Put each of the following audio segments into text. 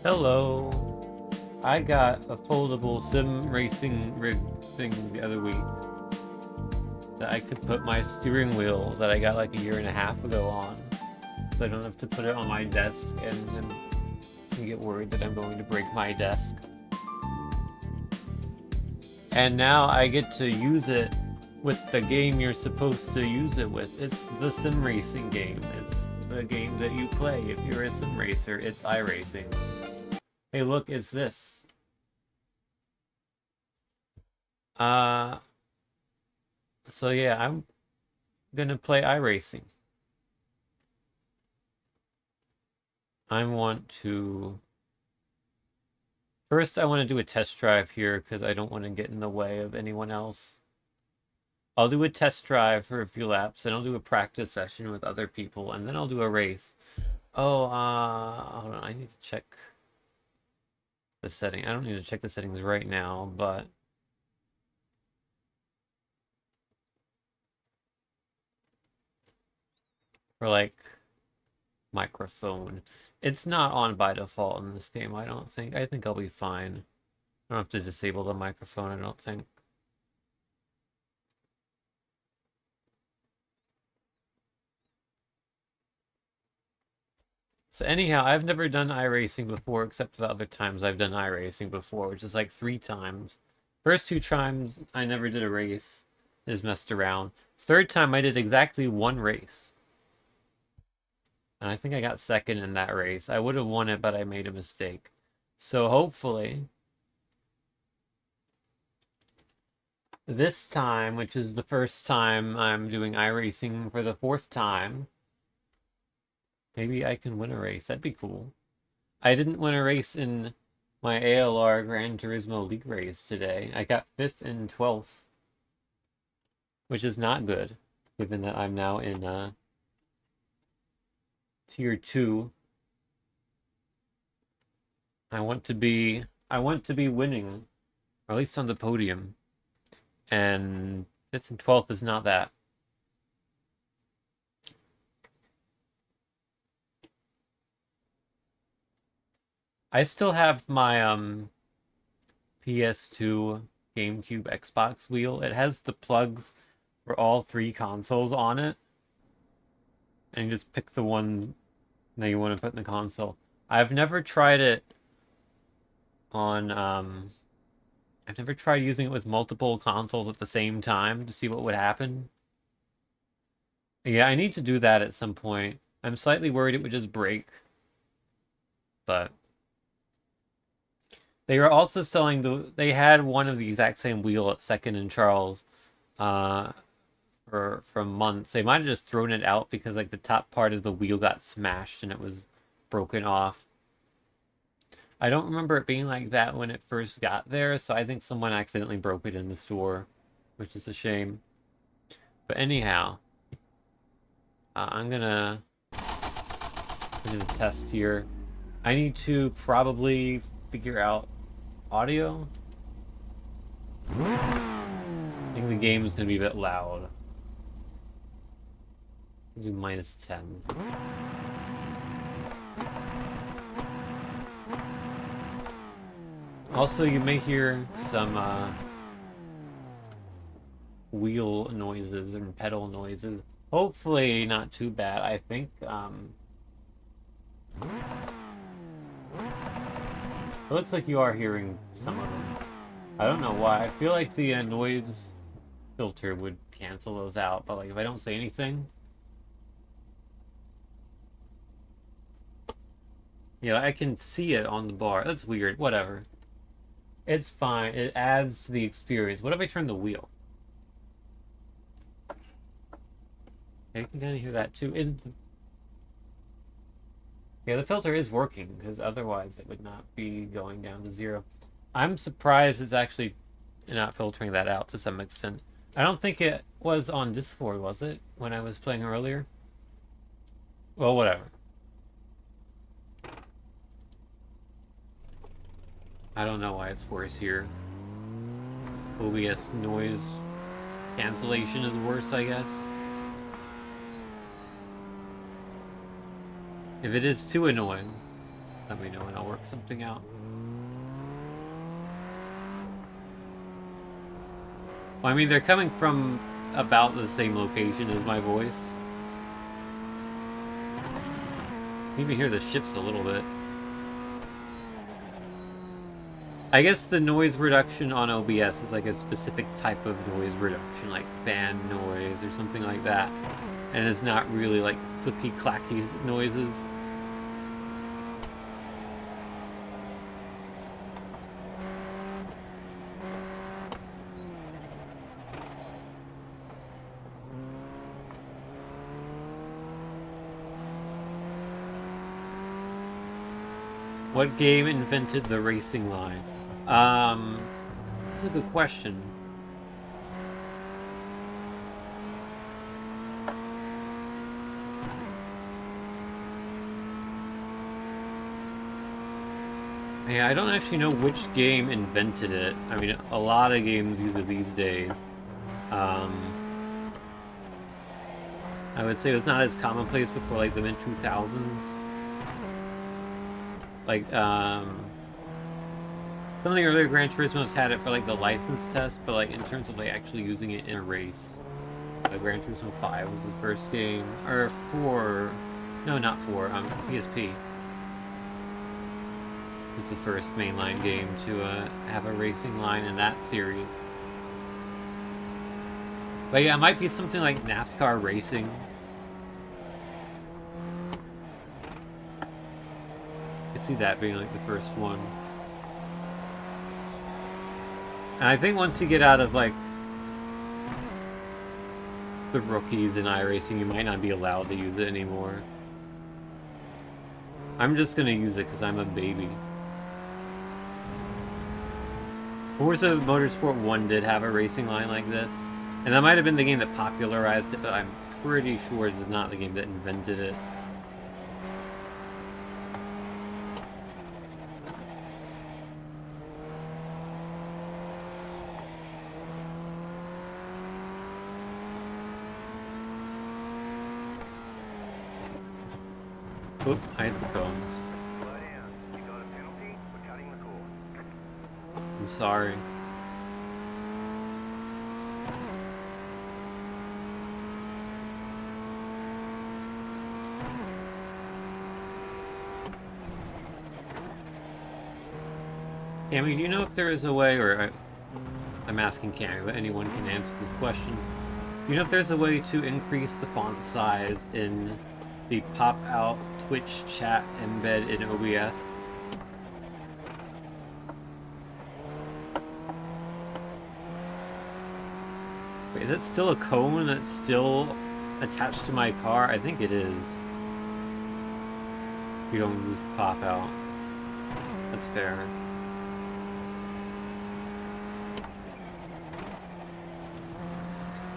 Hello. I got a foldable sim racing rig thing the other week that I could put my steering wheel that I got like a year and a half ago on. So I don't have to put it on my desk and get worried that I'm going to break my desk. And now I get to use it with the game you're supposed to use it with. It's the sim racing game. It's the game that you play if you're a sim racer. It's iRacing. Hey, look, it's this. Uh, so yeah, I'm gonna play iRacing. I want to... First, I want to do a test drive here because I don't want to get in the way of anyone else. I'll do a test drive for a few laps, then I'll do a practice session with other people, and then I'll do a race. Oh, hold on, I need to check the setting. I don't need to check the settings right now, but... For, like, microphone. It's not on by default in this game, I don't think. I think I'll be fine. I don't have to disable the microphone, I don't think. So anyhow, I've never done iRacing before, except for the other times I've done iRacing before, which is like 3 times. First 2 times, I never did a race. Just messed around. Third time, I did exactly 1 race. And I think I got second in that race. I would have won it, but I made a mistake. So hopefully... This time, which is the first time I'm doing iRacing for the 4th time, maybe I can win a race. That'd be cool. I didn't win a race in my ALR Gran Turismo League race today. I got 5th and 12th, which is not good, given that I'm now in Tier 2. I want to be winning, or at least on the podium. And 5th and 12th is not that. I still have my PS2, GameCube, Xbox wheel. It has the plugs for all 3 consoles on it. And you just pick the one that you want to put in the console. I've never tried it on I've never tried using it with multiple consoles at the same time to see what would happen. Yeah, I need to do that at some point. I'm slightly worried it would just break. But they were also selling they had one of the exact same wheel at Second and Charles for months. They might have just thrown it out because like the top part of the wheel got smashed and it was broken off. I don't remember it being like that when it first got there, so I think someone accidentally broke it in the store, which is a shame. But anyhow, I'm gonna test here. I need to probably figure out audio. I think the game is gonna be a bit loud. I'll do -10. Also, you may hear some wheel noises and pedal noises. Hopefully not too bad. I think it looks like you are hearing some of them. I don't know why. I feel like the noise filter would cancel those out, but like if I don't say anything... Yeah, I can see it on the bar. That's weird. Whatever. It's fine. It adds to the experience. What if I turn the wheel? Yeah, you can kind of hear that too. Yeah, the filter is working because otherwise it would not be going down to 0. I'm surprised it's actually not filtering that out to some extent. I don't think it was on Discord, was it? When I was playing earlier? Well, whatever. I don't know why it's worse here. OBS noise cancellation is worse, I guess. If it is too annoying, let me know and I'll work something out. Well, I mean, they're coming from about the same location as my voice. You can even hear the ships a little bit. I guess the noise reduction on OBS is like a specific type of noise reduction, like fan noise or something like that. And it's not really like clicky-clacky noises. What game invented the racing line? That's a good question. Yeah, I don't actually know which game invented it. I mean, a lot of games use it these days. I would say it was not as commonplace before, like, the mid-2000s. Like, some of the earlier Gran Turismo's had it for, like, the license test, but, like, in terms of, like, actually using it in a race. Gran Turismo 5 was the first game, or 4, no, not 4, PSP. Was the first mainline game to have a racing line in that series. But yeah, it might be something like NASCAR Racing. I could see that being like the first one. And I think once you get out of like the rookies in iRacing, you might not be allowed to use it anymore. I'm just gonna use it because I'm a baby. Forza Motorsport 1 did have a racing line like this. And that might have been the game that popularized it, but I'm pretty sure it's not the game that invented it. Oop, I hit the cones. I'm sorry. Cammy, do you know if there is a way, or I'm asking Cammy, but anyone can answer this question. Do you know if there's a way to increase the font size in the pop-out Twitch chat embed in OBS? Wait, is it still a cone that's still attached to my car? I think it is. You don't lose the pop-out. That's fair.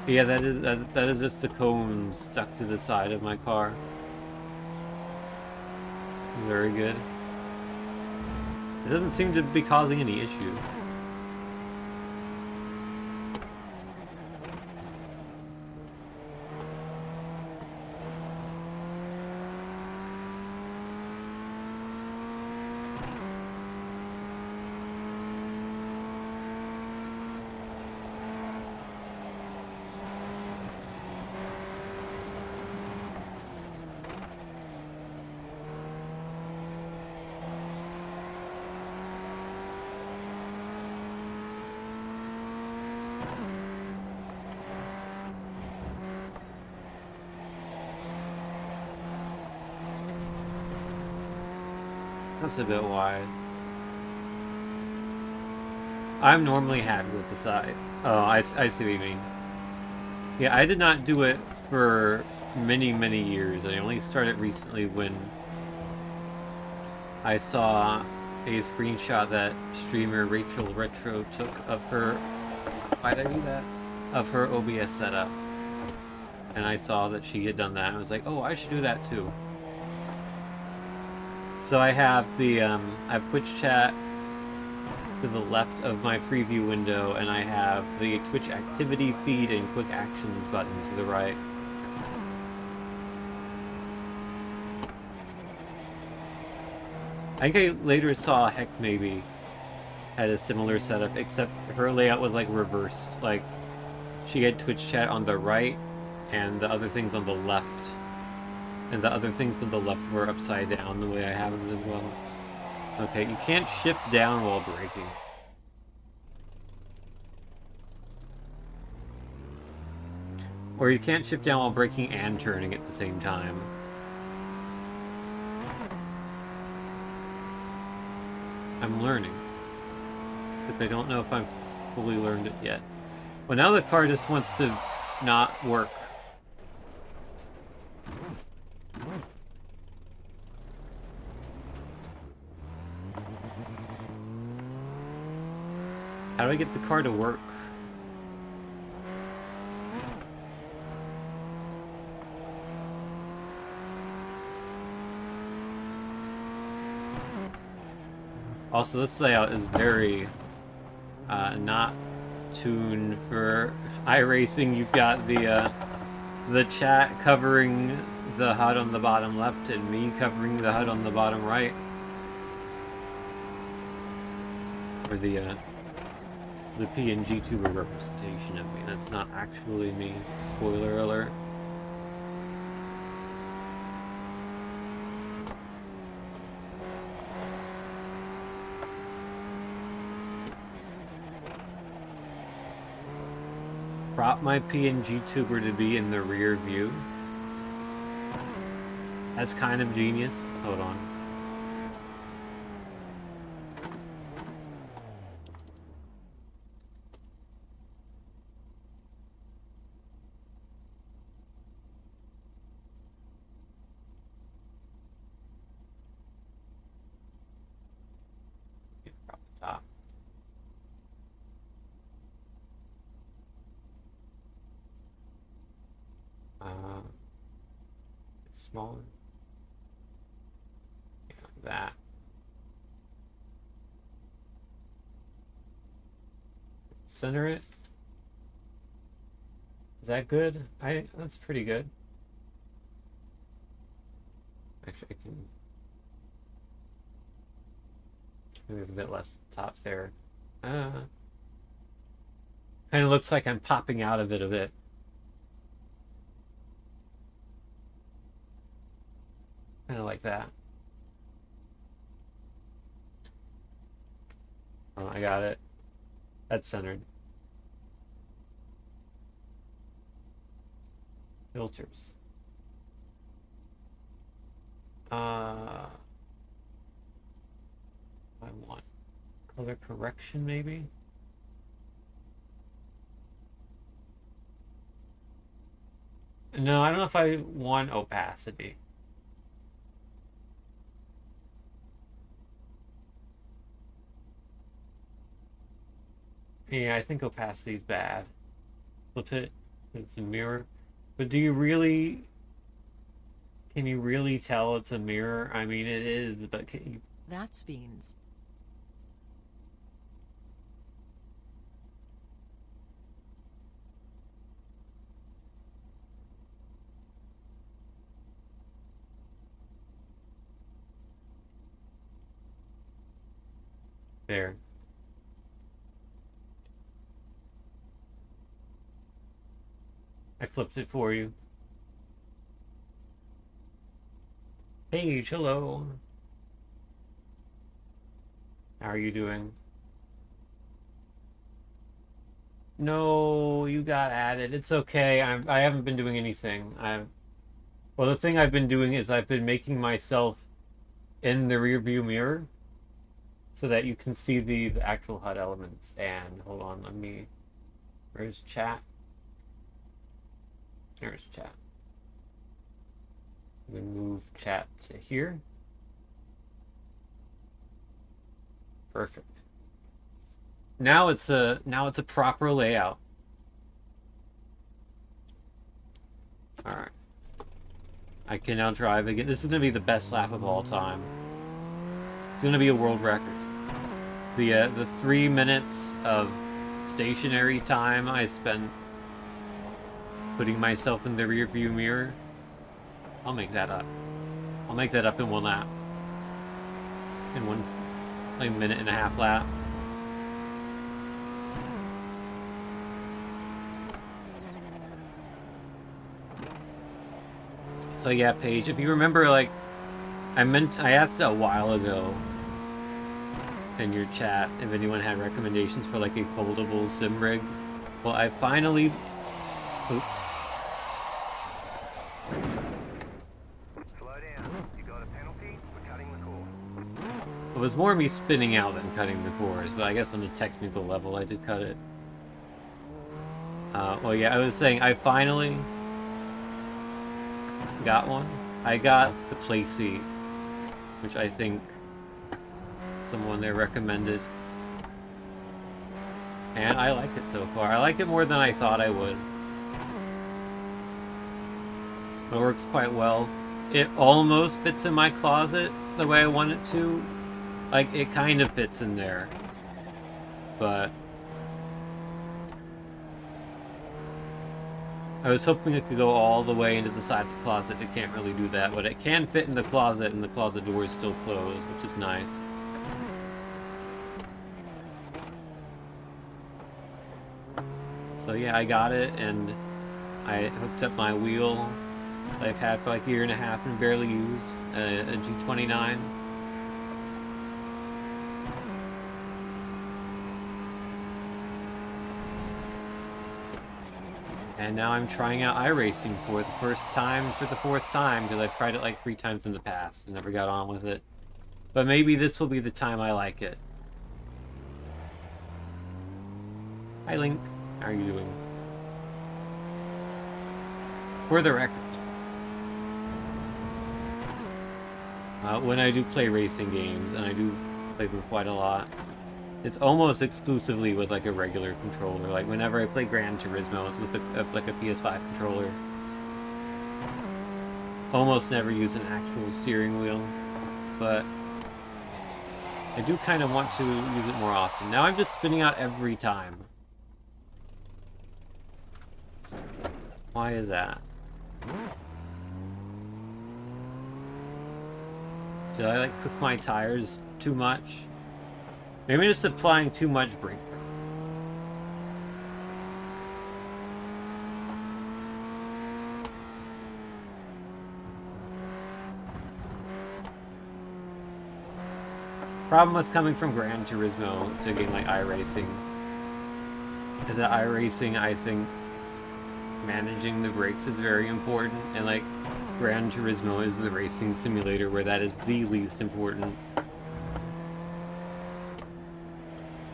Yeah, that is just a cone stuck to the side of my car. Very good. It doesn't seem to be causing any issues. That's a bit wide. I'm normally happy with the side. Oh, I see what you mean. Yeah, I did not do it for many, many years. I only started recently when I saw a screenshot that streamer Rachel Retro took of her... Why did I do that? Of her OBS setup. And I saw that she had done that. I was like, oh, I should do that too. So I have the, I have Twitch chat to the left of my preview window, and I have the Twitch activity feed and quick actions button to the right. I think I later saw Heck maybe had a similar setup, except her layout was like reversed. Like she had Twitch chat on the right and the other things on the left. And the other things on the left were upside down the way I have them as well. Okay, you can't shift down while braking. Or you can't shift down while braking and turning at the same time. I'm learning. But I don't know if I've fully learned it yet. Well, now the car just wants to not work. How do I get the car to work? Also, this layout is very not tuned for iRacing. You've got the chat covering the HUD on the bottom left and me covering the HUD on the bottom right. Or the PNG tuber representation of me. That's not actually me. Spoiler alert. Prop my PNG tuber to be in the rear view. That's kind of genius. Hold on. Prop the top. It's smaller. Yeah, like that. Center it. Is that good? That's pretty good. Actually, I can move a bit less top there. Kind of looks like I'm popping out of it a bit. Kind of like that. Oh, I got it. That's centered. Filters. I want color correction, maybe? No, I don't know if I want opacity. Yeah, I think opacity is bad. Flip it. It's a mirror. But do you really... Can you really tell it's a mirror? I mean, it is, but can you... That's beans. There. I flipped it for you. Hey, hello. How are you doing? No, you got added. It's okay. I haven't been doing anything. Well, the thing I've been doing is I've been making myself in the rear view mirror so that you can see the actual HUD elements. And hold on, where's chat? There's chat. We move chat to here. Perfect. Now it's a proper layout. All right. I can now drive again. This is gonna be the best lap of all time. It's gonna be a world record. The 3 minutes of stationary time I spent putting myself in the rear view mirror. I'll make that up. I'll make that up in one lap. in one like minute and a half lap. So yeah, Paige, if you remember, like I asked a while ago in your chat if anyone had recommendations for like a foldable sim rig. Well, I finally, oops. Slow down. You got a penalty for cutting the core. It was more me spinning out than cutting the cores, but I guess on a technical level I did cut it. Well, yeah, I was saying I finally got one. I got the play seat, which I think someone there recommended. And I like it so far. I like it more than I thought I would. It works quite well. It almost fits in my closet the way I want it to. Like, it kind of fits in there. But I was hoping it could go all the way into the side of the closet. It can't really do that, but it can fit in the closet, and the closet door is still closed, which is nice. So yeah, I got it, and I hooked up my wheel that I've had for like a year and a half and barely used, a G29. And now I'm trying out iRacing for the first time, for the fourth time, because I've tried it like 3 times in the past and never got on with it. But maybe this will be the time I like it. Hi, Link. How are you doing? For the record, when I do play racing games, and I do play them quite a lot, it's almost exclusively with like a regular controller. Like whenever I play Gran Turismo, it's with like a PS5 controller. Almost never use an actual steering wheel, but I do kind of want to use it more often. Now I'm just spinning out every time. Why is that? Did I like cook my tires too much? Maybe I'm just applying too much brake pressure. Problem with coming from Gran Turismo to a game like iRacing is that iRacing, I think, managing the brakes is very important, and like Gran Turismo is the racing simulator where that is the least important.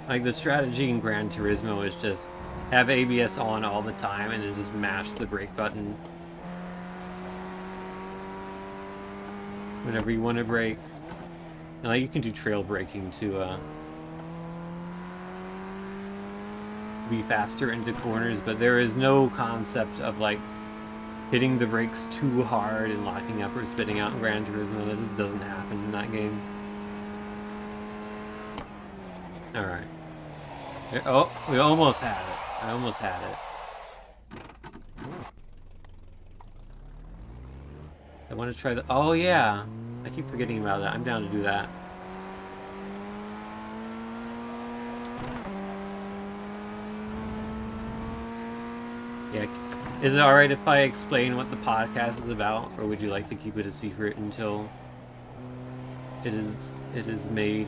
Like the strategy in Gran Turismo is just have ABS on all the time and then just mash the brake button whenever you want to brake. And like you can do trail braking to be faster into corners, but there is no concept of like hitting the brakes too hard and locking up or spitting out in Gran Turismo. That just doesn't happen in that game. Alright. Oh, we almost had it. I almost had it. I want to try the... Oh, yeah. I keep forgetting about that. I'm down to do that. Yeah. Is it alright if I explain what the podcast is about? Or would you like to keep it a secret until it is made?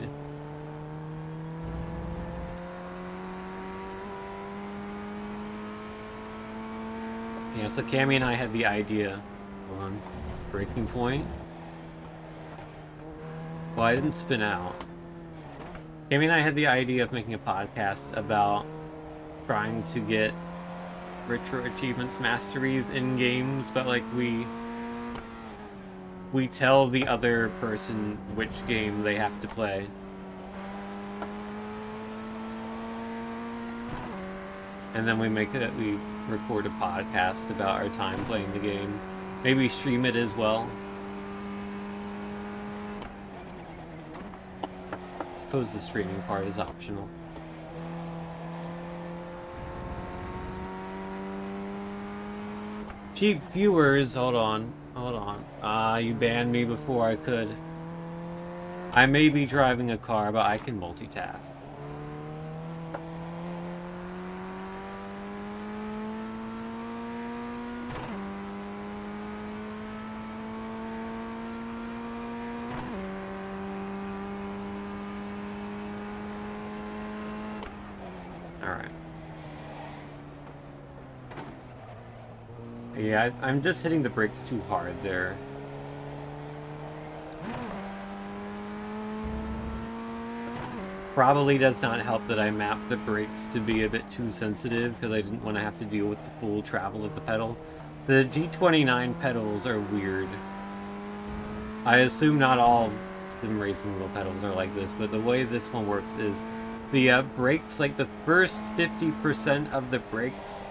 Yeah, so Cammy and I had the idea on Breaking Point. Well, I didn't spin out. Cammy and I had the idea of making a podcast about trying to get retro achievements masteries in games, but like we tell the other person which game they have to play. And then we record a podcast about our time playing the game. Maybe stream it as well. I suppose the streaming part is optional. Cheap viewers, hold on. You banned me before I could. I may be driving a car, but I can multitask. Alright. Yeah, I'm just hitting the brakes too hard there. Probably does not help that I mapped the brakes to be a bit too sensitive because I didn't want to have to deal with the full travel of the pedal. The G29 pedals are weird. I assume not all sim racing wheel pedals are like this, but the way this one works is the brakes, like the first 50% of the brakes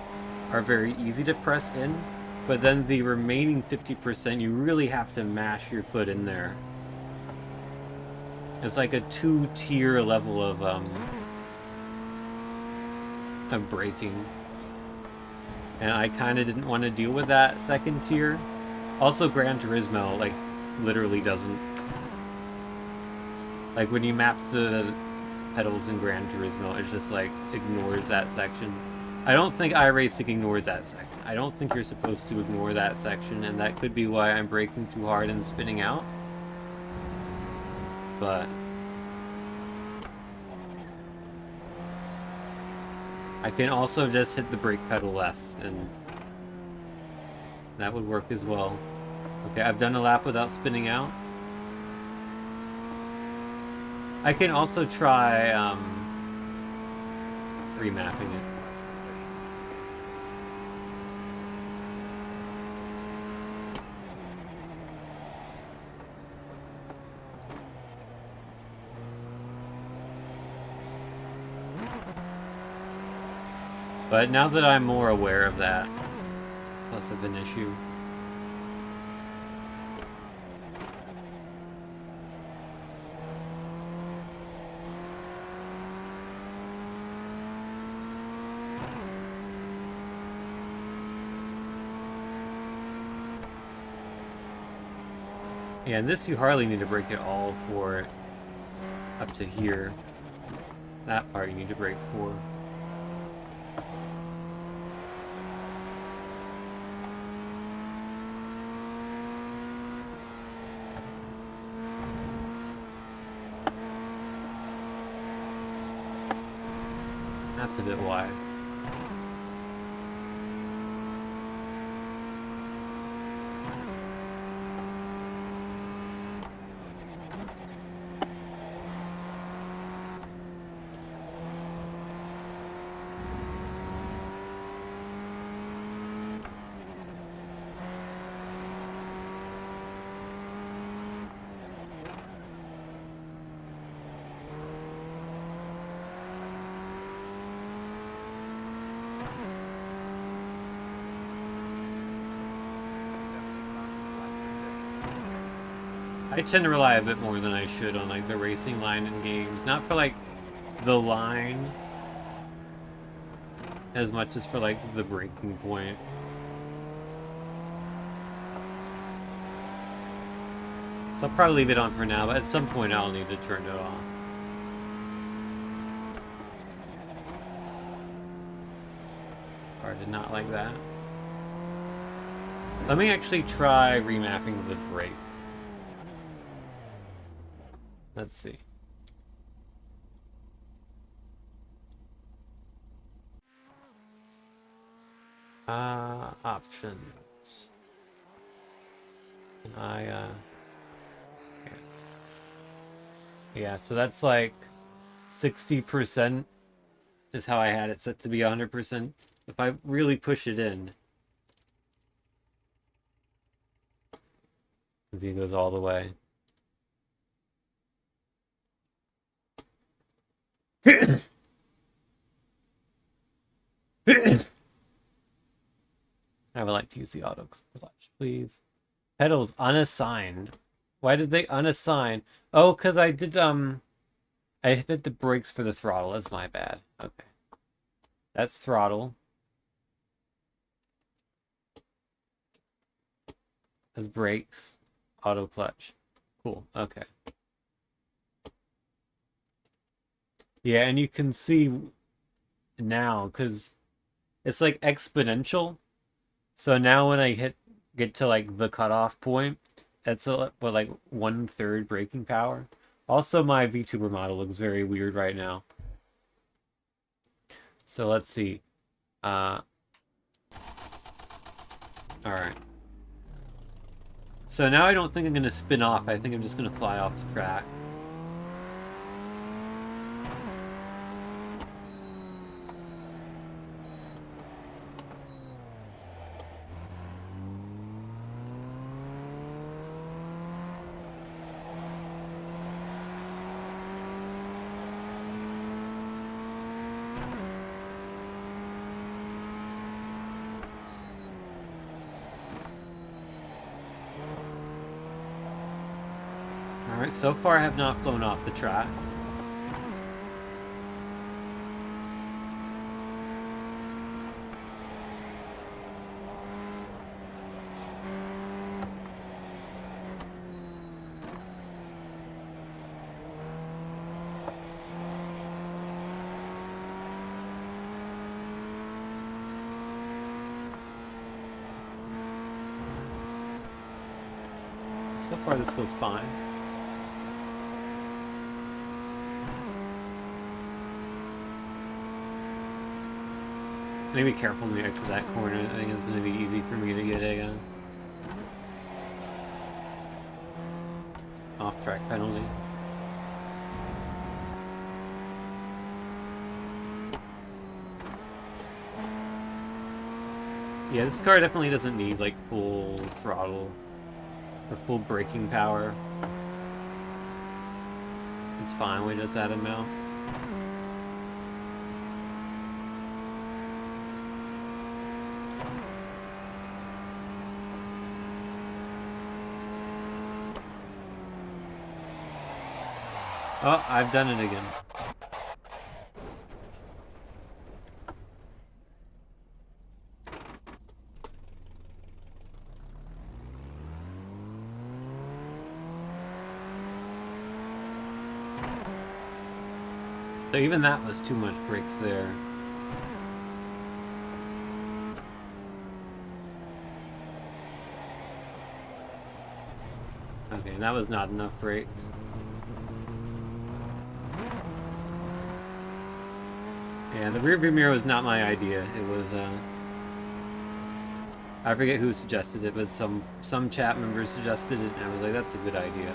are very easy to press in, but then the remaining 50% you really have to mash your foot in there. It's like a 2-tier level of braking. And I kind of didn't want to deal with that second tier. Also, Gran Turismo, like, literally doesn't. Like, when you map the pedals in Gran Turismo, it just, like, ignores that section. I don't think iRacing ignores that section. I don't think you're supposed to ignore that section, and that could be why I'm braking too hard and spinning out. But I can also just hit the brake pedal less, and that would work as well. Okay, I've done a lap without spinning out. I can also try remapping it. But now that I'm more aware of that, less of an issue. Yeah, and this you hardly need to brake at all for up to here. That part you need to brake for. That's a bit wide. I tend to rely a bit more than I should on like the racing line in games. Not for like the line as much as for like the braking point. So I'll probably leave it on for now, but at some point I'll need to turn it off. Car did not like that. Let me actually try remapping the brake. Let's see. Options. Can I, yeah, so that's like 60% is how I had it set to be 100%. If I really push it in, it goes all the way. I would like to use the auto clutch, please. Pedals unassigned. Why did they unassign? Oh, because I did, I hit the brakes for the throttle. That's my bad. Okay. That's throttle. That's brakes. Auto clutch. Cool. Okay. Yeah, and you can see now because it's like exponential. So now when I get to like the cutoff point, that's but like 1/3 braking power. Also, my VTuber model looks very weird right now. So let's see. Uh, all right. So now I don't think I'm gonna spin off. I think I'm just gonna fly off the track. All right. So far, I have not flown off the track. So far, this feels fine. I need to be careful when we exit that corner. I think it's going to be easy for me to get a off-track penalty. Yeah, this car definitely doesn't need like full throttle or full braking power. It's fine, we just add him out. Oh, I've done it again. So even that was too much brakes there. Okay, that was not enough brakes. Yeah, the rear view mirror was not my idea. It was, I forget who suggested it, but some chat members suggested it, and I was like, that's a good idea.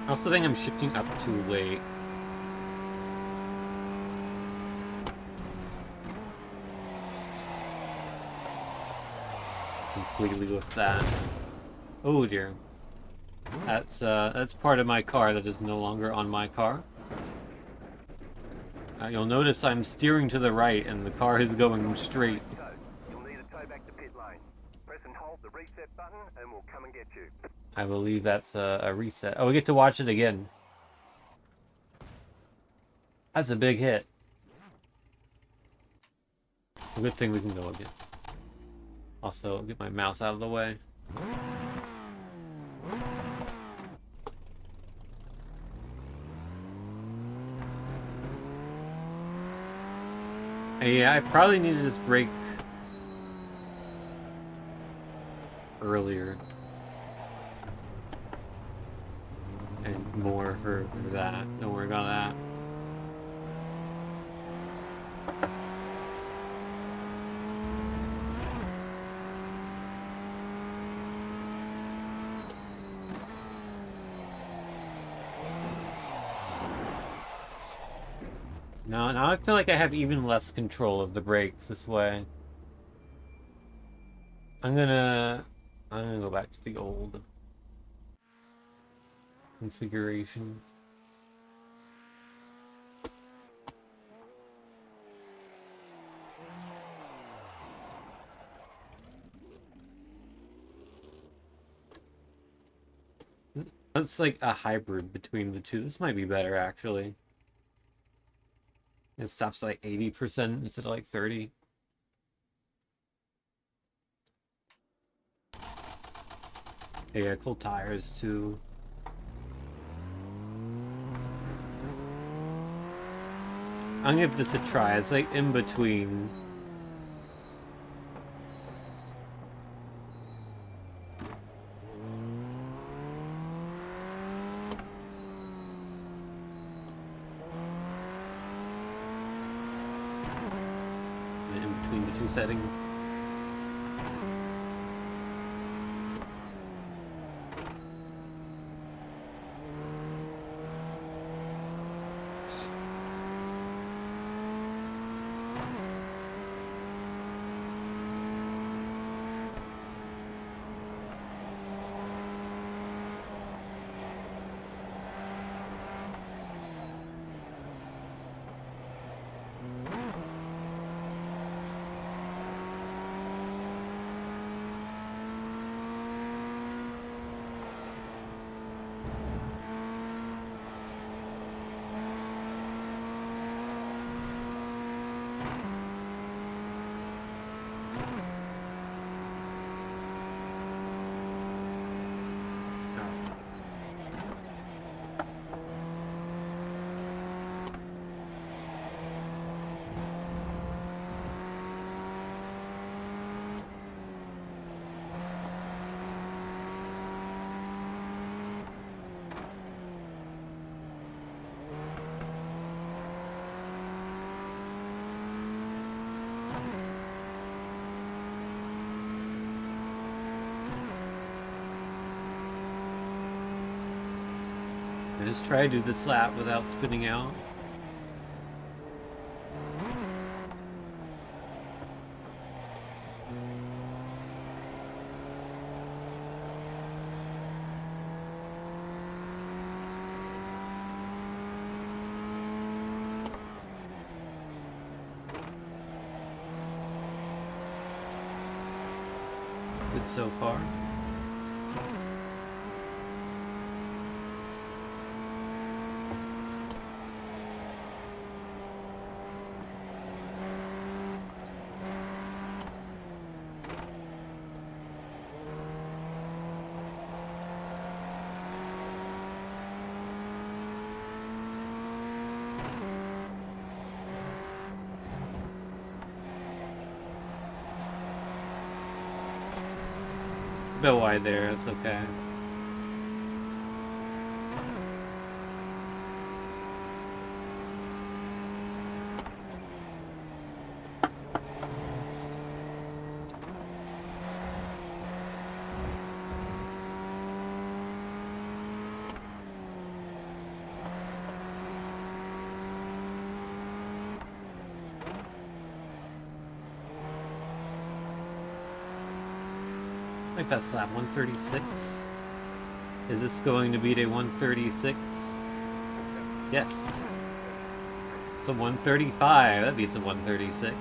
I also think I'm shifting up too late. Completely with that. Oh dear. That's part of my car that is no longer on my car. You'll notice I'm steering to the right and the car is going straight. Go. You'll need a tow back to pit lane. Press and hold the reset button and we'll come and get you. I believe that's a reset. Oh, we get to watch it again. That's a big hit. A good thing we can go again. Also, get my mouse out of the way. And yeah, I probably need to just brake earlier. And more for that. Don't worry about that. Now I feel like I have even less control of the brakes this way. I'm gonna go back to the old configuration. It's like a hybrid between the two. This might be better, actually. It stops like 80% instead of like 30. Yeah, cool tires too. I'm gonna give this a try. It's like in between. In between the two settings. I just try to do this lap without spinning out. Good so far. A bit wide there, it's okay. My best lap, 136. Is this going to beat a 136? Yes. It's a 135. That beats a 136.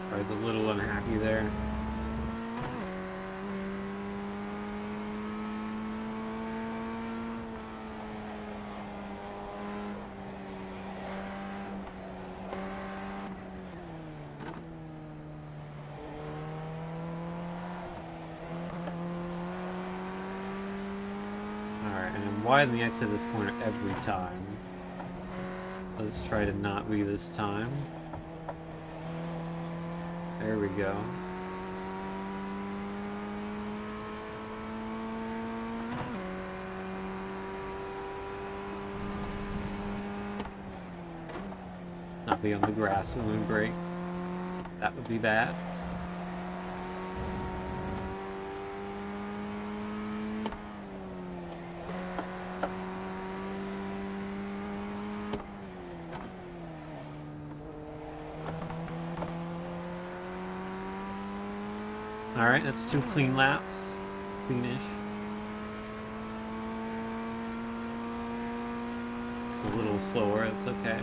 I was a little unhappy there. Alright, and I'm wide in the exit of this corner every time. So let's try to not be this time. There we go. Not be on the grass when we brake. That would be bad. Alright, that's 2 clean laps. Cleanish. It's a little slower, it's okay.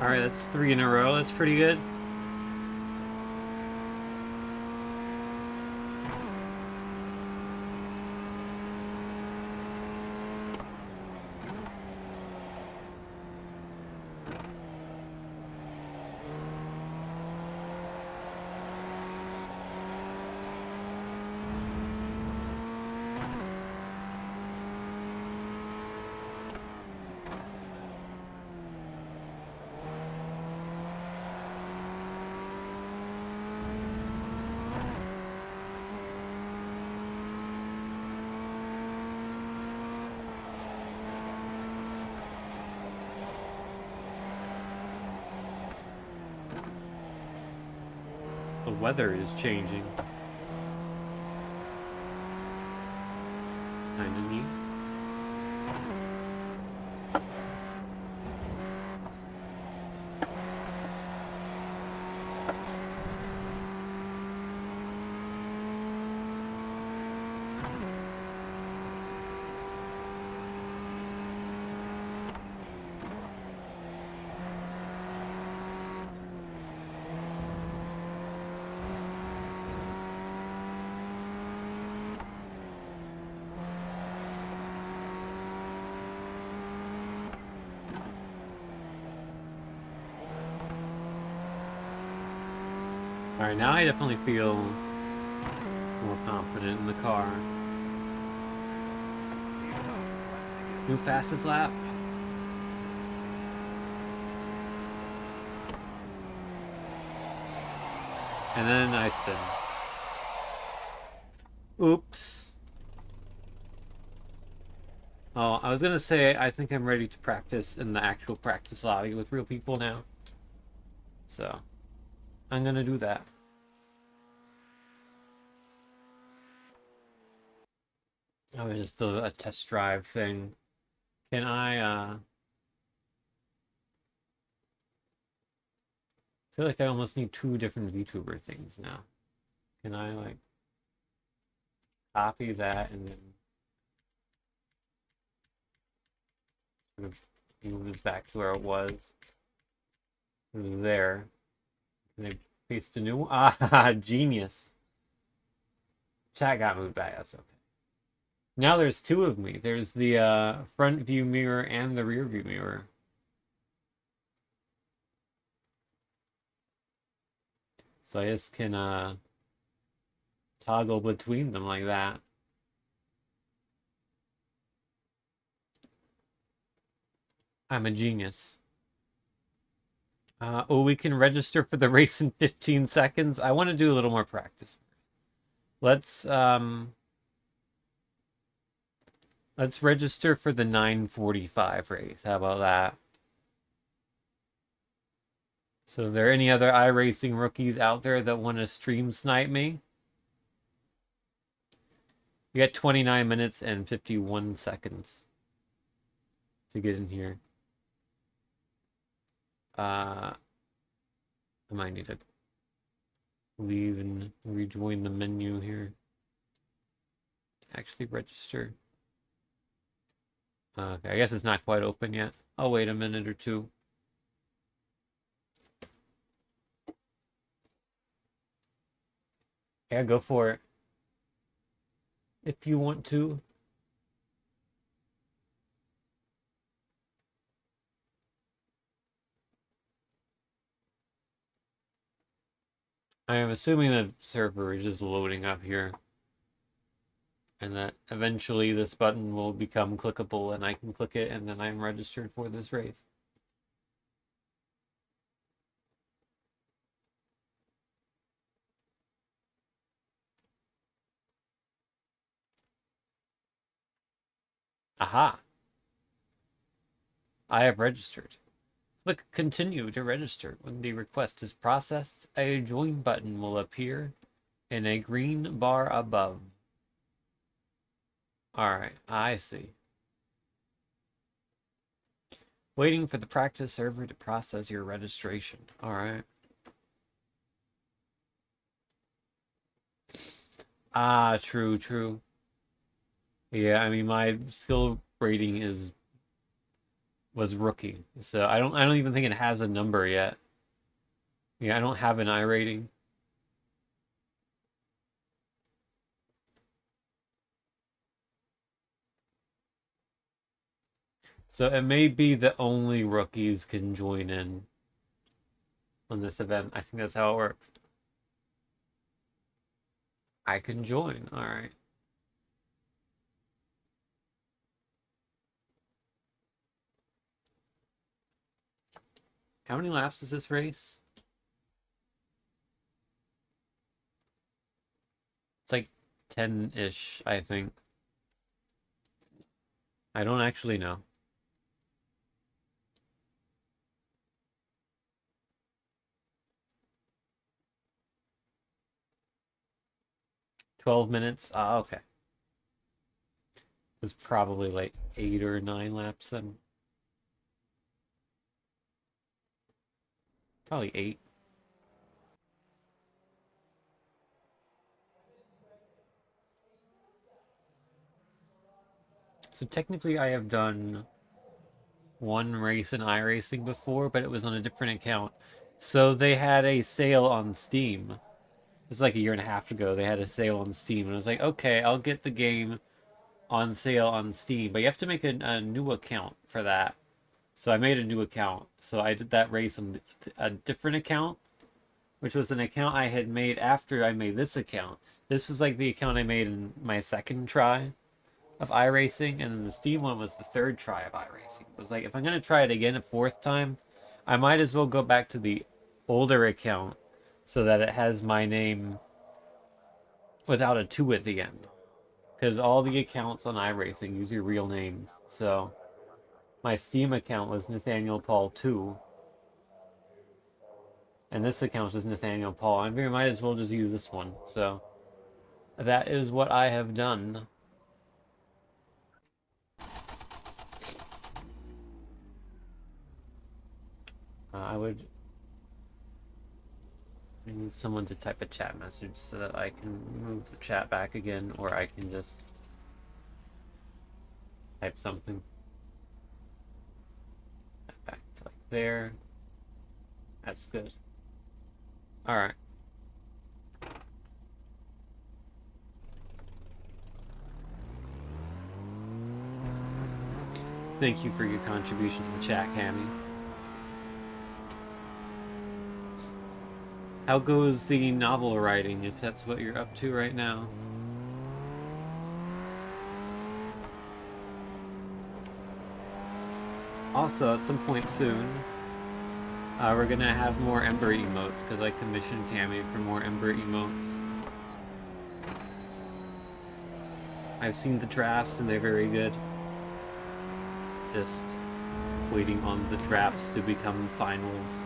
Alright, that's 3 in a row. That's pretty good. The weather is changing. It's kind of neat. Alright, now I definitely feel more confident in the car. New fastest lap. And then I spin. Oops. Oh, I was gonna say I think I'm ready to practice in the actual practice lobby with real people now. So, I'm gonna do that. That was just a test drive thing. Can I feel like I almost need 2 different VTuber things now. Can I like copy that and then sort of move this back to where it was? It was there. Can I paste a new one? Ah, genius. Chat got moved back. That's okay. Now there's 2 of me. There's the front view mirror and the rear view mirror. So I just can toggle between them like that. I'm a genius. Oh, we can register for the race in 15 seconds. I want to do a little more practice first. Let's register for the 9:45 race. How about that? So, are there any other iRacing rookies out there that want to stream snipe me? You got 29 minutes and 51 seconds to get in here. I might need to leave and rejoin the menu here to actually register. Okay, I guess it's not quite open yet. I'll wait a minute or two. Yeah, go for it. If you want to. I am assuming the server is just loading up here. And that eventually this button will become clickable and I can click it and then I'm registered for this race. Aha! I have registered. Click continue to register. When the request is processed, a join button will appear in a green bar above. Alright, I see. Waiting for the practice server to process your registration. Alright. Ah, true, true. Yeah, I mean my skill rating was rookie. So I don't even think it has a number yet. Yeah, I don't have an I rating. So it may be that only rookies can join in on this event. I think that's how it works. I can join. All right. How many laps is this race? It's like 10-ish, I think. I don't actually know. $12 minutes? Ah, okay. It's probably like 8 or 9 laps then. Probably 8. So technically I have done one race in iRacing before, but it was on a different account. So they had a sale on Steam. It was like a year and a half ago. They had a sale on Steam, and I was like, okay, I'll get the game on sale on Steam, but you have to make a new account for that. So I made a new account. So I did that race on a different account, which was an account I had made after I made this account. This was like the account I made in my second try of iRacing, and then the Steam one was the third try of iRacing. It was like, if I'm going to try it again a fourth time, I might as well go back to the older account so that it has my name without a 2 at the end. Because all the accounts on iRacing use your real names. So my Steam account was Nathaniel Paul 2, and this account is Nathaniel Paul. I might as well just use this one. So that is what I have done. I need someone to type a chat message so that I can move the chat back again, or I can just type something. Back to like there. That's good. Alright. Thank you for your contribution to the chat, Cammy. How goes the novel writing, if that's what you're up to right now? Also, at some point soon, we're gonna have more Ember emotes, because I commissioned Cammy for more Ember emotes. I've seen the drafts and they're very good. Just waiting on the drafts to become finals.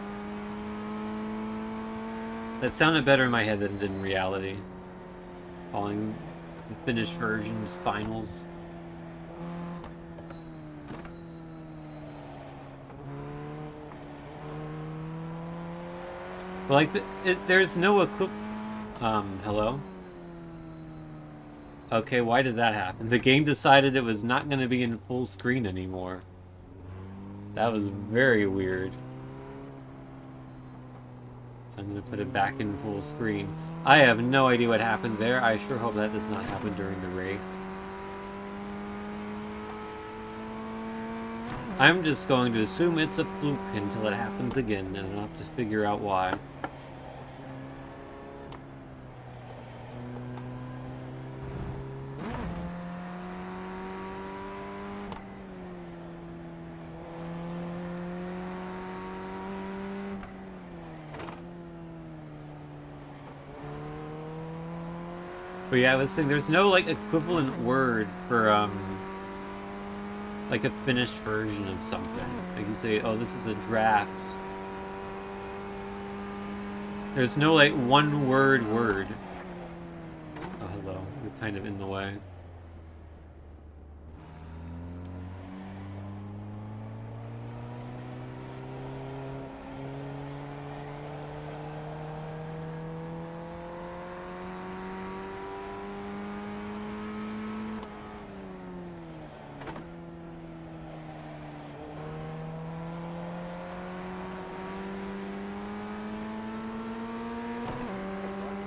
That sounded better in my head than in reality. Falling the finished version's finals. But like, there's no hello? Okay, why did that happen? The game decided it was not going to be in full screen anymore. That was very weird. So I'm going to put it back in full screen. I have no idea what happened there. I sure hope that does not happen during the race. I'm just going to assume it's a fluke until it happens again, and I'll have to figure out why. But yeah, I was saying there's no like equivalent word for like a finished version of something. Like you say, oh, this is a draft. There's no like one word. Oh, hello. You're kind of in the way.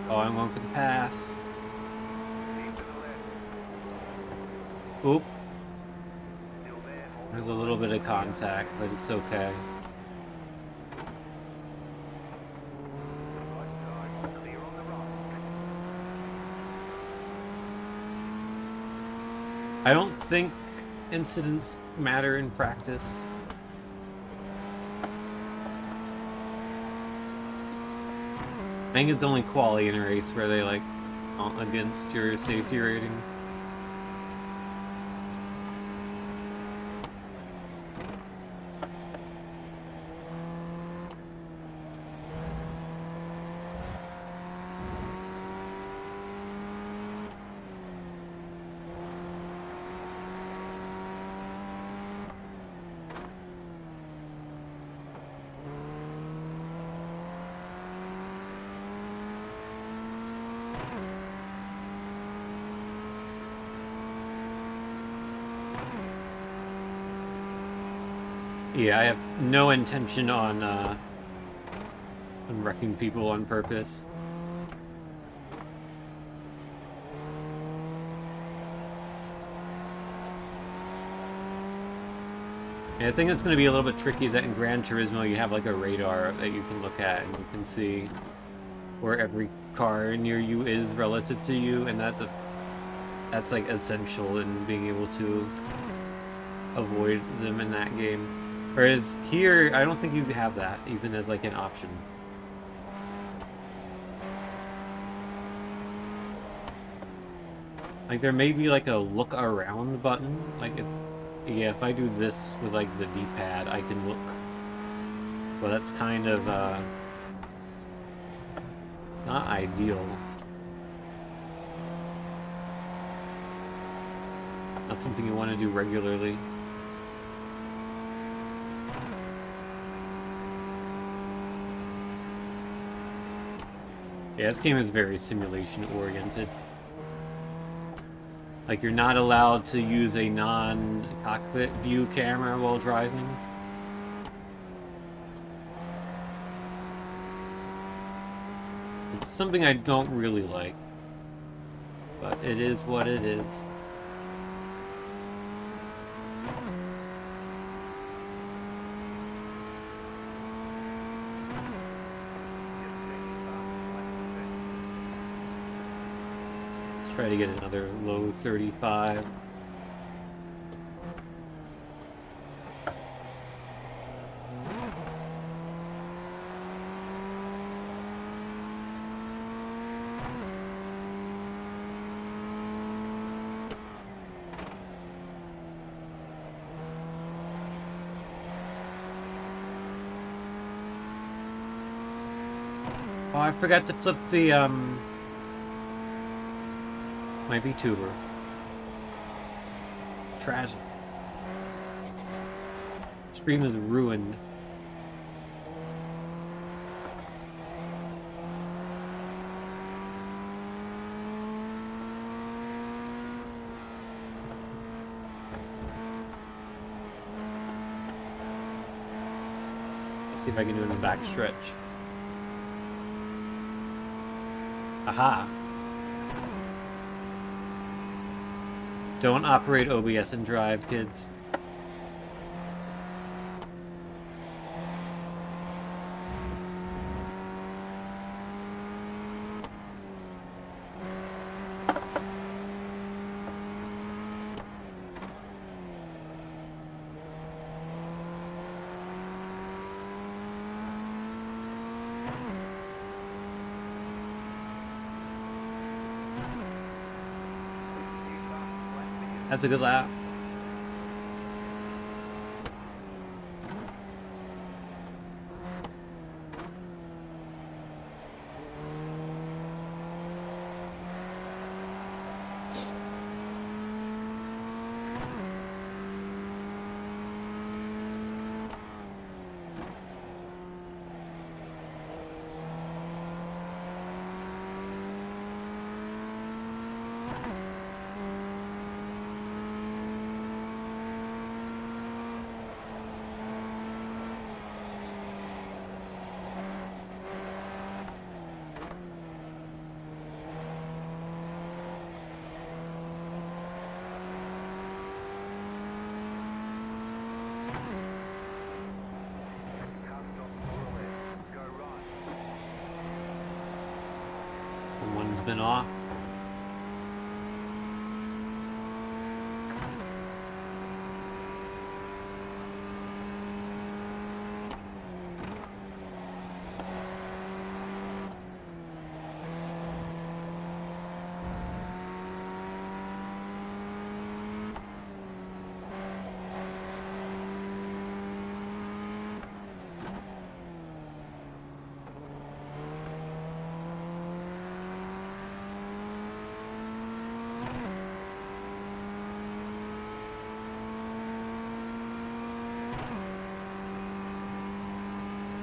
Oh, I'm going for the pass. Keep to the left. Oop. Still there. Hold There's a your little line. bit of contact, but it's okay. Right side. Clear on the right. I don't think incidents matter in practice. I think it's only quality in a race where they like count against your safety rating. Yeah, I have no intention on wrecking people on purpose. Yeah, I think it's going to be a little bit tricky is that in Gran Turismo you have like a radar that you can look at and you can see where every car near you is relative to you, and that's like essential in being able to avoid them in that game. Whereas here, I don't think you have that, even as like an option. Like there may be like a look around button. Like if I do this with like the D-pad, I can look. But that's kind of not ideal. Not something you want to do regularly. Yeah, this game is very simulation oriented. Like you're not allowed to use a non-cockpit view camera while driving. Which is something I don't really like. But it is what it is. Try to get another low 35. Oh, I forgot to flip the My VTuber. Tragic. Stream is ruined. Let's see if I can do it in the back stretch. Aha! Don't operate OBS and drive, kids. That's a good lap. Someone's been off.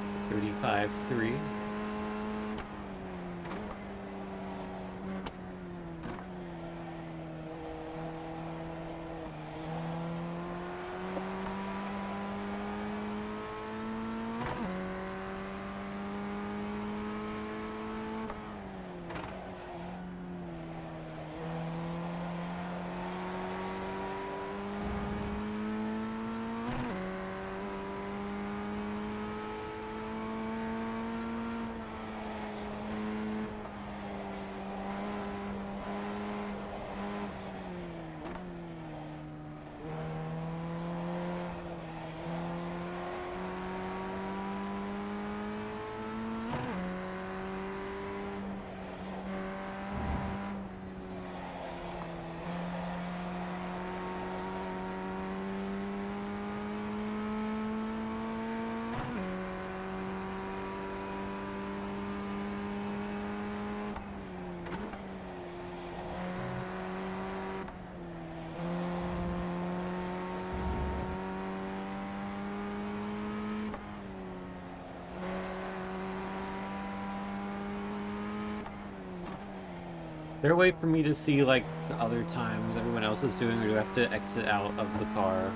It's a 35-3. Is there a way for me to see, like, the other times everyone else is doing, or do I have to exit out of the car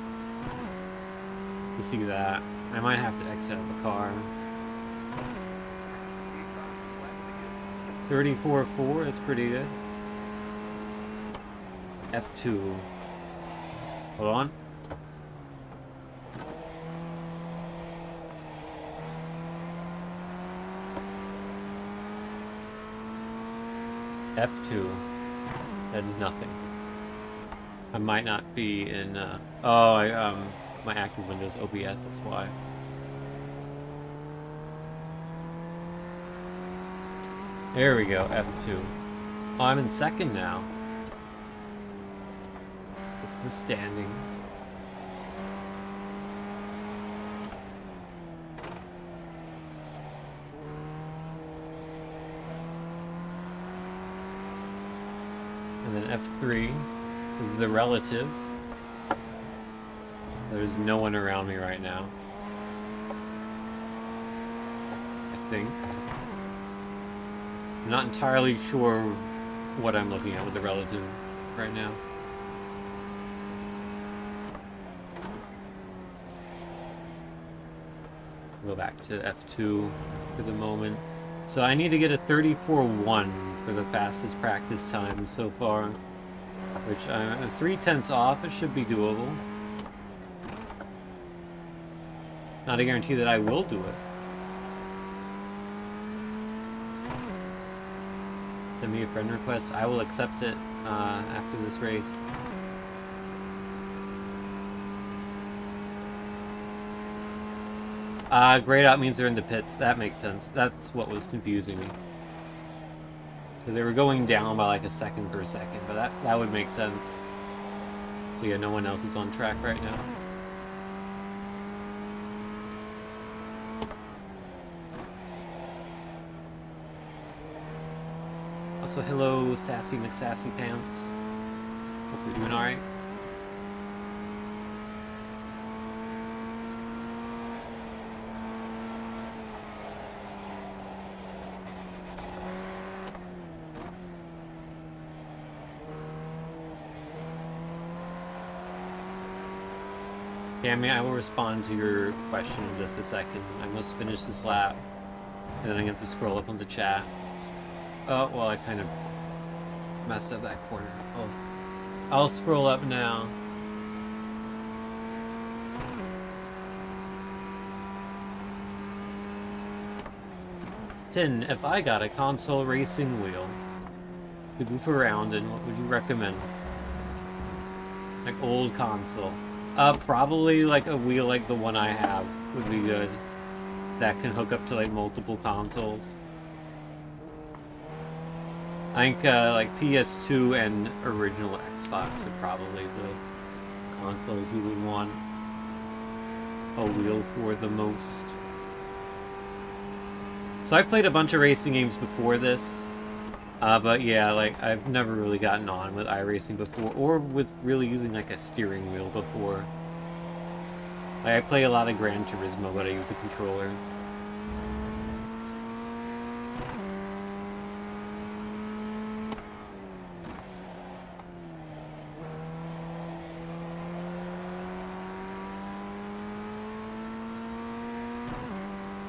to see that? I might have to exit out of the car. 34-4 is pretty good. F2. Hold on. F2. That did nothing. I might not be in, my active Windows OBS, that's why. There we go, F2. Oh, I'm in second now. This is the standings. And And then F3 is the relative. There's no one around me right now. I think. I'm not entirely sure what I'm looking at with the relative right now. Go back to F2 for the moment. So I need to get a 34.1 for the fastest practice time so far, which I'm 3/10 off. It should be doable. Not a guarantee that I will do it. Send me a friend request. I will accept it after this race. Grayed out means they're in the pits. That makes sense. That's what was confusing me. Because they were going down by like a second per second, but that would make sense. So yeah, no one else is on track right now. Also, hello, Sassy McSassy Pants. Hope you're doing alright. Cammy, I will respond to your question in just a second. I must finish this lap, and then I'm going to have to scroll up on the chat. Oh, well, I kind of messed up that corner. I'll scroll up now. Tin, if I got a console racing wheel to goof around in, what would you recommend? Like old console. Probably like a wheel like the one I have would be good. That can hook up to like multiple consoles. I think like PS2 and original Xbox are probably the consoles you would want a wheel for the most. So I've played a bunch of racing games before this. But yeah, like, I've never really gotten on with iRacing before, or with really using, like, a steering wheel before. Like, I play a lot of Gran Turismo, but I use a controller.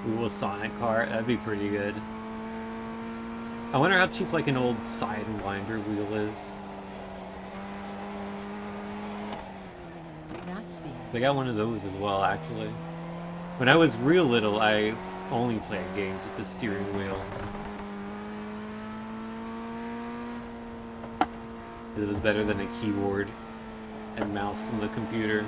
Ooh, a Sonic car, that'd be pretty good. I wonder how cheap, like, an old Sidewinder wheel is. I got one of those as well, actually. When I was real little, I only played games with the steering wheel. It was better than a keyboard and mouse on the computer.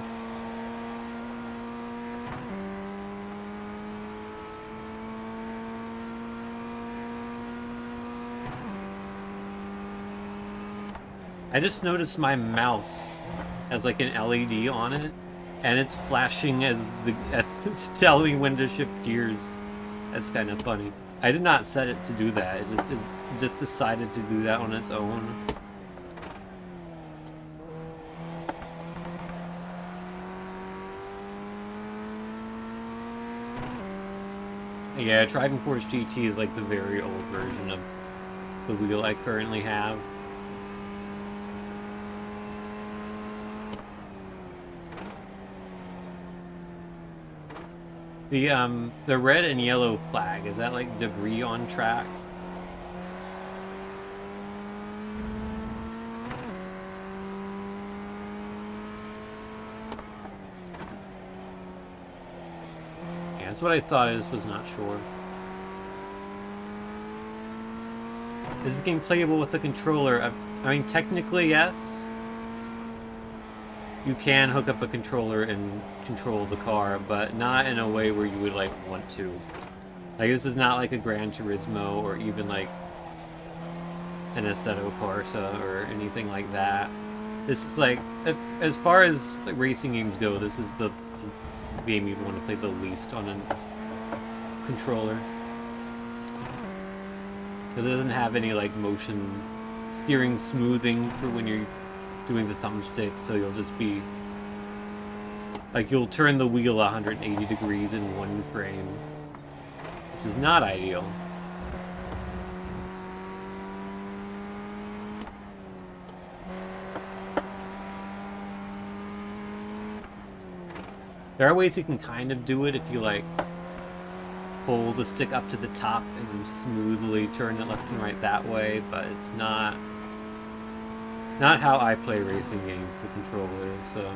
I just noticed my mouse has like an LED on it, and it's flashing as it's telling me when to shift gears. That's kind of funny. I did not set it to do that. It just decided to do that on its own. Yeah, Trident Force GT is like the very old version of the wheel I currently have. The red and yellow flag, is that like debris on track? Yeah, that's what I thought, I just was not sure. Is this game playable with the controller? I mean, technically, yes. You can hook up a controller and control the car, but not in a way where you would, like, want to. Like, this is not like a Gran Turismo or even, like, an Assetto Corsa or anything like that. This is, like, as far as like, racing games go, this is the game you'd want to play the least on a controller. Because it doesn't have any, like, motion steering smoothing for when you're doing the thumbstick, so you'll just be like, you'll turn the wheel 180 degrees in one frame, which is not ideal. There are ways you can kind of do it if you like pull the stick up to the top and smoothly turn it left and right that way, but it's not how I play racing games with the controller, so.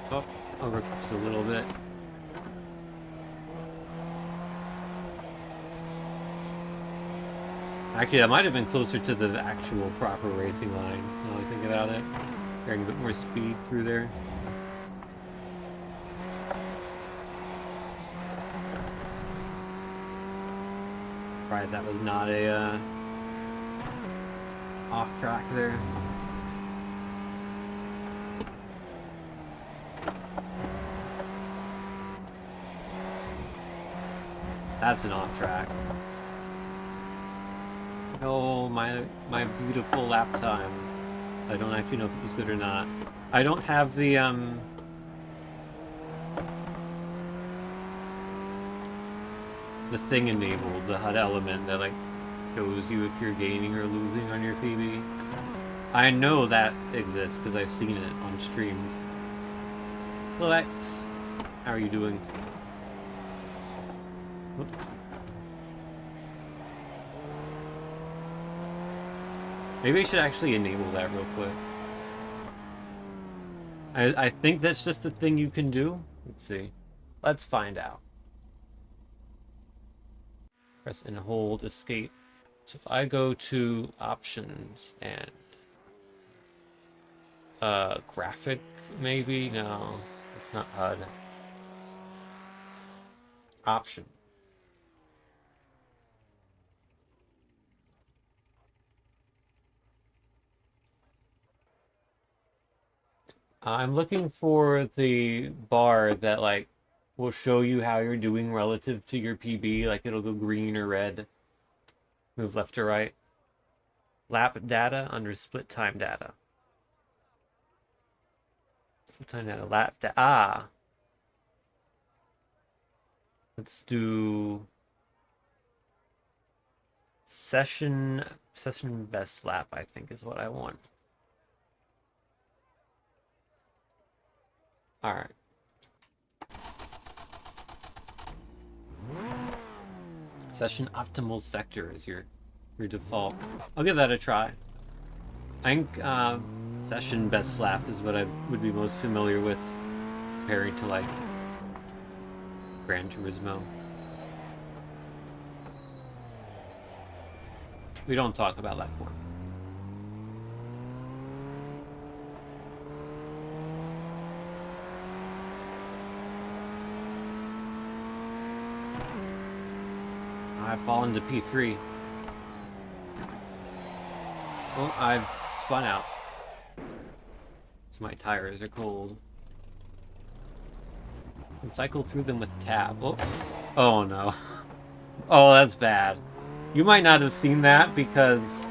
Oh, overcooked a little bit. Actually, that might have been closer to the actual proper racing line, now I think about it. Carrying a bit more speed through there. Surprised that was not a off track there. That's an off track. Oh, my beautiful lap time. I don't actually know if it was good or not. I don't have the thing enabled, the HUD element that like shows you if you're gaining or losing on your PB. I know that exists because I've seen it on streams. Hello X, how are you doing? Whoop. Maybe I should actually enable that real quick. I think that's just a thing you can do. Let's see. Let's find out. Press and hold escape. So if I go to options and graphic, maybe? No, it's not HUD. Option. I'm looking for the bar that like will show you how you're doing relative to your PB, like it'll go green or red. Move left or right. Lap data under split time data. Split time data, lap data. Ah. Let's do session best lap, I think is what I want. All right. Session optimal sector is your default. I'll give that a try. I think session best lap is what I would be most familiar with comparing to like Gran Turismo. We don't talk about that one. I've fallen to P3. Oh, I've spun out. So my tires are cold. And cycle through them with tab. Oh, oh no. Oh, that's bad. You might not have seen that because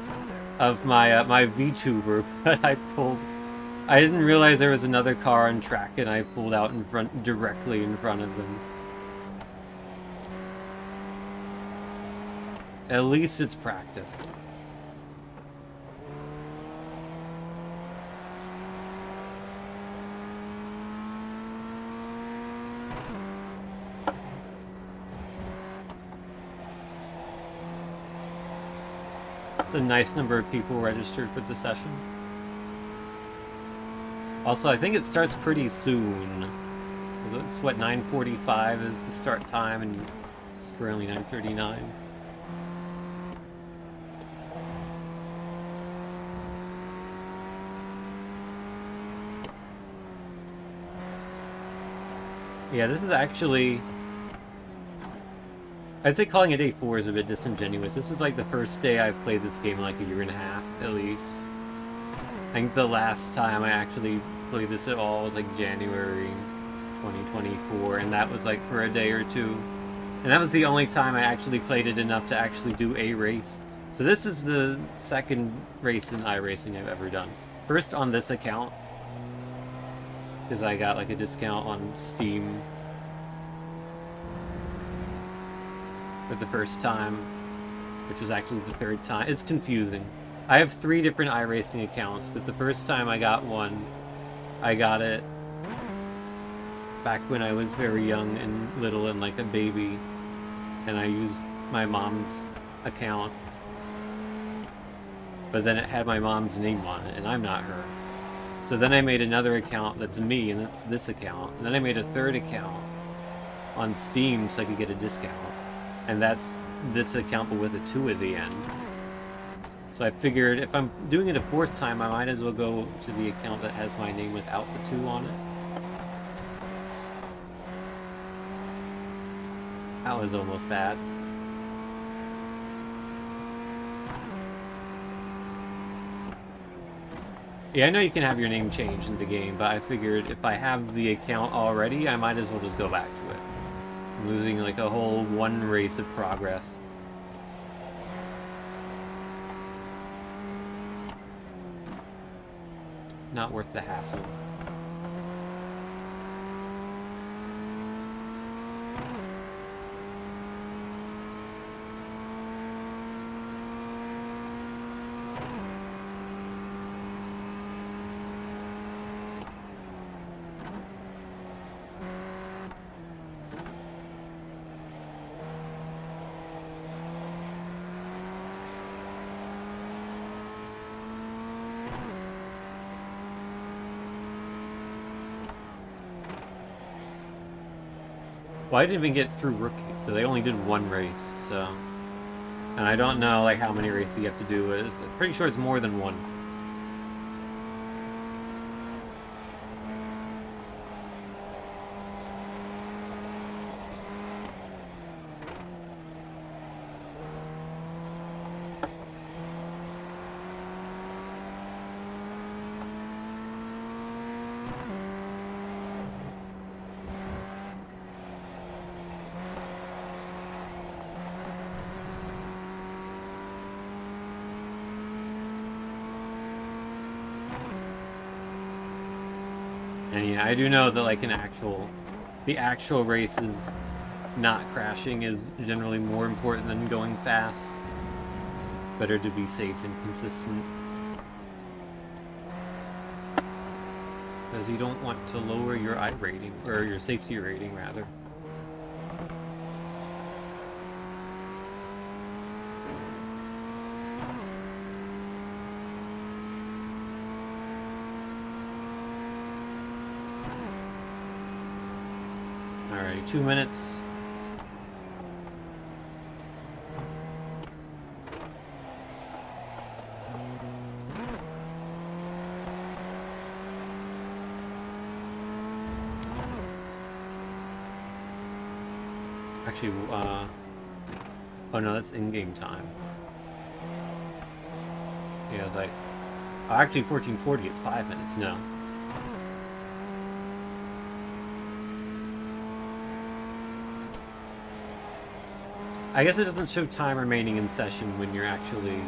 of my my VTuber, but I didn't realize there was another car on track and I pulled out in front, directly in front of them. At least it's practice. It's a nice number of people registered for the session. Also, I think it starts pretty soon. It's what, 9:45 is the start time, and it's currently 9:39. Yeah, this is actually... I'd say calling it day 4 is a bit disingenuous. This is like the first day I've played this game in like a year and a half, at least. I think the last time I actually played this at all was like January 2024, and that was like for a day or two. And that was the only time I actually played it enough to actually do a race. So this is the second race in iRacing I've ever done. First on this account, because I got like a discount on Steam for the first time, which was actually the third time. It's confusing. I have 3 different iRacing accounts, because the first time I got one, I got it back when I was very young and little and like a baby, and I used my mom's account, but then it had my mom's name on it, and I'm not her. So then I made another account that's me, and that's this account, and then I made a third account on Steam so I could get a discount, and that's this account but with a 2 at the end. So I figured if I'm doing it a 4th time, I might as well go to the account that has my name without the 2 on it. That was almost bad. Yeah, I know you can have your name changed in the game, but I figured if I have the account already, I might as well just go back to it. I'm losing like a whole 1 race of progress. Not worth the hassle. Well, I didn't even get through rookie, so they only did 1 race, so... And I don't know, like, how many races you have to do. I'm pretty sure it's more than 1. And yeah, I do know that like the actual races, not crashing is generally more important than going fast. Better to be safe and consistent. Because you don't want to lower your I rating, or your safety rating rather. Alright, 2 minutes. Actually, oh no, that's in-game time. Yeah, it's like, oh, actually 1440 is 5 minutes, no. I guess it doesn't show time remaining in session when you're actually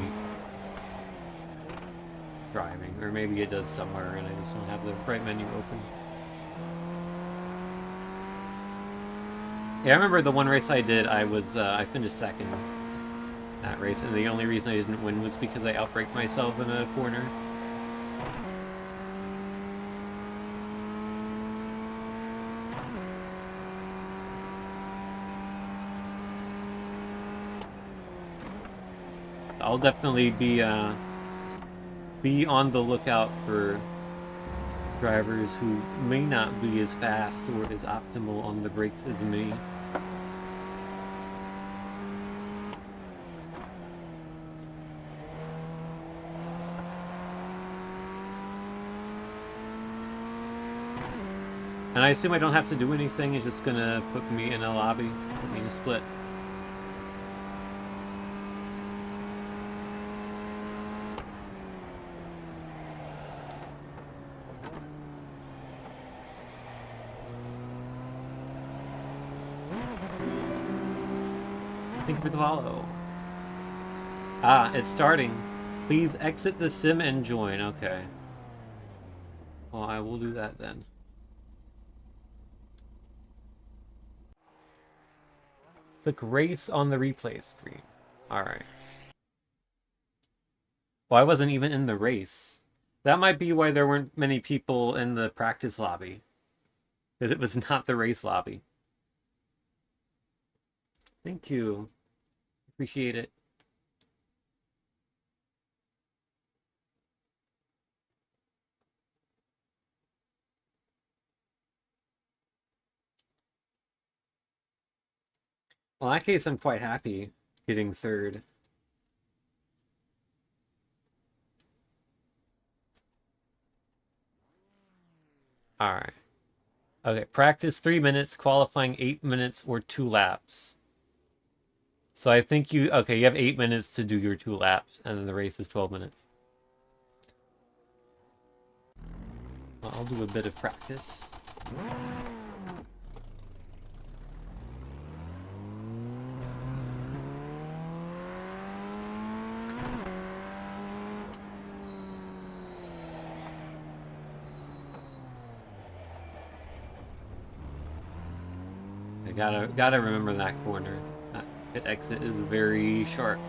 driving, or maybe it does somewhere and I just don't have the right menu open. Yeah, I remember the one race I did, I finished second that race, and the only reason I didn't win was because I outbraked myself in a corner. I'll definitely be on the lookout for drivers who may not be as fast or as optimal on the brakes as me. And I assume I don't have to do anything, it's just gonna put me in a lobby, put me in a split. Thank you for the follow. Ah, it's starting. Please exit the sim and join. Okay. Well, I will do that then. Click race on the replay screen. Alright. Well, I wasn't even in the race. That might be why there weren't many people in the practice lobby. Because it was not the race lobby. Thank you. Appreciate it. Well, in that case, I'm quite happy getting third. Alright. Okay, practice 3 minutes, qualifying 8 minutes or 2 laps. So I think you have 8 minutes to do your 2 laps, and then the race is 12 minutes. Well, I'll do a bit of practice. I gotta remember that corner. That pit exit is very sharp.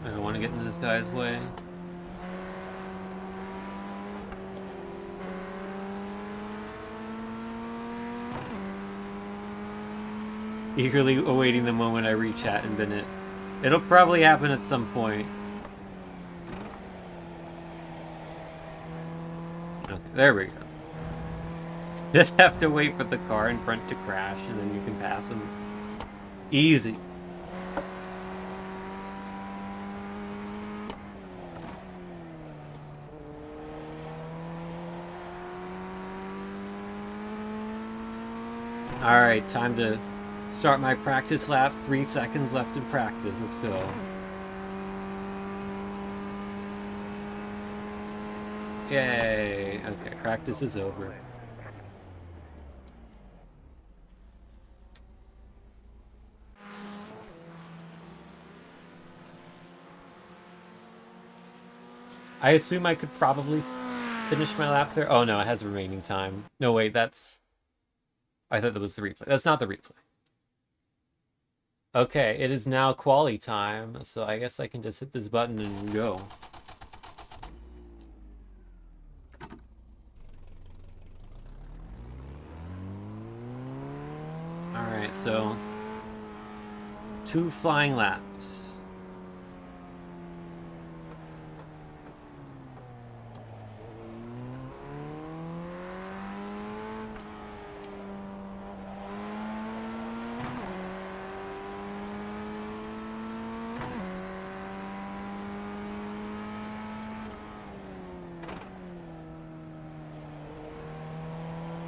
I don't wanna get in this guy's way. Eagerly awaiting the moment I reach chat and bin it. It'll probably happen at some point. Okay, there we go. Just have to wait for the car in front to crash, and then you can pass him. Easy. Alright, time to start my practice lap. 3 seconds left in practice. Let's go. Yay. Okay, practice is over. I assume I could probably finish my lap there. Oh no, it has remaining time. No, wait, that's... I thought that was the replay. That's not the replay. Okay, it is now quali time, so I guess I can just hit this button and go. Alright, so... 2 flying laps.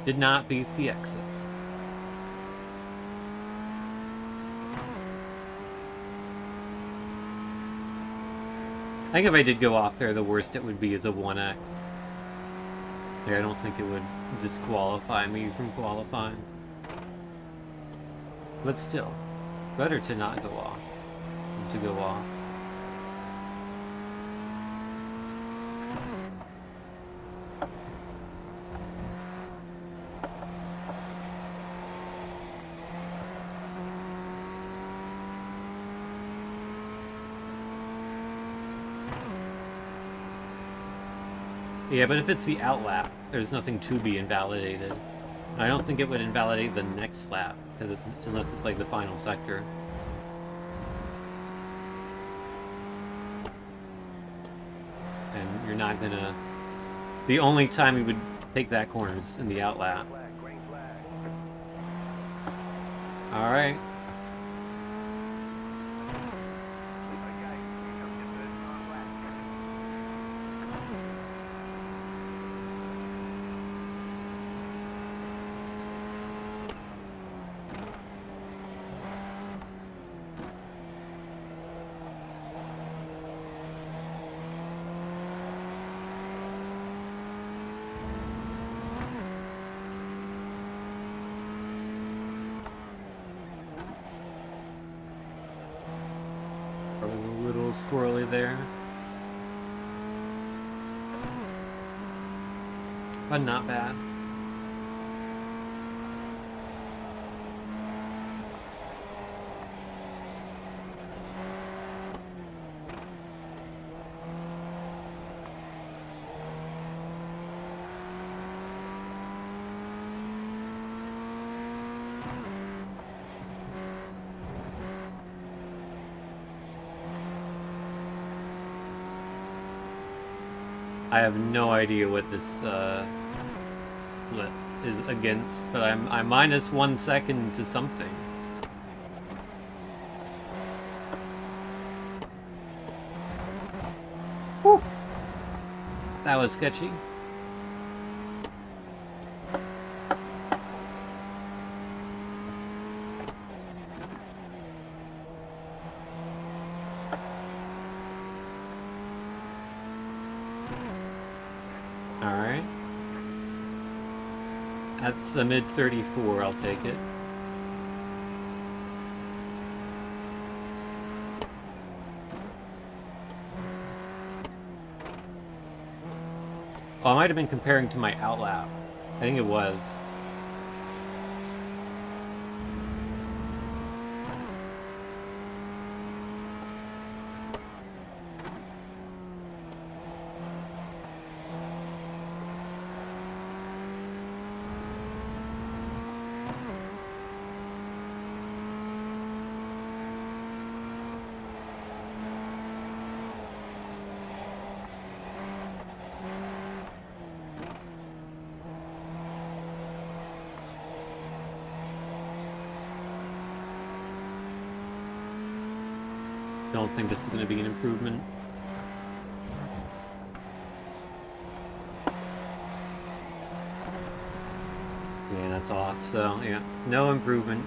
Did not beef the exit. I think if I did go off there, the worst it would be is a 1x. Yeah, I don't think it would disqualify me from qualifying. But still, better to not go off than to go off. Yeah, but if it's the outlap, there's nothing to be invalidated. And I don't think it would invalidate the next lap, because it's unless it's like the final sector. And you're not gonna. The only time you would take that corner is in the outlap. Flag, green flag. All right. Okay, here comes your first time lap. I was a little squirrely there, but not bad. I have no idea what this split is against, but I'm minus 1 second to something. Whew. That was sketchy. Alright. That's a mid 34, I'll take it. Oh, I might have been comparing to my outlap. I think it was. Don't think this is going to be an improvement. Yeah, that's off. So, yeah, no improvement.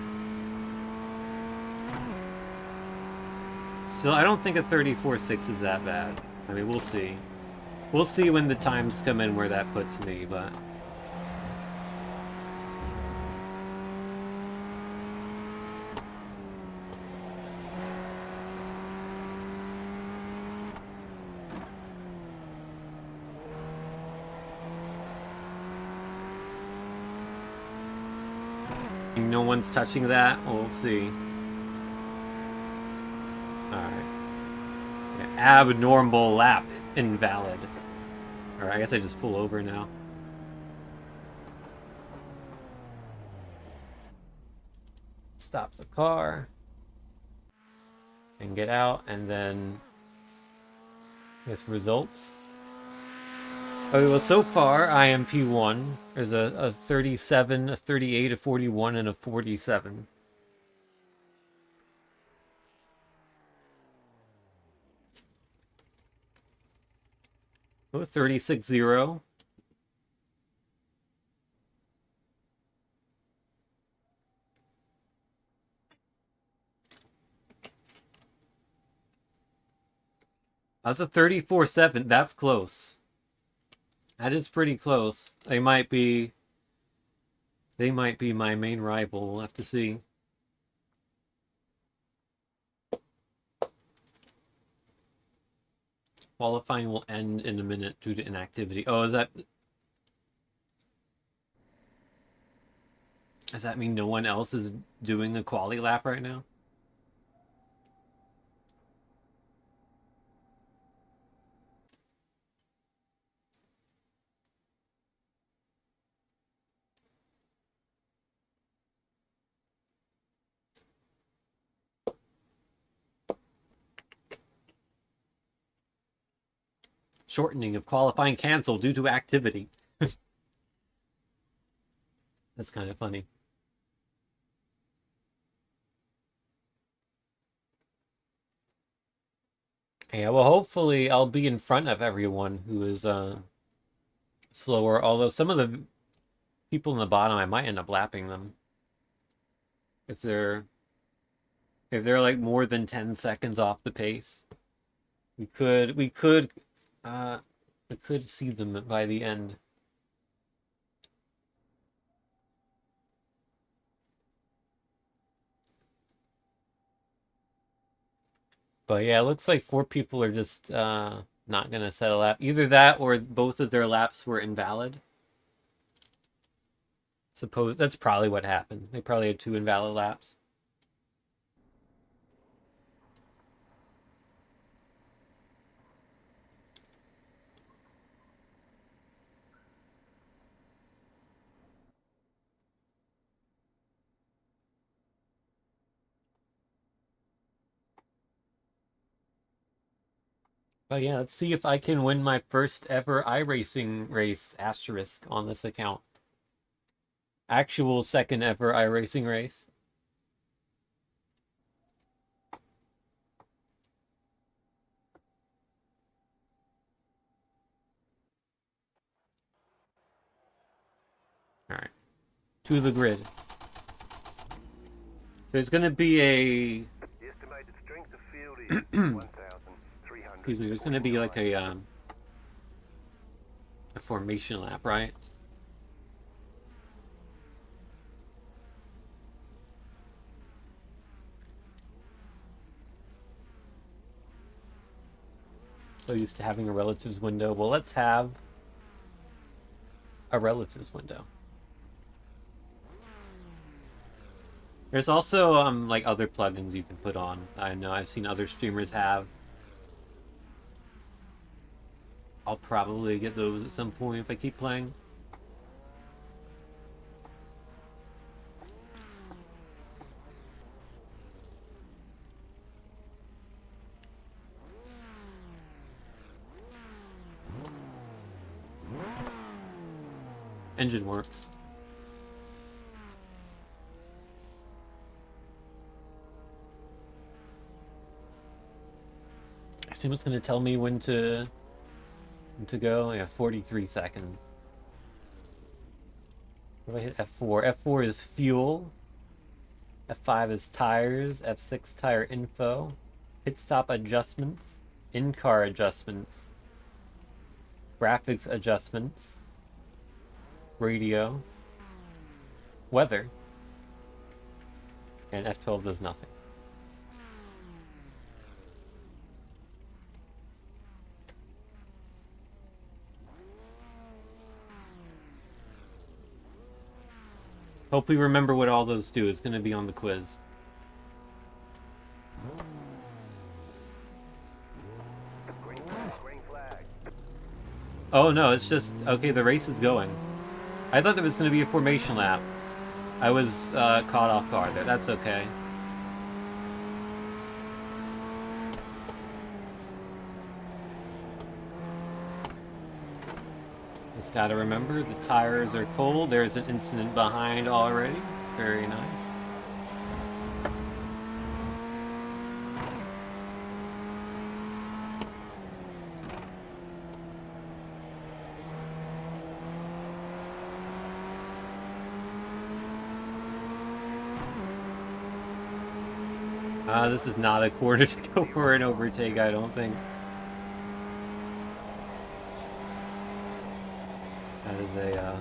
Still, I don't think a 34.6 is that bad. I mean, we'll see. We'll see when the times come in where that puts me, but... No one's touching that. We'll see. Alright. Yeah, abnormal lap. Invalid. Alright, I guess I just pull over now. Stop the car. And get out, and then... I guess results. Okay, well, so far, I am P1. There's a 37, a 38, a 41, and a 47. Oh, 36-0. That's a 34-7. That's close. That is pretty close. They might be my main rival. We'll have to see. Qualifying will end in a minute due to inactivity. Oh, does that mean no one else is doing a quali lap right now? Shortening of qualifying canceled due to activity. That's kind of funny. Yeah, well, hopefully I'll be in front of everyone who is slower. Although some of the people in the bottom, I might end up lapping them if they're like more than 10 seconds off the pace. Uh we could see them by the end. But yeah, it looks like 4 people are just not gonna set a lap. Either that or both of their laps were invalid. Suppose that's probably what happened. They probably had 2 invalid laps. But yeah, let's see if I can win my first ever iRacing race asterisk on this account. Actual second ever iRacing race. All right, to the grid. There's gonna be The estimated strength of field is 1,300. excuse me. There's gonna be like a formation lap, right? So used to having a relatives window. Well, let's have a relatives window. There's also like other plugins you can put on. I know I've seen other streamers have. I'll probably get those at some point if I keep playing. Engine works. I assume it's going to tell me when to go. Yeah, 43 seconds. What do I hit? F4. F4 is fuel. F5 is tires. F6 tire info. Pit stop adjustments. In-car adjustments. Graphics adjustments. Radio. Weather. And F12 does nothing. Hope we remember what all those do. It's going to be on the quiz. Green flag, green flag. Oh no, it's just okay. The race is going. I thought there was going to be a formation lap. I was caught off guard there. That's okay. Just gotta remember the tires are cold. There's an incident behind already. Very nice. This is not a quarter to go for an overtake, I don't think. That is a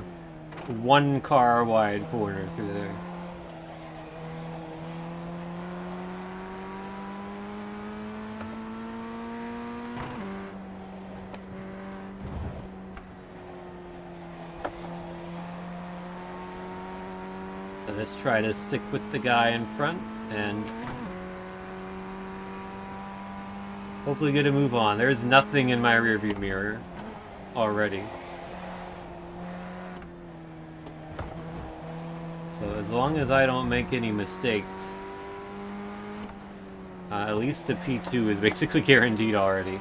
1 car wide corner through there. Let's try to stick with the guy in front and hopefully get a move on. There's nothing in my rearview mirror already. So as long as I don't make any mistakes, at least a P2 is basically guaranteed already.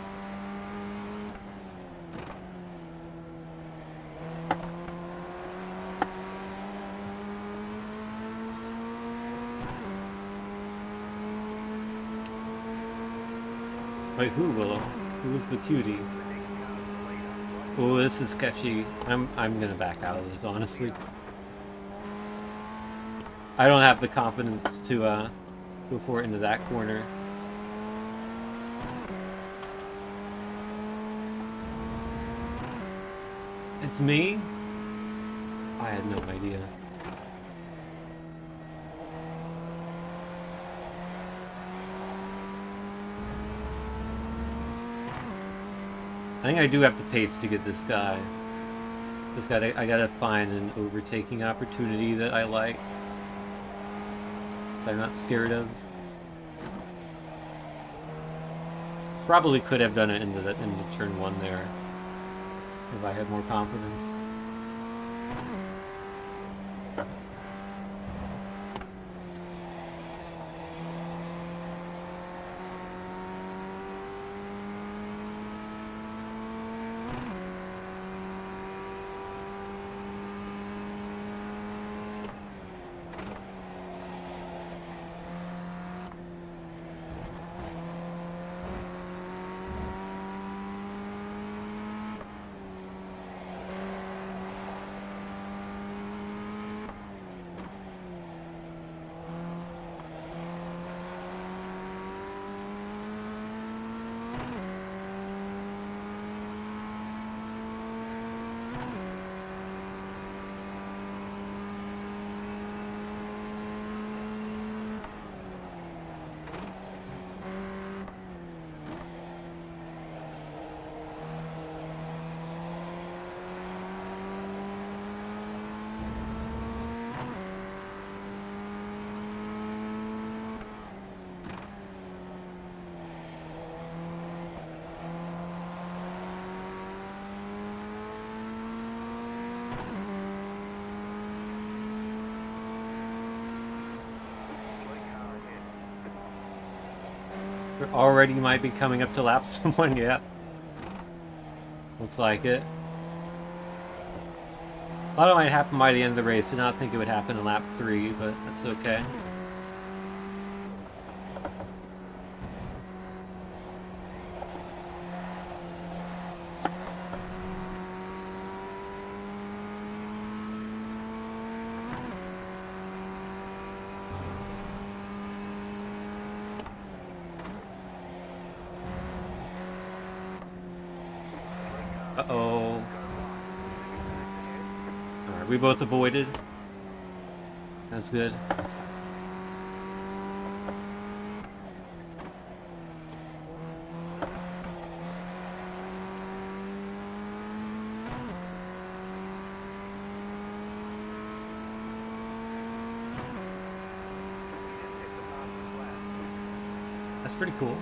Wait, who, Willow? Who's the cutie? Oh, this is sketchy. I'm gonna back out of this, honestly. I don't have the confidence to go for it into that corner. It's me? I had no idea. I think I do have the pace to get this guy. I gotta find an overtaking opportunity that I like. That I'm not scared of. Probably could have done it into turn 1 there. If I had more confidence. Already might be coming up to lap someone, yeah. Looks like it. Thought it might happen by the end of the race. Did not think it would happen in lap 3, but that's okay. Uh-oh. Alright, we both avoided. That's good. That's pretty cool.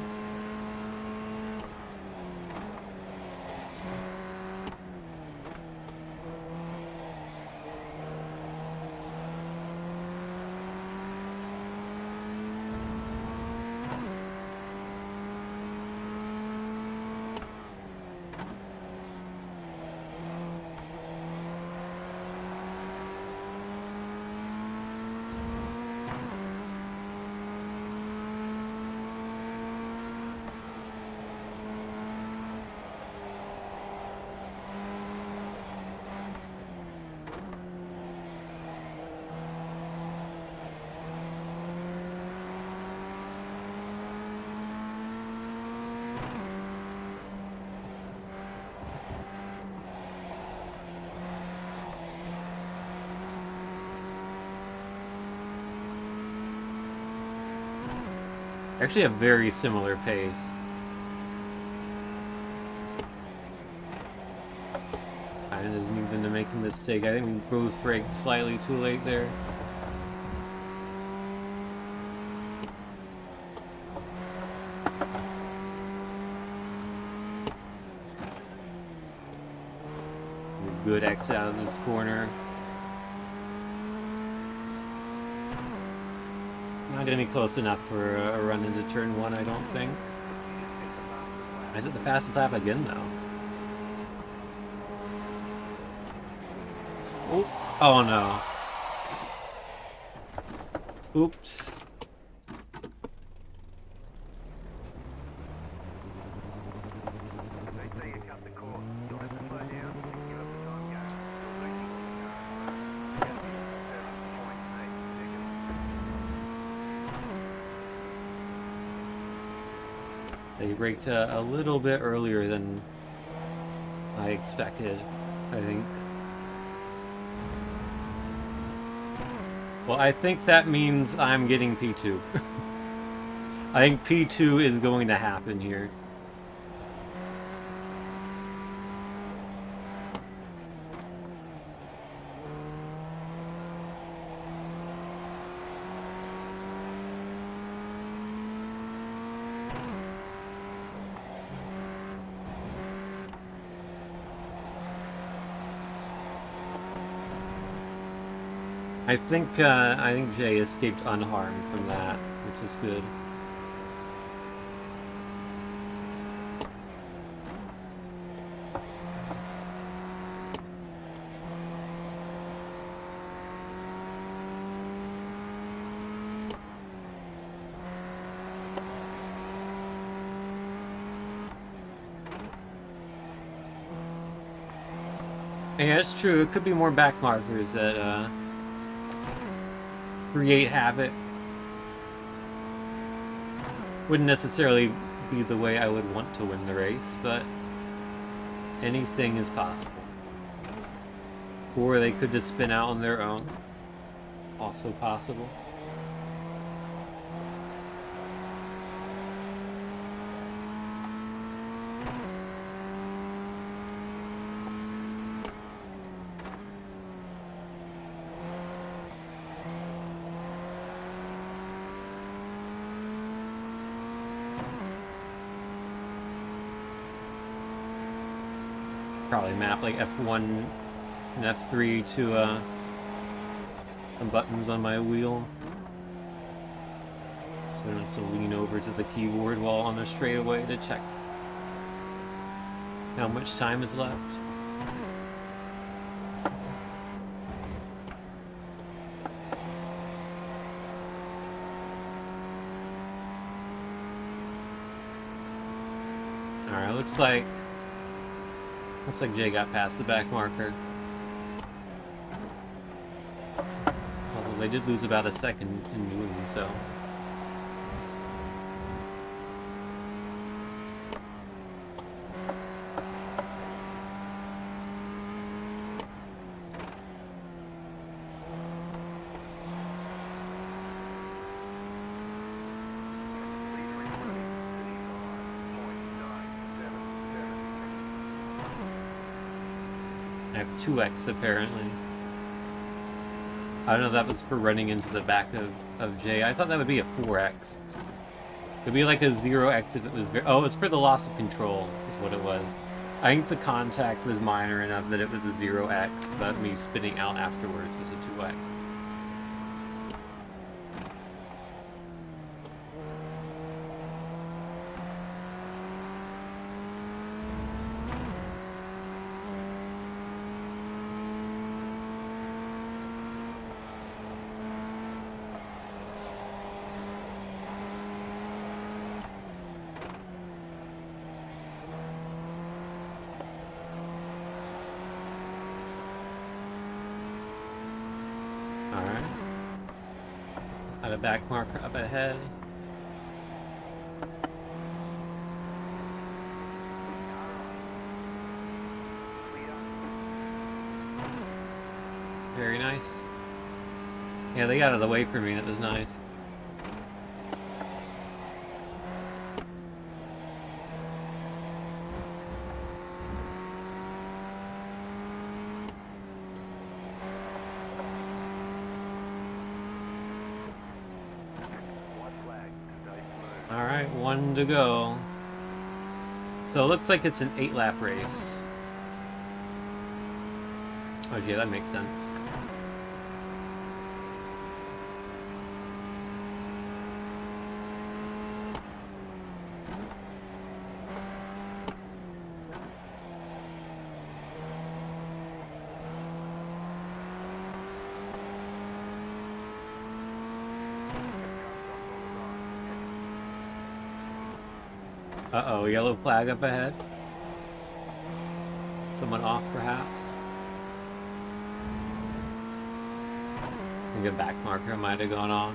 Actually a very similar pace. I didn't even to make a mistake. I think we both braked slightly too late there. good exit out of this corner. Not gonna be close enough for a run into turn 1, I don't think. Is it the fastest lap again, though? Oh, oh no. Oops. They say you cut the course. You'll have to slow down. You have the time going. You're losing the car. 7.8 seconds. They braked a little bit earlier than I expected, I think. Well, I think that means I'm getting P2. I think P2 is going to happen here. I think Jay escaped unharmed from that, which is good. Yeah, it's true. It could be more back markers that create havoc. Wouldn't necessarily be the way I would want to win the race, but anything is possible. Or they could just spin out on their own. Also possible. Probably map like F1 and F3 to some buttons on my wheel, so I don't have to lean over to the keyboard while on the straightaway to check how much time is left. Alright, looks like Jay got past the back marker. Although they did lose about a second in doing so. I have 2x apparently. I don't know if that was for running into the back of Jay. I thought that would be a 4x. It'd be like a 0x if it was oh, it was for the loss of control is what it was. I think the contact was minor enough that it was a 0x, but me spinning out afterwards was a 2x. Alright. Got a back marker up ahead. Very nice. Yeah, they got out of the way for me. That was nice. Alright, 1 to go. So it looks like it's an 8-lap race. Oh yeah, that makes sense. Uh-oh, yellow flag up ahead. Someone off, perhaps? I think a back marker might have gone off.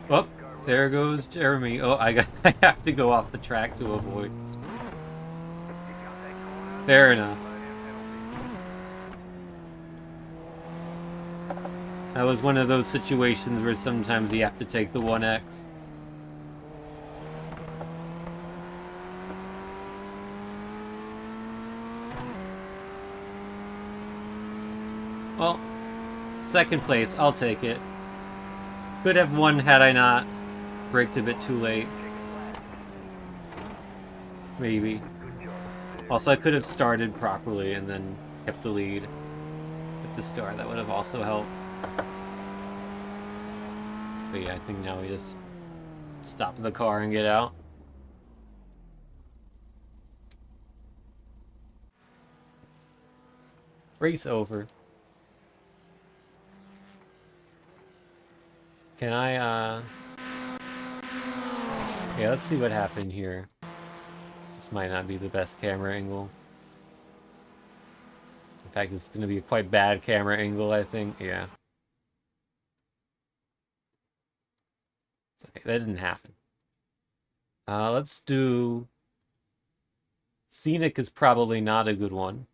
Oh, there goes Jeremy. Oh, I have to go off the track to avoid. Fair enough. That was one of those situations where sometimes you have to take the 1X. Well, second place, I'll take it. Could have won had I not braked a bit too late. Maybe. Also, I could have started properly and then kept the lead at the start. That would have also helped. But yeah, I think now we just stop the car and get out. Race over. Can I, yeah, let's see what happened here. This might not be the best camera angle. In fact, it's going to be a quite bad camera angle, I think. Yeah. It's okay, that didn't happen. Let's do... Scenic is probably not a good one.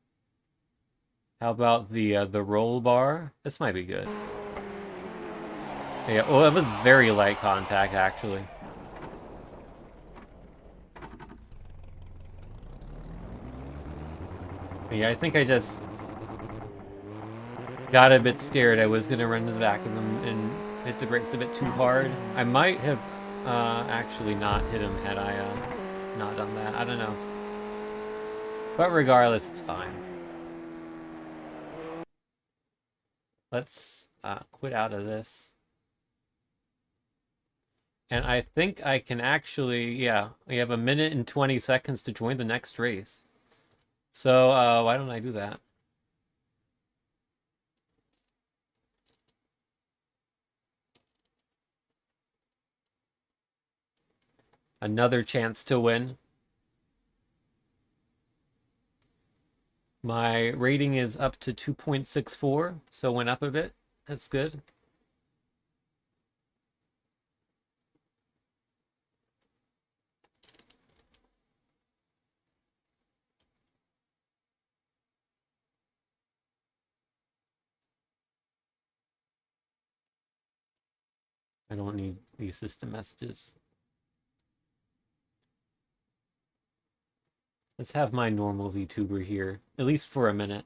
How about the roll bar? This might be good. Yeah, well, it was very light contact, actually. Yeah, I think I just got a bit scared. I was gonna run to the back of him and hit the brakes a bit too hard. I might have actually not hit him had I not done that. I don't know. But regardless, it's fine. Let's quit out of this. And I think I can actually, yeah, we have 1 minute and 20 seconds to join the next race. So why don't I do that? Another chance to win. My rating is up to 2.64, so went up a bit. That's good. I don't need these system messages. Let's have my normal VTuber here, at least for a minute.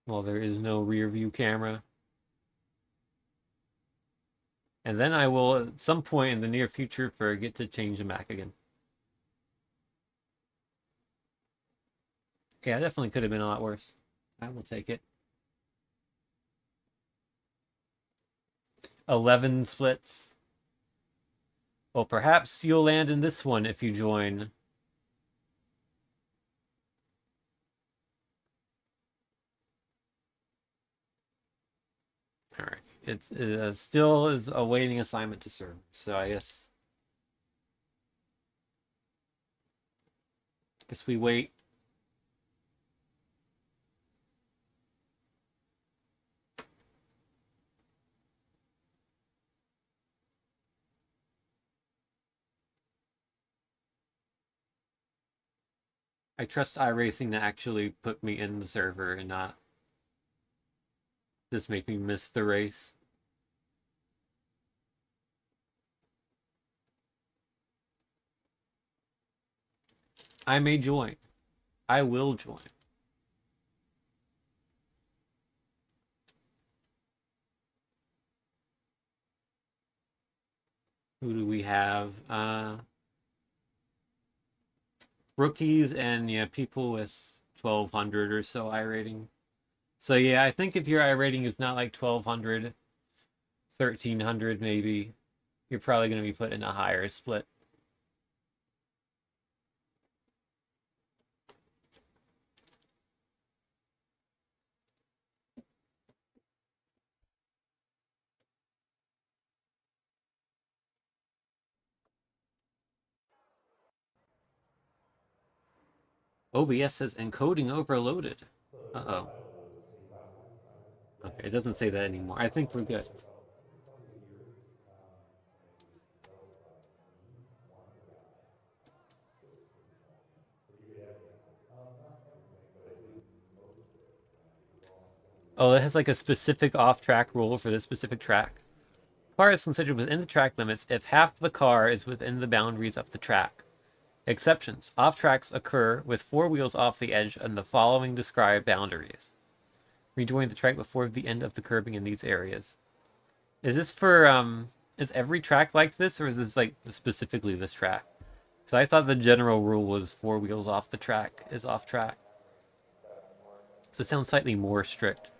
Well, there is no rear view camera. And then I will, at some point in the near future, forget to change them back again. Yeah, definitely could have been a lot worse. I will take it. 11 splits. Well, perhaps you'll land in this one if you join. All right. It still is awaiting assignment to serve. So I guess we wait. I trust iRacing to actually put me in the server and not just make me miss the race. I may join. I will join. Who do we have? Rookies and yeah, people with 1200 or so iRating. So yeah, I think if your iRating is not like 1200, 1300 maybe, you're probably going to be put in a higher split. OBS says encoding overloaded. Uh-oh. Okay, it doesn't say that anymore. I think we're good. Oh, it has like a specific off-track rule for this specific track. Car is considered within the track limits if half the car is within the boundaries of the track. Exceptions. Off-tracks occur with four wheels off the edge and the following described boundaries. Rejoin the track before the end of the curbing in these areas. Is this for, is every track like this, or is this like specifically this track? Because I thought the general rule was four wheels off the track is off track. So it sounds slightly more strict.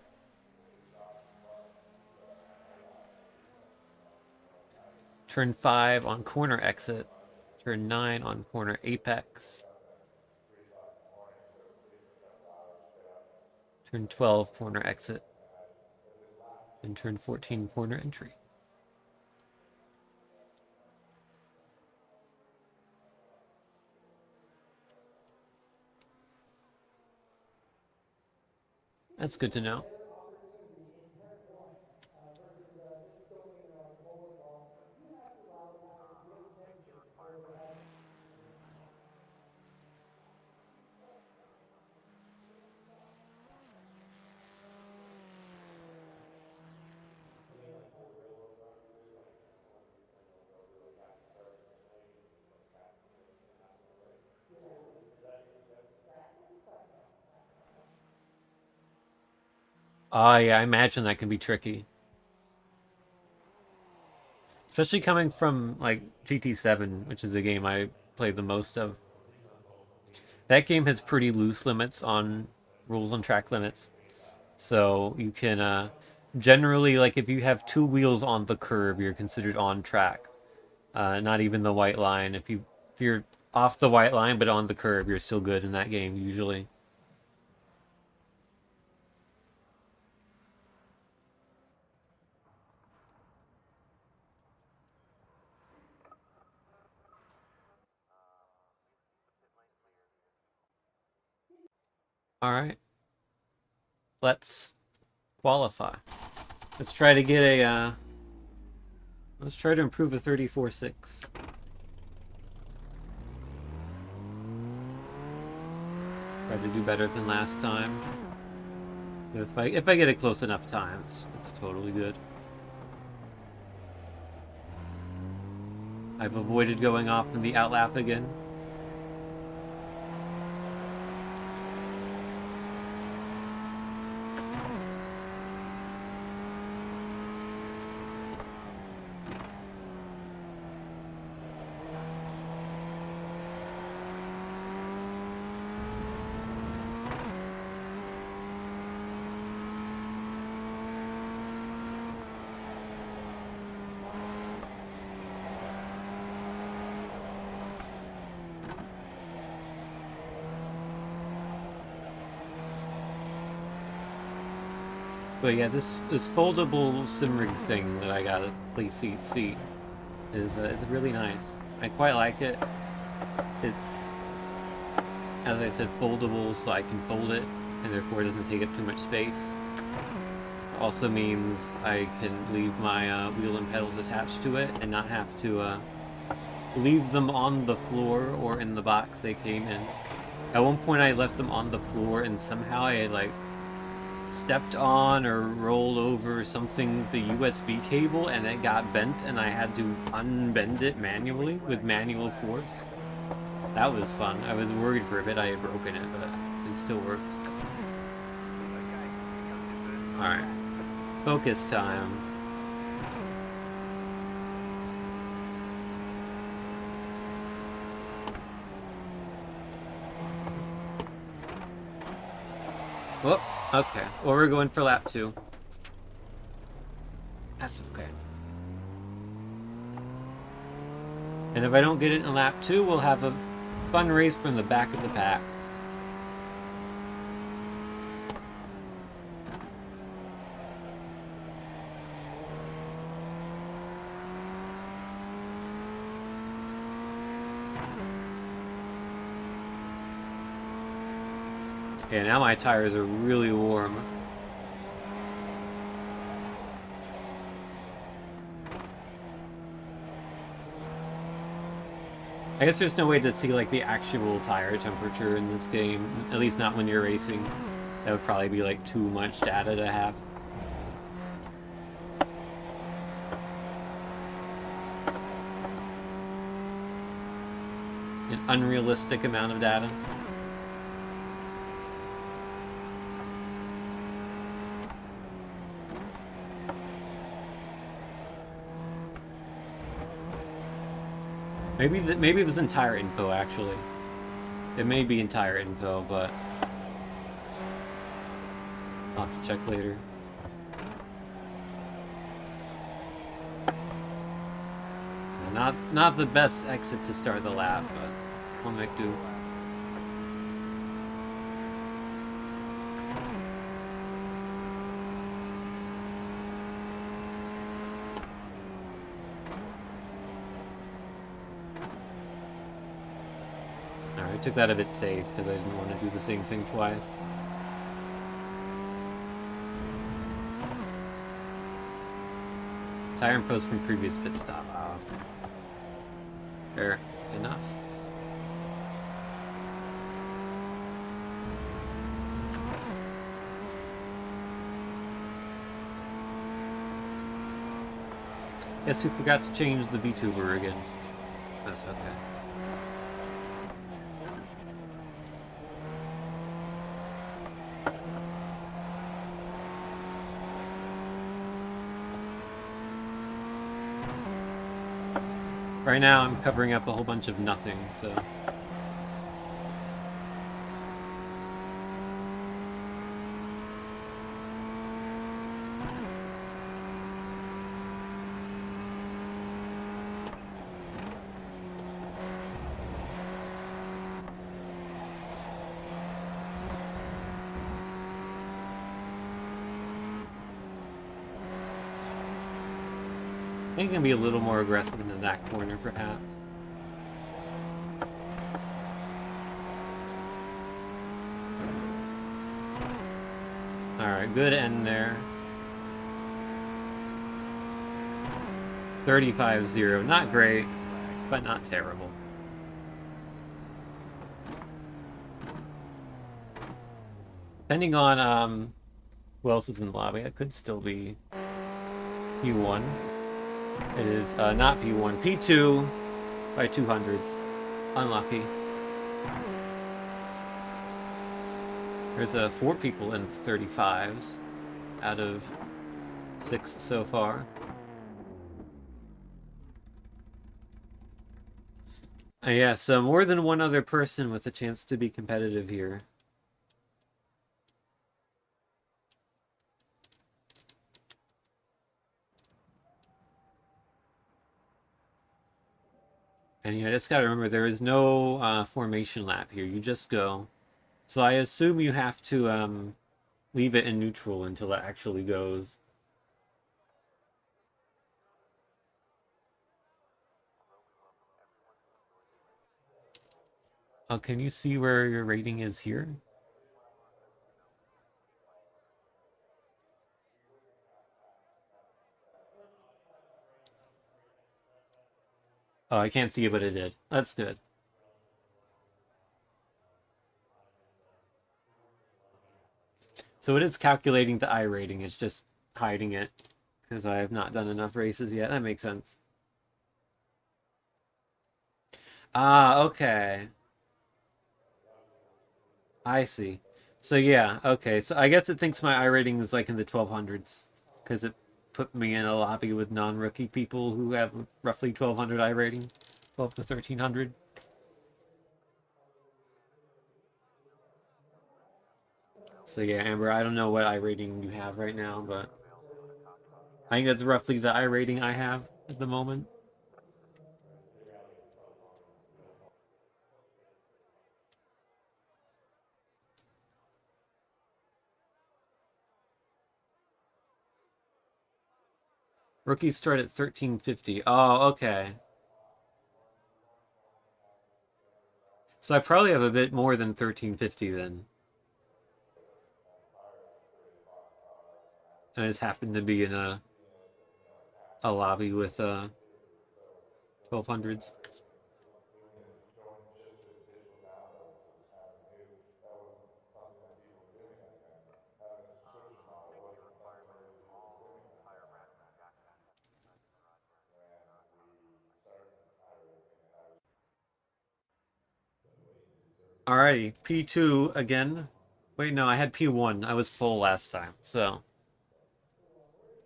Turn 5 on corner exit. Turn 9 on corner apex. Turn 12 corner exit. And turn 14 corner entry. That's good to know. Yeah, I imagine that can be tricky. Especially coming from like GT7, which is a game I played the most of. That game has pretty loose limits on rules on track limits. So you can generally, like, if you have two wheels on the curb, you're considered on track. Not even the white line. If you're off the white line but on the curb, you're still good in that game usually. All right, let's qualify. Let's try to get a. Let's try to improve a 34.6. Try to do better than last time. If I get it close enough times, it's totally good. I've avoided going off in the outlap again. But yeah, this foldable sim rig thing that I got at Play Seat is really nice. I quite like it. It's, as I said, foldable, so I can fold it, and therefore it doesn't take up too much space. Also means I can leave my wheel and pedals attached to it and not have to leave them on the floor or in the box they came in. At one point I left them on the floor and somehow I had like stepped on or rolled over something, the USB cable, and it got bent and I had to unbend it manually with manual force. That was fun. I was worried for a bit I had broken it, but it still works. Okay, here comes your first Alright. contact. Focus time. Oh, okay. Well, we're going for lap 2. That's okay. And if I don't get it in lap 2, we'll have a fun race from the back of the pack. Okay, now my tires are really warm. I guess there's no way to see like the actual tire temperature in this game, at least not when you're racing. That would probably be like too much data to have. An unrealistic amount of data. Maybe it was entire info actually. It may be entire info, but I'll have to check later. Not the best exit to start the lap, but we'll make do. Alright, I took that a bit safe because I didn't want to do the same thing twice. Tire infos from previous pit stop. Fair enough. Guess who forgot to change the VTuber again? That's okay. Right now I'm covering up a whole bunch of nothing, so... I think I can be a little more aggressive in that corner, perhaps. Alright, good end there. 35-0. Not great, but not terrible. Depending on who else is in the lobby, it could still be P1. It is not P1. P2 by 200s. Unlucky. There's 4 people in 35s out of 6 so far. Yeah, so more than one other person with a chance to be competitive here. And you just gotta remember, there is no formation lap here. You just go. So I assume you have to leave it in neutral until it actually goes. Oh, can you see where your rating is here? Oh, I can't see it, but it did. That's good. So it is calculating the I rating. It's just hiding it because I have not done enough races yet. That makes sense. Ah, okay. I see. So yeah, okay. So I guess it thinks my I rating is like in the 1200s because it put me in a lobby with non-rookie people who have roughly 1200 I rating, 12 to 1300. So yeah, Amber, I don't know what I rating you have right now, but I think that's roughly the I rating I have at the moment. Rookies start at 1350. Oh, okay. So I probably have a bit more than 1350 then. I just happened to be in a lobby with 1200s. Alrighty, P2 again. Wait, no, I had P1. I was pole last time, so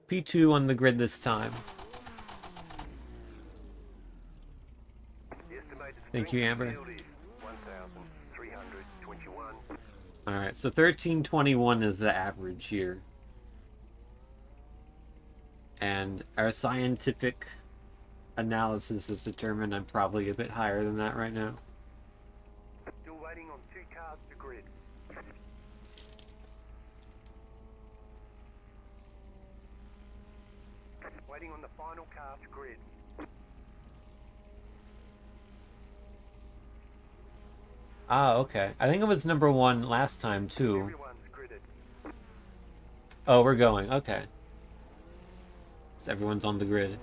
P2 on the grid this time. Thank you, Amber. Alright, so 1321 is the average here. And our scientific analysis has determined I'm probably a bit higher than that right now. Still waiting on 2 cars to grid. Waiting on the final car to grid. Ah, okay. I think it was number 1 last time, too. Everyone's gridded. Oh, we're going. Okay. So everyone's on the grid.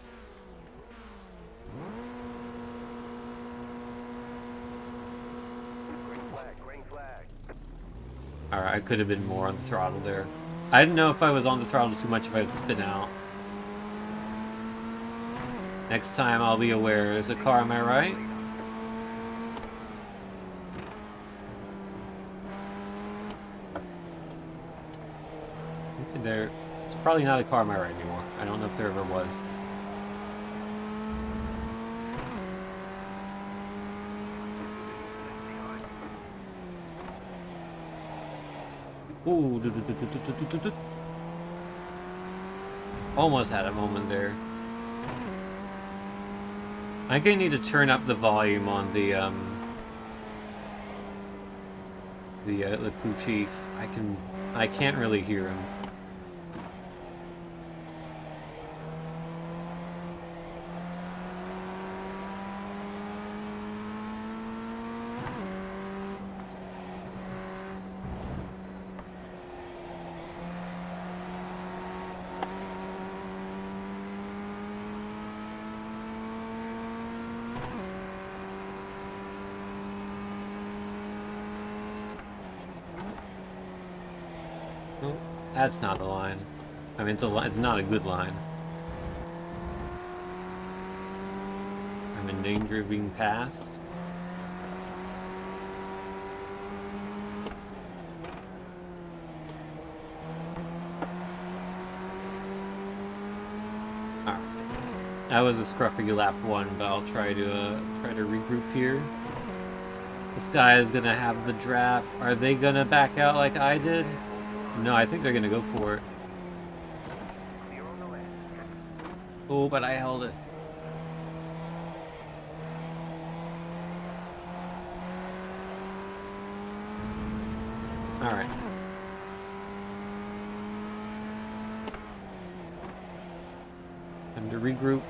Green flag, green flag. Alright, I could have been more on the throttle there. I didn't know if I was on the throttle too much if I would spin out. Next time I'll be aware. There's a car on my right. It's probably not a car on my right anymore. I don't know if there ever was. Ooh, almost had a moment there. I think I need to turn up the volume on the crew chief. I can't really hear him. Oh, that's not the line. I mean, it's not a good line. I'm in danger of being passed. Alright. That was a scruffy lap 1, but I'll try to regroup here. This guy is gonna have the draft. Are they gonna back out like I did? No, I think they're gonna go for it. Oh, but I held it. Alright. Time to regroup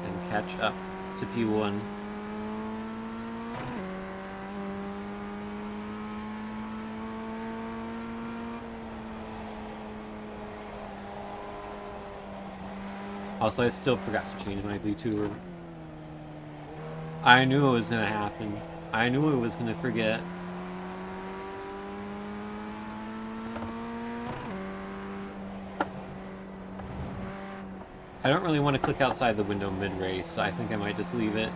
and catch up to P1. Also, I still forgot to change my V2. I knew it was gonna happen. I knew I was gonna forget. I don't really want to click outside the window mid-race, so I think I might just leave it.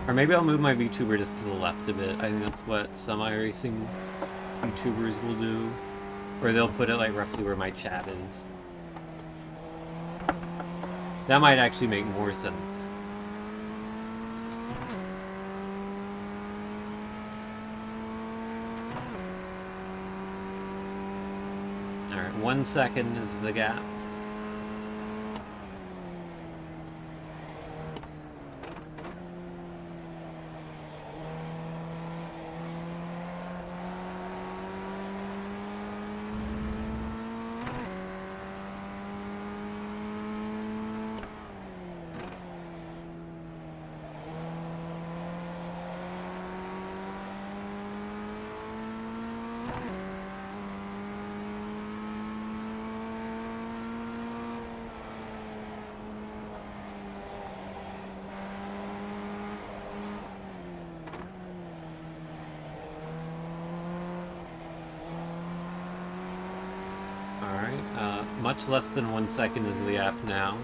Or maybe I'll move my VTuber just to the left a bit. I think that's what some iRacing YouTubers will do. Or they'll put it like roughly where my chat is. That might actually make more sense. Alright, 1 second is the gap. Much less than 1 second is the gap now.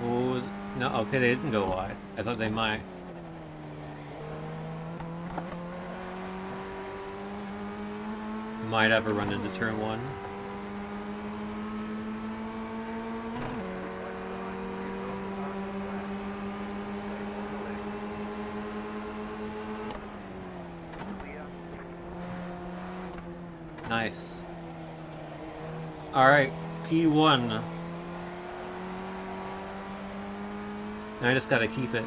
Oh, no, okay, they didn't go wide. I thought they might. Might have a run into turn 1. Nice. Alright, P1. Now I just gotta keep it.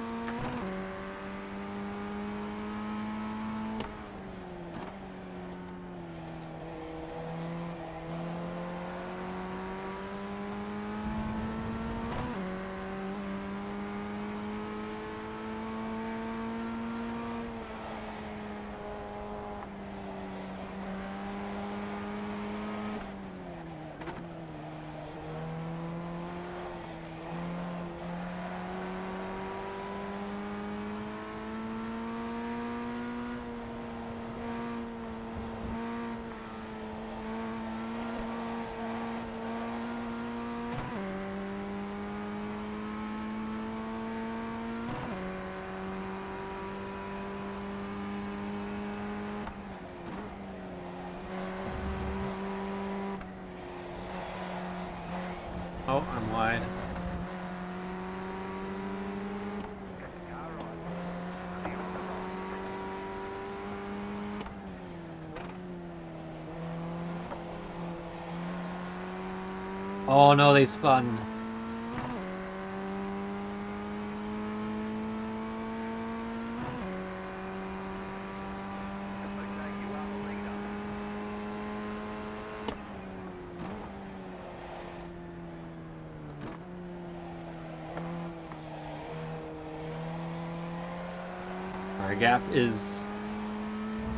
Oh, I'm wide. Oh no, they spun. Our gap is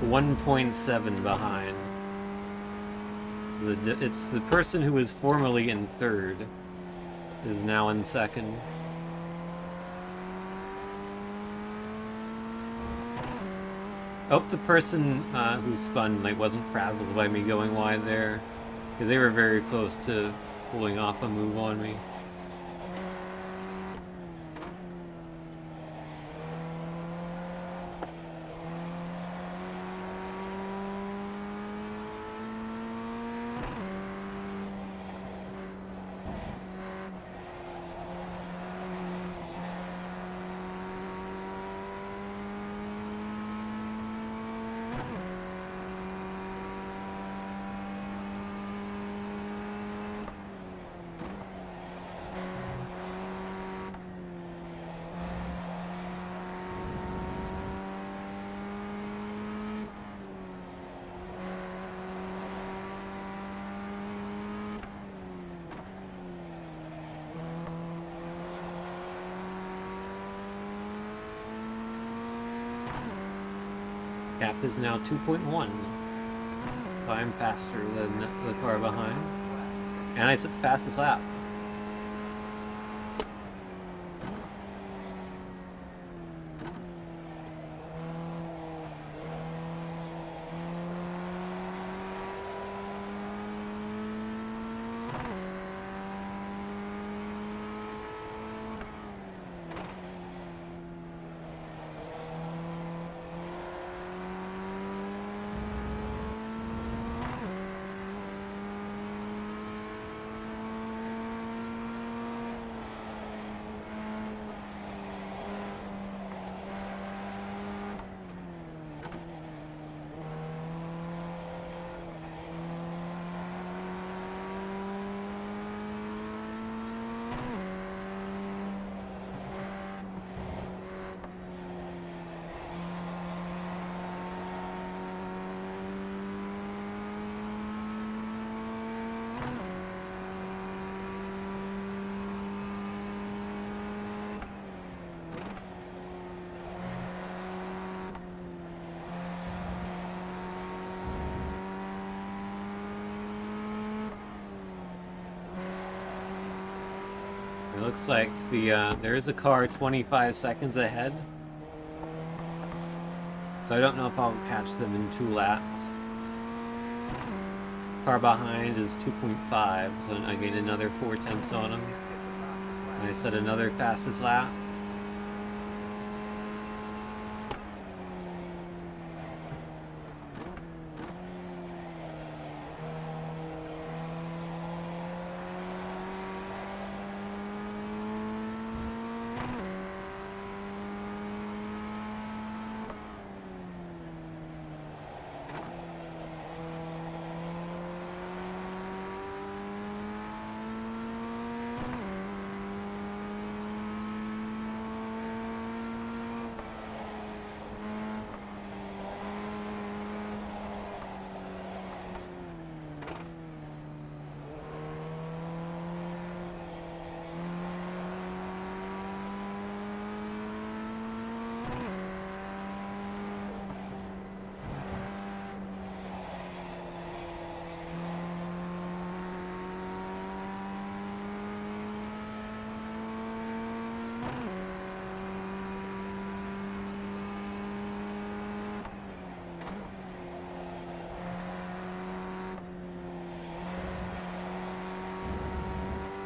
1.7 behind. It's the person who was formerly in third is now in second. Oh, the person who spun like wasn't frazzled by me going wide there, because they were very close to pulling off a move on me. Cap is now 2.1. So I'm faster than the car behind. And I set the fastest lap. It looks like there is a car 25 seconds ahead. So I don't know if I'll catch them in 2 laps. Car behind is 2.5, so I gained another 4/10 on him. And I set another fastest lap.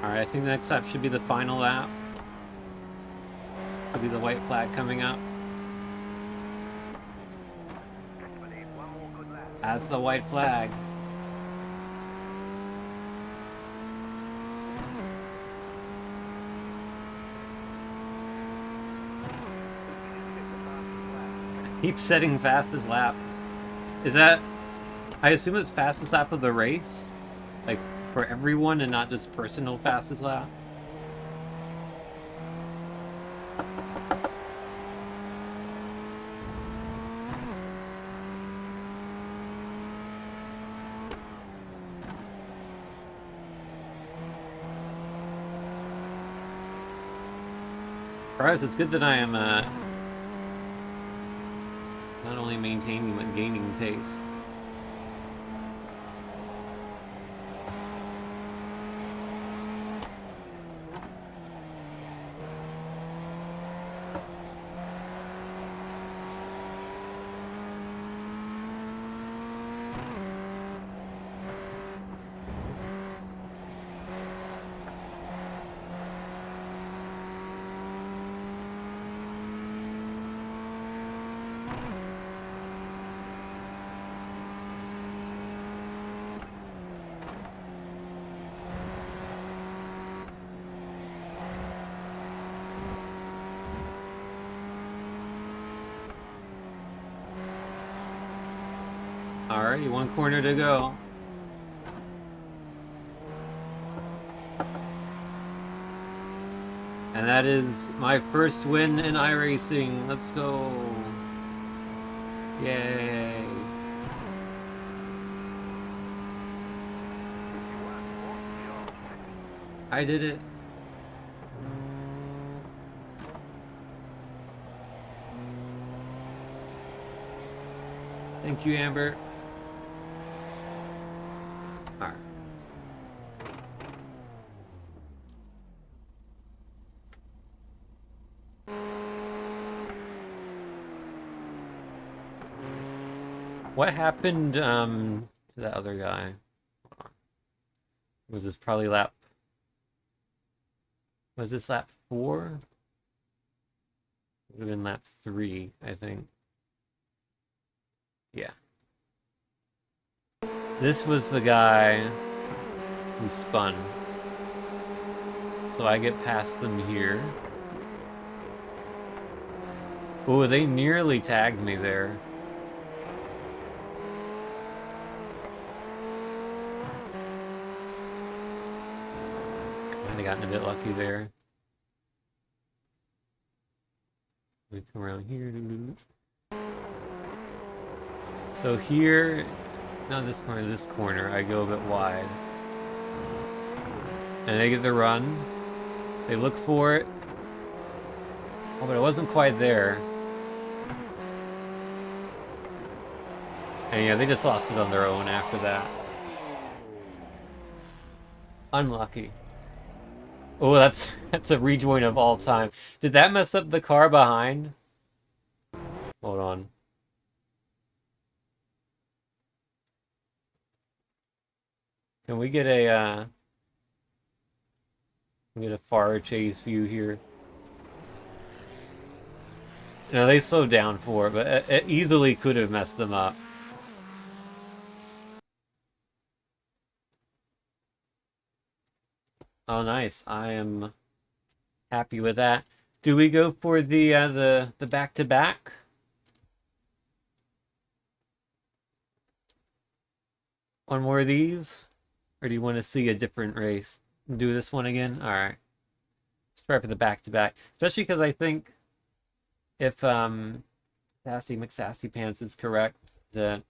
Alright, I think the next lap should be the final lap. Could be the white flag coming up. As the white flag. Keep setting fastest lap. Is that... I assume it's fastest lap of the race? Like, for everyone and not just personal fastest lap? Perhaps it's good that I am not only maintaining but gaining pace. Alright, 1 corner to go. And that is my first win in iRacing. Let's go. Yay. I did it. Thank you, Amber. All right. What happened to that other guy? Was this probably lap? Was this lap 4? Would have been lap 3, I think. Yeah. This was the guy who spun. So I get past them here. Oh, they nearly tagged me there. Might have gotten a bit lucky there. We come around here. So here, not this corner, I go a bit wide. And they get the run. They look for it. Oh, but it wasn't quite there. And yeah, they just lost it on their own after that. Unlucky. Oh, that's a rejoin of all time. Did that mess up the car behind? Hold on. Can we get a far chase view here? No, they slowed down for it, but it easily could have messed them up. Oh, nice. I am happy with that. Do we go for the back-to-back? One more of these? Or do you want to see a different race? Do this one again? Alright. Let's try for the back-to-back. Especially because I think if Sassy McSassy Pants is correct, that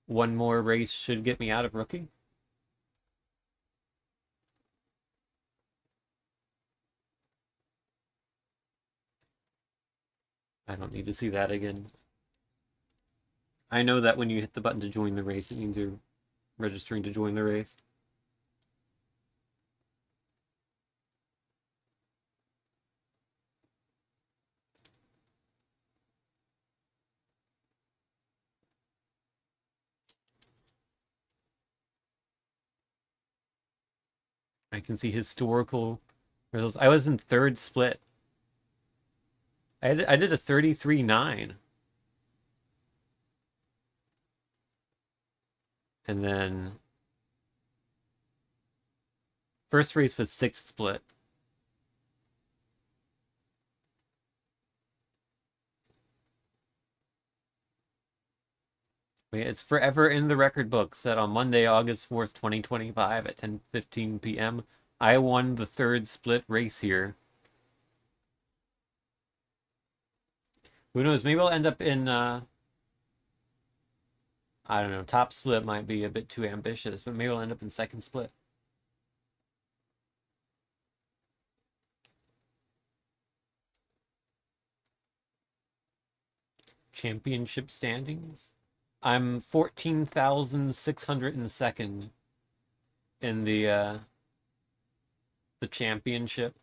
one more race should get me out of rookie. I don't need to see that again. I know that when you hit the button to join the race, it means you're registering to join the race. I can see historical results. I was in third split. I did a 33.9. And then first race was sixth split. It's forever in the record books that on Monday, August 4th, 2025 at 10:15 p.m., I won the third split race here. Who knows? Maybe I'll end up in, I don't know, top split might be a bit too ambitious, but maybe I'll end up in second split. Championship standings. I'm 14,602nd in the championship.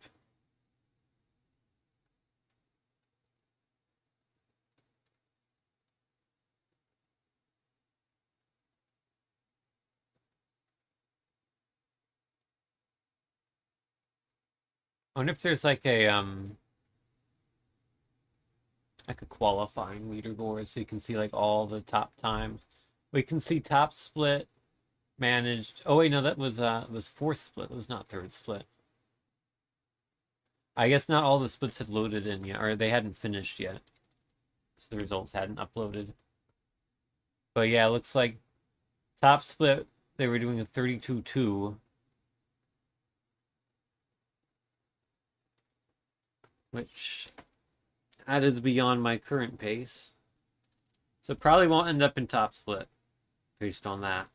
I wonder if there's like a qualifying leaderboard so you can see like all the top times. We can see top split managed. Oh wait, no, that was fourth split. It was not third split. I guess not all the splits had loaded in yet, or they hadn't finished yet. So the results hadn't uploaded. But yeah, it looks like top split, they were doing a 32-2. Which, that is beyond my current pace. So probably won't end up in top split, based on that.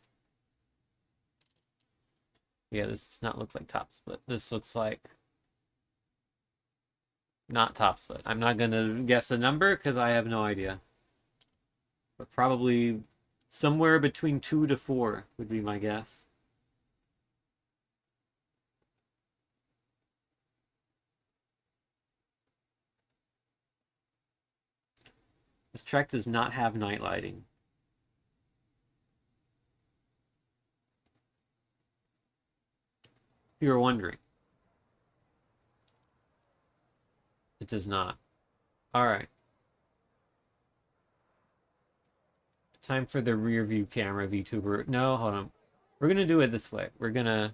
Yeah, this does not look like top split. This looks like not top split. I'm not going to guess a number because I have no idea. but probably somewhere between 2 to 4 would be my guess. This track does not have night lighting. If you were wondering, it does not. All right. Time for the rear view camera VTuber. No, hold on. We're going to do it this way. We're going to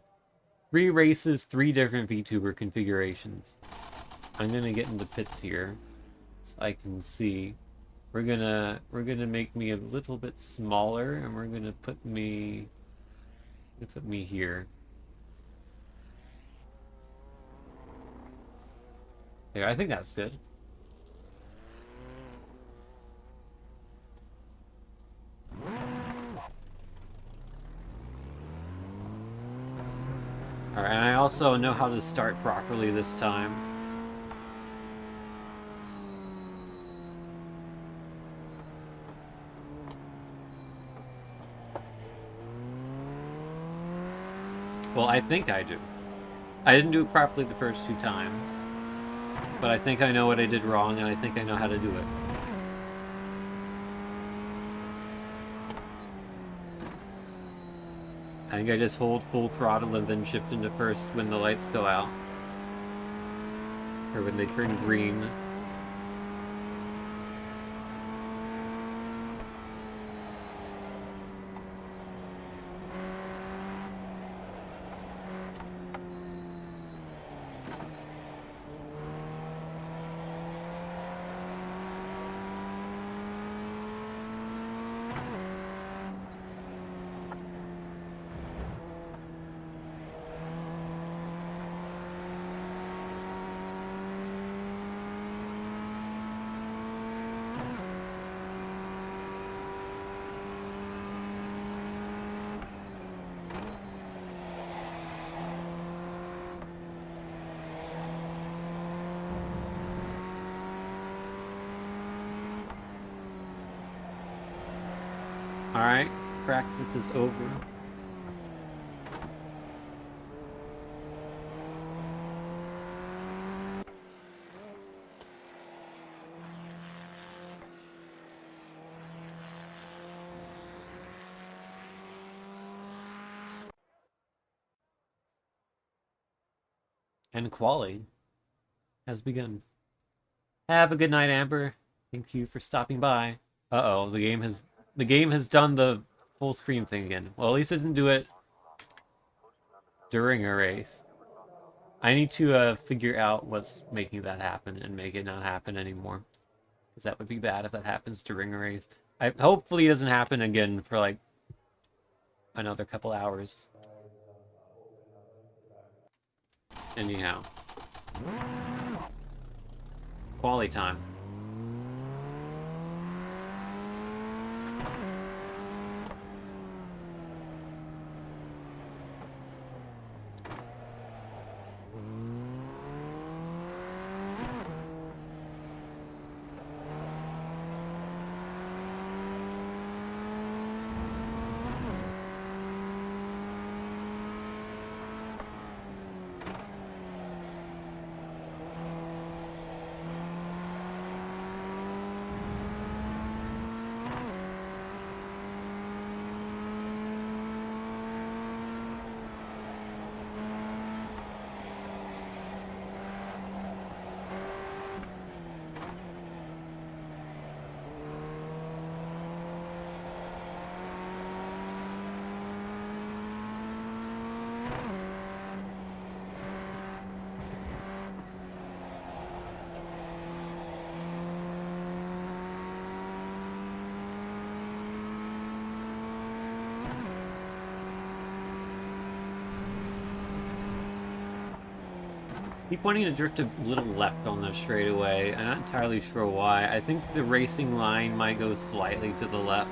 3 races, 3 different VTuber configurations. I'm going to get into pits here so I can see. We're gonna make me a little bit smaller, and we're gonna put me here. There, I think that's good. All right, and I also know how to start properly this time. Well, I think I do. I didn't do it properly the first 2 times, but I think I know what I did wrong, and I think I know how to do it. I think I just hold full throttle and then shift into first when the lights go out. Or when they turn green. Alright, practice is over. And quali has begun. Have a good night, Amber. Thank you for stopping by. Uh-oh, the game has done the full screen thing again. Well, at least it didn't do it during a race. I need to figure out what's making that happen and make it not happen anymore. Because that would be bad if that happens during a race. Hopefully it doesn't happen again for like another couple hours. Anyhow. Quali time. Keep wanting to drift a little left on the straightaway. I'm not entirely sure why. I think the racing line might go slightly to the left.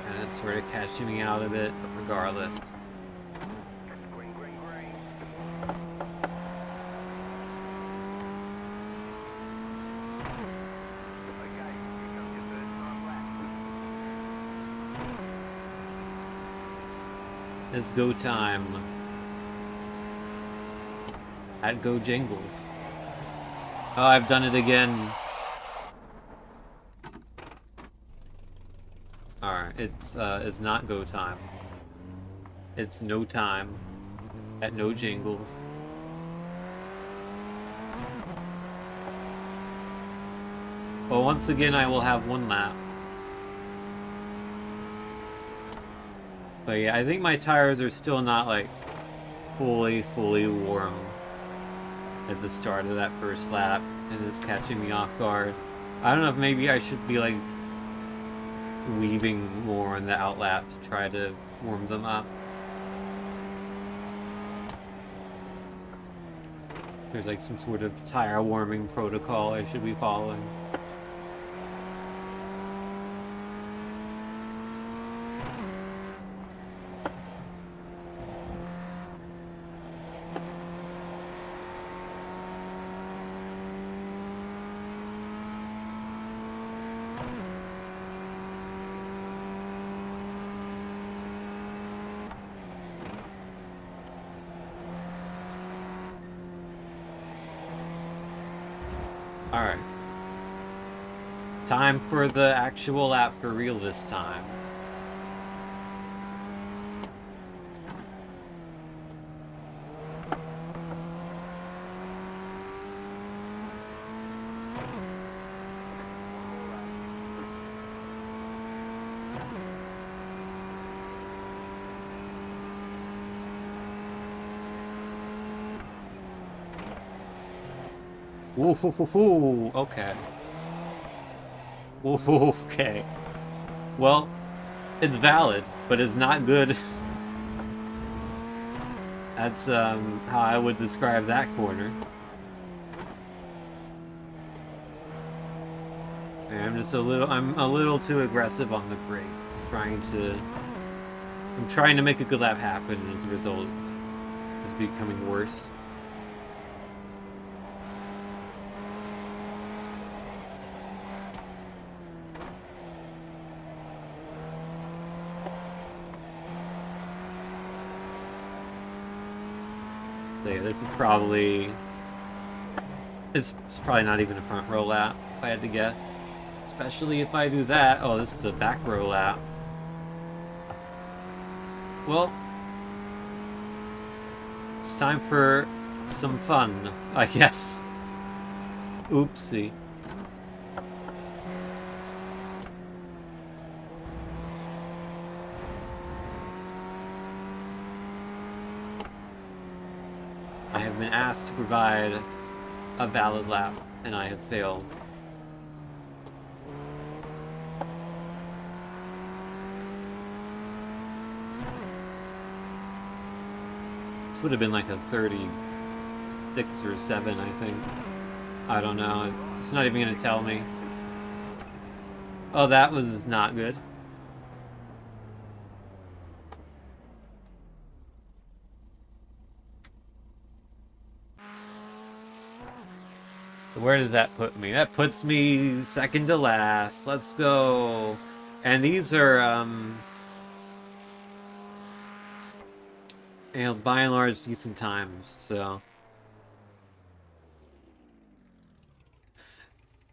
And it's sort of catching me out a bit, but regardless. Green, green, green. It's go time at Go Jingles. Oh, I've done it again. Alright, it's not go time. It's no time at no jingles. Well, once again, I will have one lap. But yeah, I think my tires are still not, like, fully warm at the start of that first lap, and it's catching me off guard. I don't know if maybe I should be, like, weaving more on the outlap to try to warm them up. There's, like, some sort of tire warming protocol I should be following. Alright. Time for the actual lap for real this time. Ooh, okay. Ooh, okay. Well, it's valid, but it's not good. That's how I would describe that corner. And I'm a little too aggressive on the brakes, I'm trying to make a good lap happen, and as a result, it's becoming worse. So yeah, it's probably not even a front row lap, if I had to guess. Especially if I do that. Oh, this is a back row lap. Well, it's time for some fun, I guess. Oopsie. I have been asked to provide a valid lap, and I have failed. This would have been like a 36 or 7, I think. I don't know. It's not even going to tell me. Oh, that was not good. So where does that put me? That puts me second to last. Let's go. And these are, you know, by and large, decent times, so.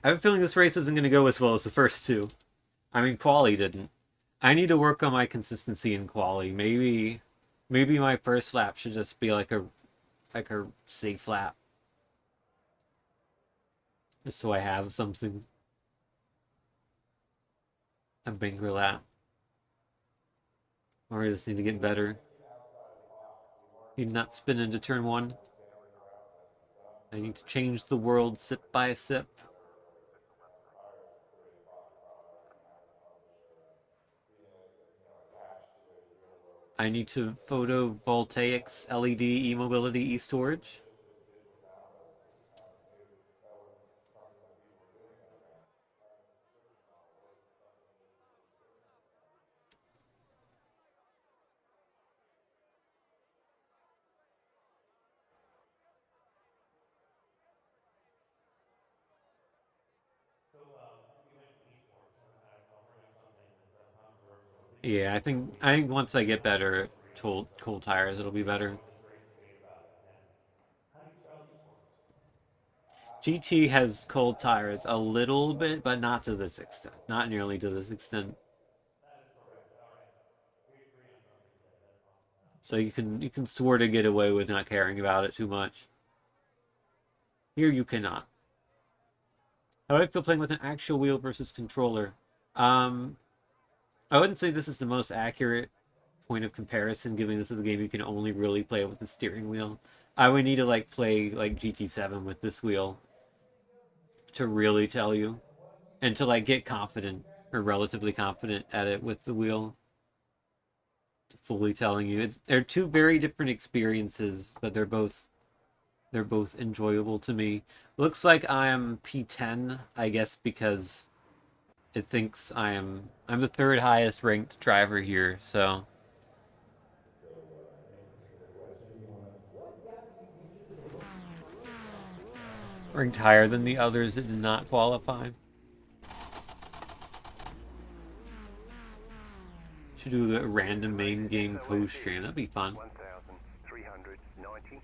I have a feeling this race isn't going to go as well as the first two. I mean, quali didn't. I need to work on my consistency in quali. Maybe my first lap should just be like a safe lap, just so I have something. A banker lap, or I just need to get better. Need not spin into turn one. I need to change the world sip by sip. I need to photovoltaics, LED, e-mobility, e-storage. Yeah, I think once I get better, cold tires, it'll be better. GT has cold tires a little bit, but not to this extent. Not nearly to this extent. So you can sort of get away with not caring about it too much. Here you cannot. How do I feel playing with an actual wheel versus controller? Um, I wouldn't say this is the most accurate point of comparison, given this is a game you can only really play with the steering wheel. I would need to like play like GT7 with this wheel to really tell you, and to like get confident or relatively confident at it with the wheel. Fully telling you, they're two very different experiences, but they're both enjoyable to me. Looks like I am P10, I guess, because it thinks I'm the third highest ranked driver here, so ranked higher than the others that did not qualify. Should do a random main game co-stream. That'd be fun. 1,390.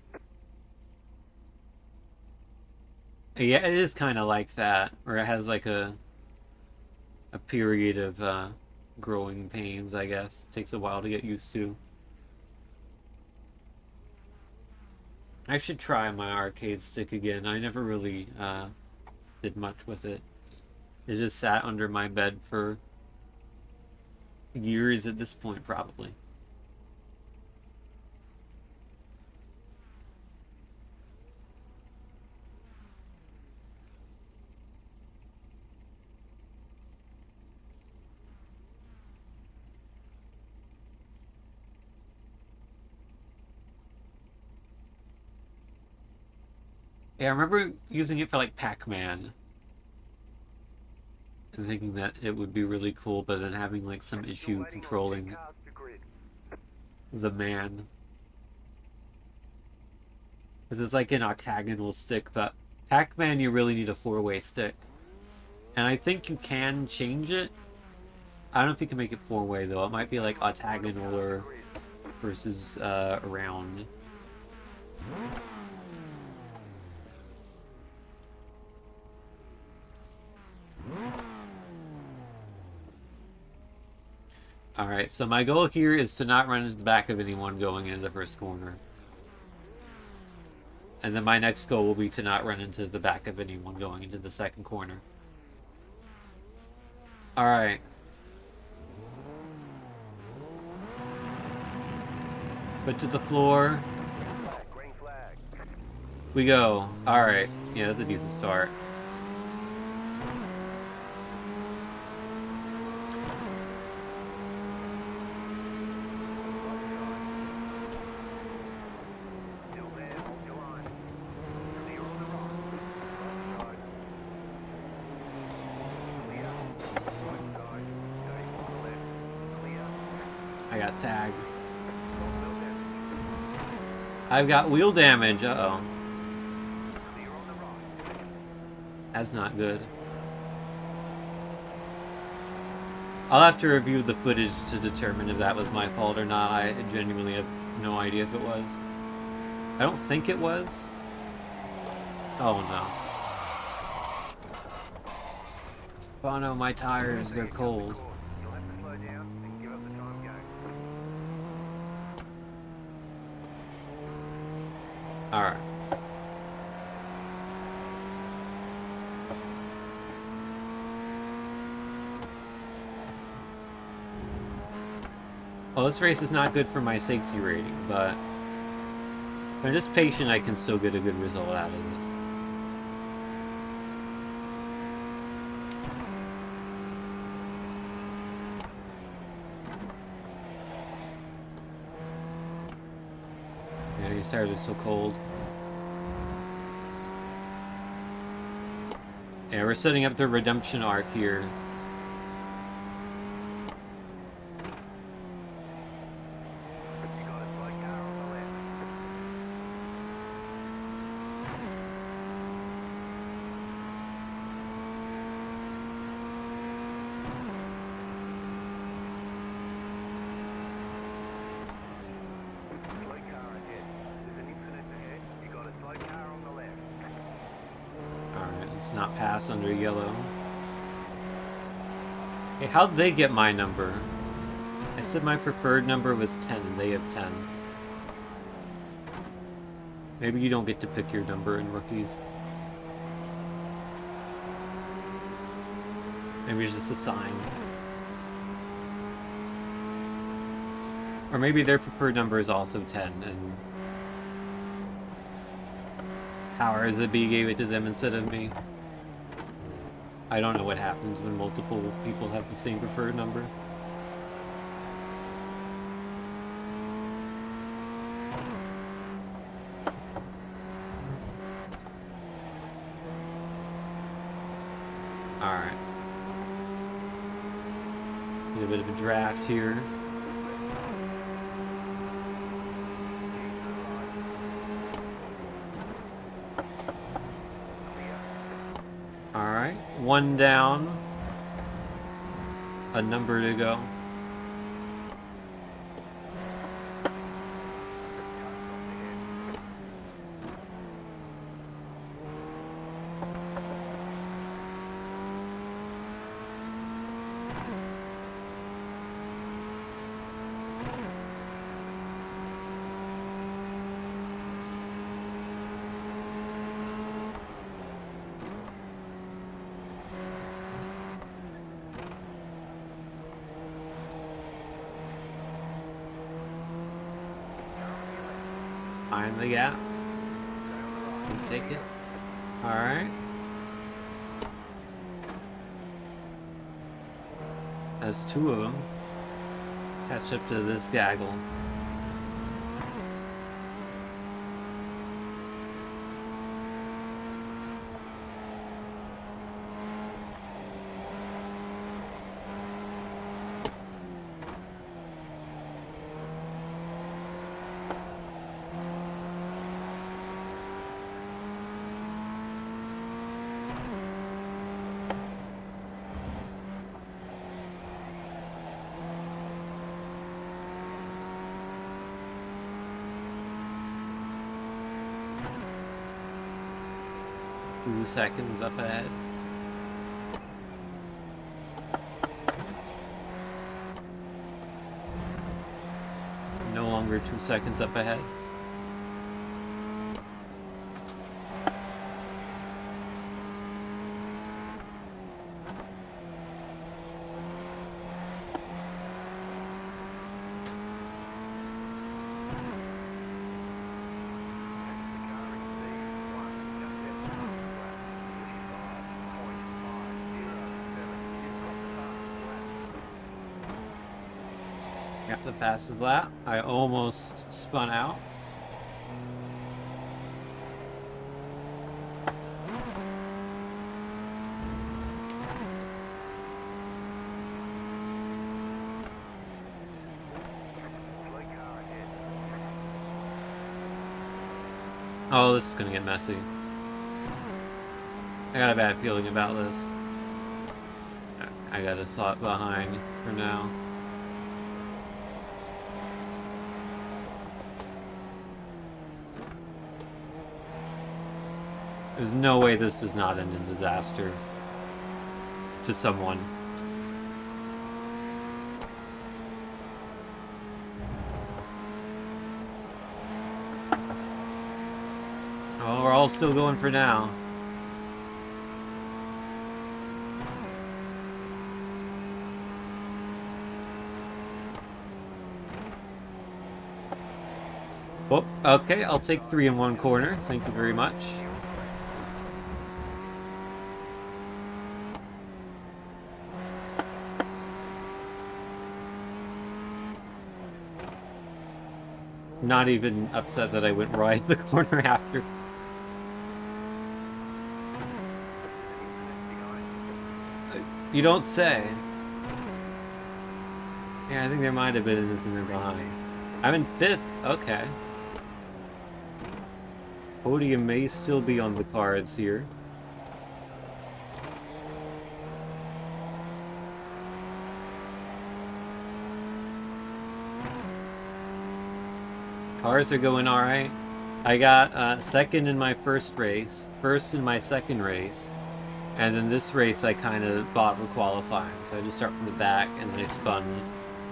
Yeah, it is kind of like that, where it has like a period of growing pains, I guess. It takes a while to get used to. I should try my arcade stick again. I never really did much with it. It just sat under my bed for years at this point, probably. Yeah, I remember using it for like Pac-Man and thinking that it would be really cool, but then having like some issue controlling the man. Because it's like an octagonal stick, but Pac-Man you really need a four-way stick. And I think you can change it. I don't know if you can make it four-way though. It might be like octagonal or versus round. Alright, so my goal here is to not run into the back of anyone going into the first corner. And then my next goal will be to not run into the back of anyone going into the second corner. Alright. Foot to the floor. Green flag. We go. Alright. Yeah, that's a decent start. Still there, hold your line. Clear on the right. Right side. Clear. Right side. Stay on the left. Clear. I got tagged. Wheel damage. I've got wheel damage. Uh-oh. Clear on the right. That's not good. I'll have to review the footage to determine if that was my fault or not. I genuinely have no idea if it was. I don't think it was. Oh no. Oh no, my tires, they're cold. You'll have to slow down and give up the time game. Alright. Well, this race is not good for my safety rating, but if I'm just patient, I can still get a good result out of this. Yeah, these tires are so cold. Yeah, we're setting up the redemption arc here. You got a slow car on the left. Let's not pass under yellow. Hey, how'd they get my number? I said my preferred number was 10 and they have 10. Maybe you don't get to pick your number in rookies. Maybe it's just a sign. Or maybe their preferred number is also 10 and powers that be gave it to them instead of me. I don't know what happens when multiple people have the same preferred number. Alright. Get a bit of a draft here. Alright, one down. A number to go. Find the gap. You take it. Alright. That's two of them. Let's catch up to this gaggle. Two seconds up ahead. No longer 2 seconds up ahead. Got the fastest lap. I almost spun out. Oh, this is gonna get messy. I got a bad feeling about this. I gotta slot behind for now. There's no way this does not end in disaster to someone. Oh, we're all still going for now. Oh, okay, I'll take 3 in one corner. Thank you very much. Not even upset that I went right the corner after. You don't say. Yeah, I think there might have been an incident behind. I'm in 5th. Okay. Podium may still be on the cards here. Cars are going alright. I got 2nd in my first race, 1st in my second race, And then this race I kind of bottled qualifying, so I just start from the back and then I spun.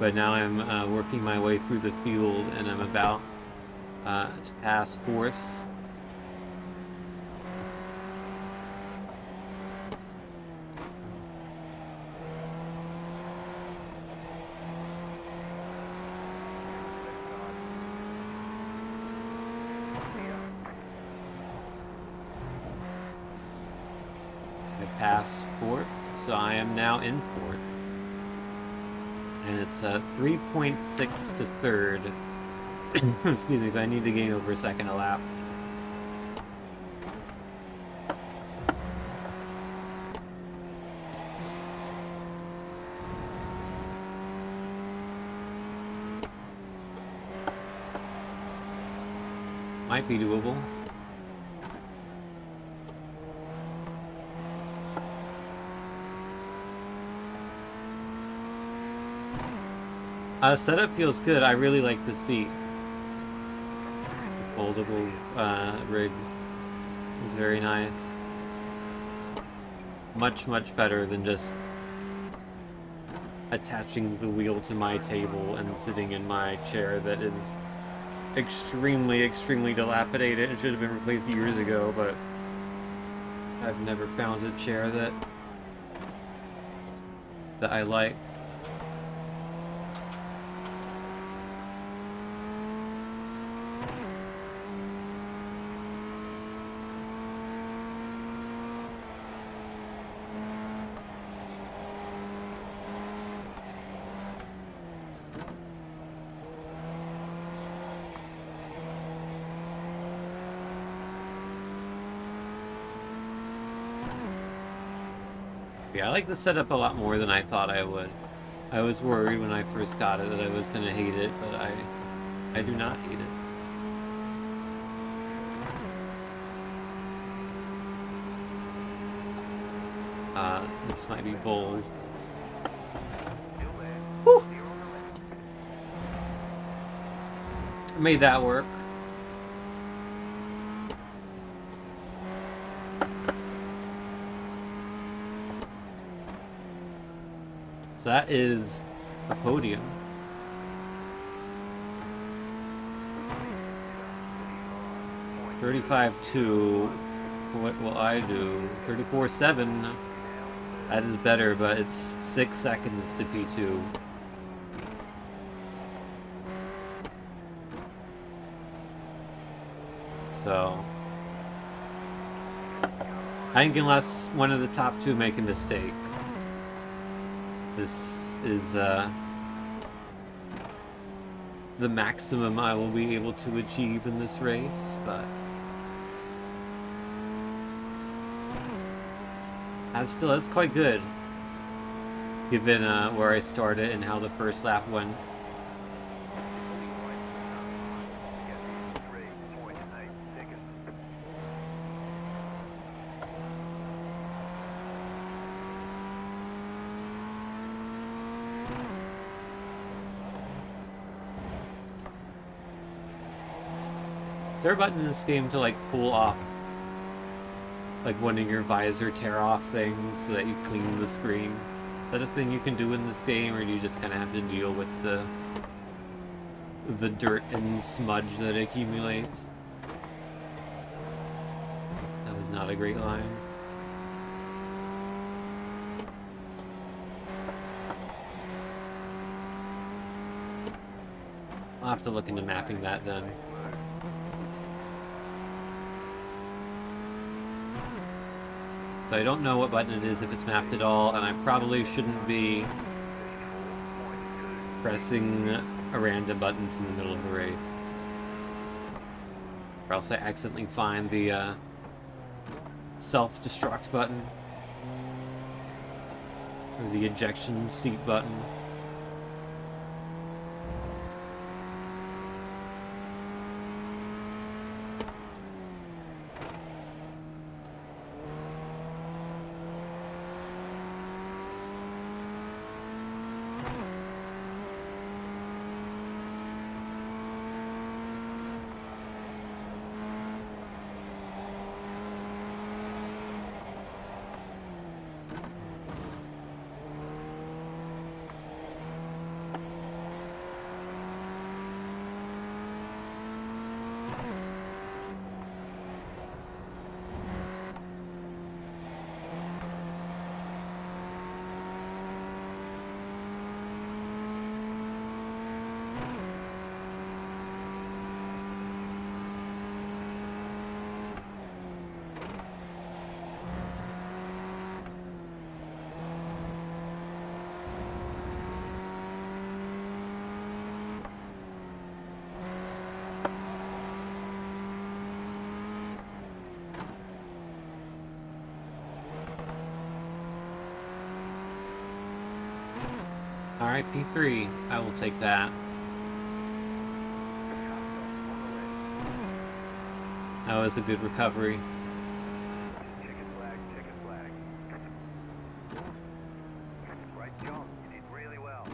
But now I'm working my way through the field and I'm about to pass fourth. Passed fourth, so I am now in fourth. And it's 3.6 to third. Excuse me, so I need to gain over a second a lap. Might be doable. Setup feels good. I really like the seat. The foldable rig is very nice. Much better than just attaching the wheel to my table and sitting in my chair that is extremely dilapidated. It should have been replaced years ago, but I've never found a chair that I like. Yeah, I like the setup a lot more than I thought I would. I was worried when I first got it that I was going to hate it, but I do not hate it. This might be bold. Whew. Made that work. So that is a podium. $35.2. What will I do? $34.7. That is better, but it's 6 seconds to P2. So I think unless one of the top two make a mistake, this is the maximum I will be able to achieve in this race, but that's quite good, given where I started and how the first lap went. Is there a button in this game to like pull off like one of your visor tear off things so that you clean the screen? Is that a thing you can do in this game, or do you just kind of have to deal with the dirt and smudge that accumulates? That was not a great line. I'll have to look into mapping that then. So I don't know what button it is, if it's mapped at all, and I probably shouldn't be pressing random buttons in the middle of a race. Or else I accidentally find the self-destruct button. Or the ejection seat button. Alright, P3. I will take that. That was a good recovery. Chicken flag, chicken flag. Right jump, you did really well.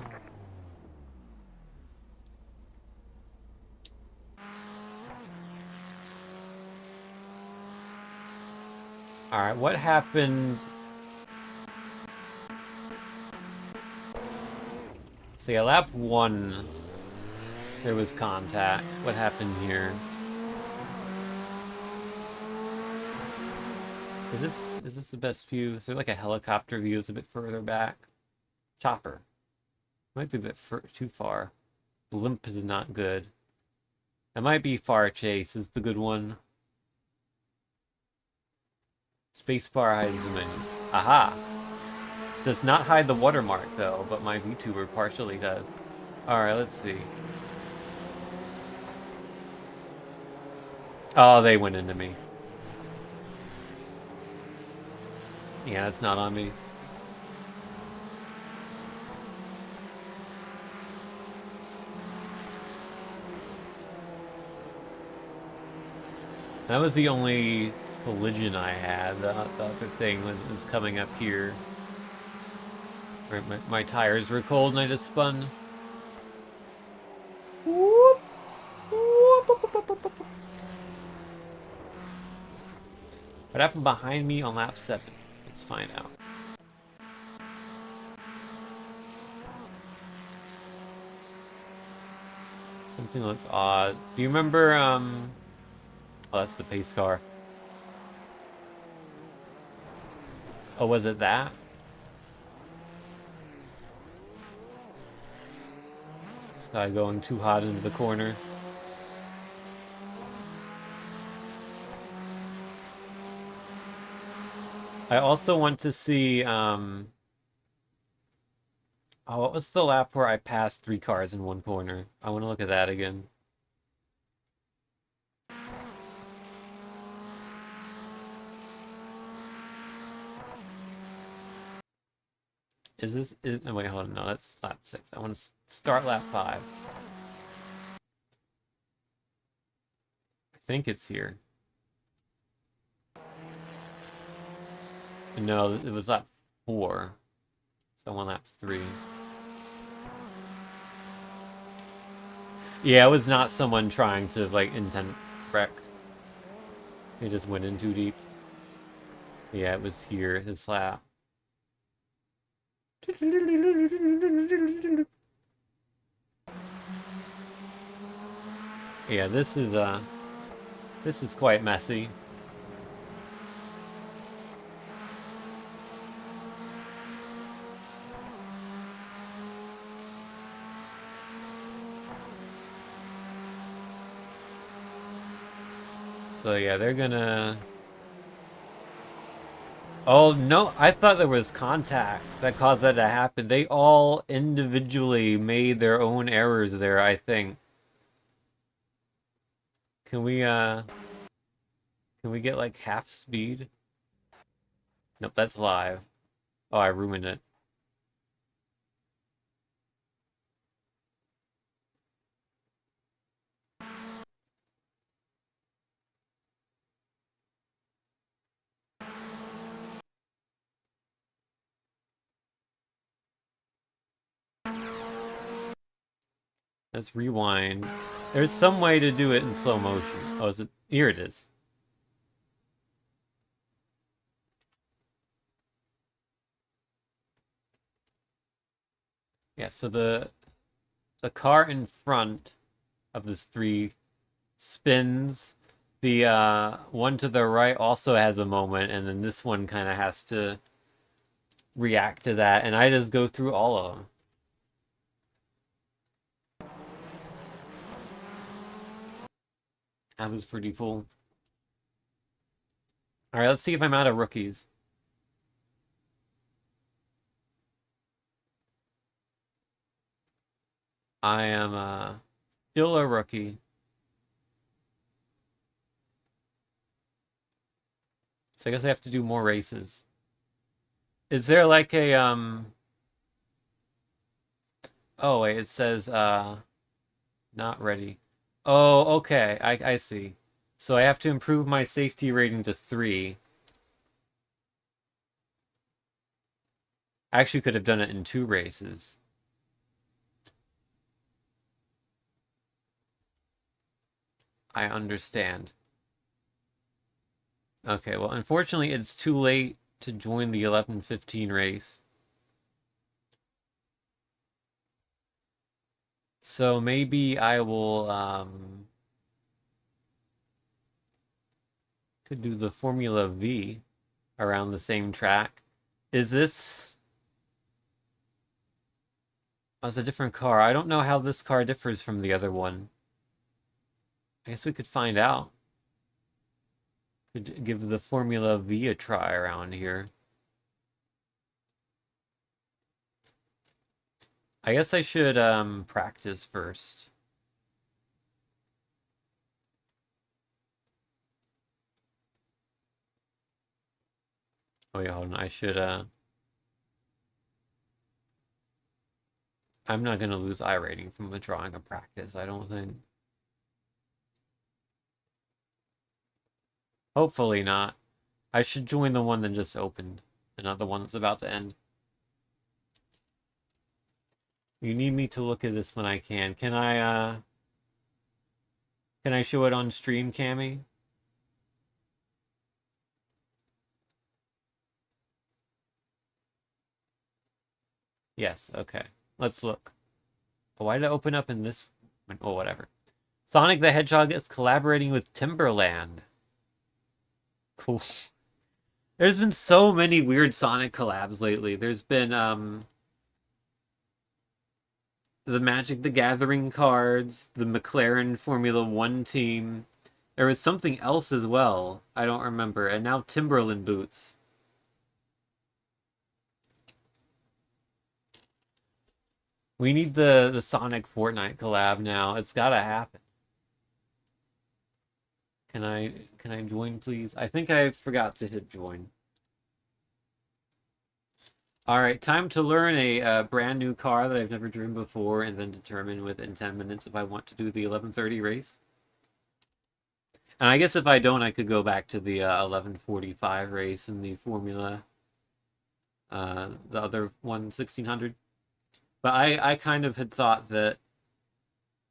Alright, what happened? So yeah, lap 1, there was contact. What happened here? Is this the best view? Is there like a helicopter view that's a bit further back? Chopper. Might be a bit too far. Blimp is not good. It might be far chase is the good one. Spacebar hides the menu. Aha! Does not hide the watermark though, but my VTuber partially does. Alright, let's see. Oh, they went into me. Yeah, it's not on me. That was the only collision I had. The other thing was coming up here. Right, my tires were cold and I just spun. Whoop. What happened behind me on lap 7? Let's find out. Something looked odd. Do you remember, oh, that's the pace car. Oh, was it that? This guy going too hot into the corner. I also want to see, oh, what was the lap where I passed 3 cars in one corner? I want to look at that again. Oh, wait, hold on, no, that's lap 6. I want to start lap 5. I think it's here. No, it was lap 4. So I want lap 3. Yeah, it was not someone trying to, like, intent wreck. It just went in too deep. Yeah, it was here, his lap. Yeah, this is quite messy. So yeah, they're gonna... Oh, no, I thought there was contact that caused that to happen. They all individually made their own errors there, I think. Can we get like half speed? Nope, that's live. Oh, I ruined it. Let's rewind. There's some way to do it in slow motion. Oh, is it? Here it is. Yeah, so the car in front of this 3 spins. The one to the right also has a moment, and then this one kind of has to react to that, and I just go through all of them. That was pretty cool. Alright, let's see if I'm out of rookies. I am still a rookie. So I guess I have to do more races. Is there like a Oh, wait, it says, not ready. Oh, okay, I see. So I have to improve my safety rating to 3. I actually could have done it in 2 races. I understand. Okay, well, unfortunately, it's too late to join the 11:15 race. So maybe I will, could do the Formula V around the same track. Is this... Oh, it's a different car. I don't know how this car differs from the other one. I guess we could find out. Could give the Formula V a try around here. I guess I should practice first. Oh wait, hold on. I should I'm not gonna lose I rating from withdrawing a practice, I don't think. Hopefully not. I should join the one that just opened, and not the one that's about to end. You need me to look at this when I can. Can I show it on stream, Cammy? Yes, okay. Let's look. Oh, why did it open up in this? Oh, whatever. Sonic the Hedgehog is collaborating with Timberland. Cool. There's been so many weird Sonic collabs lately. There's been the Magic the Gathering cards, the McLaren Formula One team. There was something else as well. I don't remember. And now Timberland boots. We need the Sonic Fortnite collab now. It's gotta happen. Can I join, please? I think I forgot to hit join. All right, time to learn a brand new car that I've never driven before, and then determine within 10 minutes if I want to do the 11:30 race. And I guess if I don't, I could go back to the 11:45 race in the Formula, the other one, 1600. But I kind of had thought that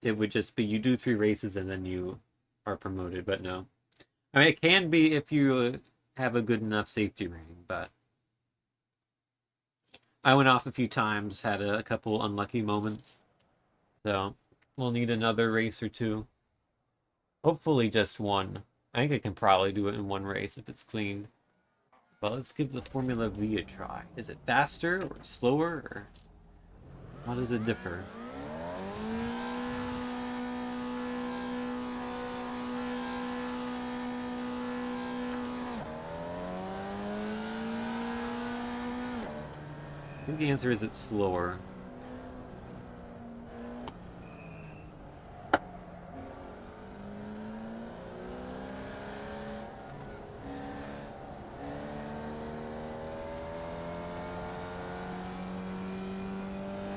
it would just be you do 3 races and then you are promoted, but no. I mean, it can be if you have a good enough safety rating, but I went off a few times, had a couple unlucky moments. So we'll need another race or two. Hopefully just one. I think I can probably do it in one race if it's clean. But let's give the Formula V a try. Is it faster or slower, or how does it differ? I think the answer is it's slower.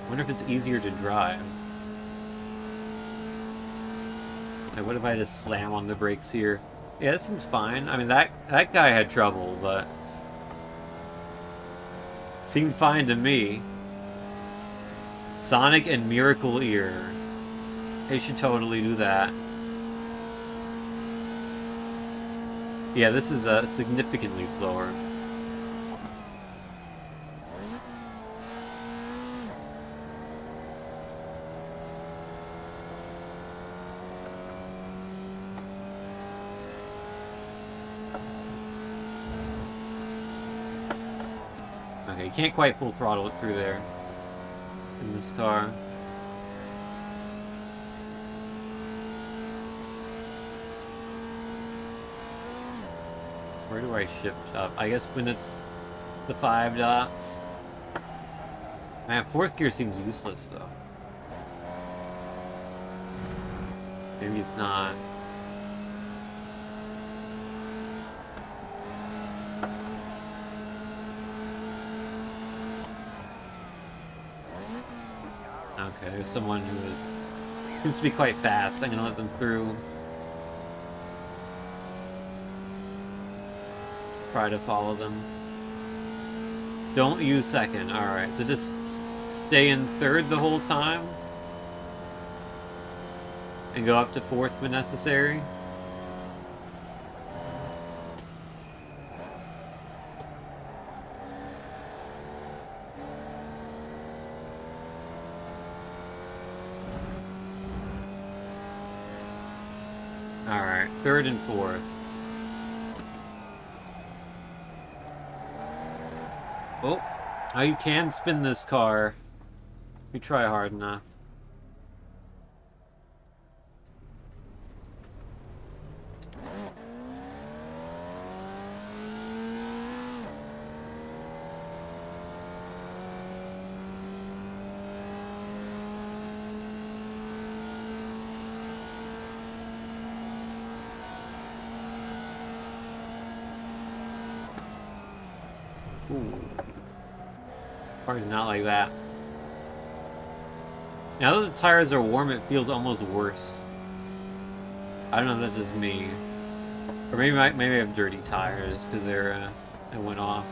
I wonder if it's easier to drive. Like, what if I just slam on the brakes here? Yeah, that seems fine. I mean, that guy had trouble, but seemed fine to me. Sonic and Miracle Ear. They should totally do that. Yeah, this is significantly slower. Okay, you can't quite full throttle it through there in this car. Where do I shift up? I guess when it's the 5 dots. Man, 4th gear seems useless, though. Maybe it's not. Okay. Okay, there's someone who seems to be quite fast. I'm gonna let them through. Try to follow them. Don't use second. Alright, so just stay in third the whole time. And go up to fourth when necessary. Alright, third and fourth. Oh, you can spin this car. If you try hard enough. Ooh. Probably not like that. Now that the tires are warm, it feels almost worse. I don't know if that's just me. Or maybe I have dirty tires because they went off.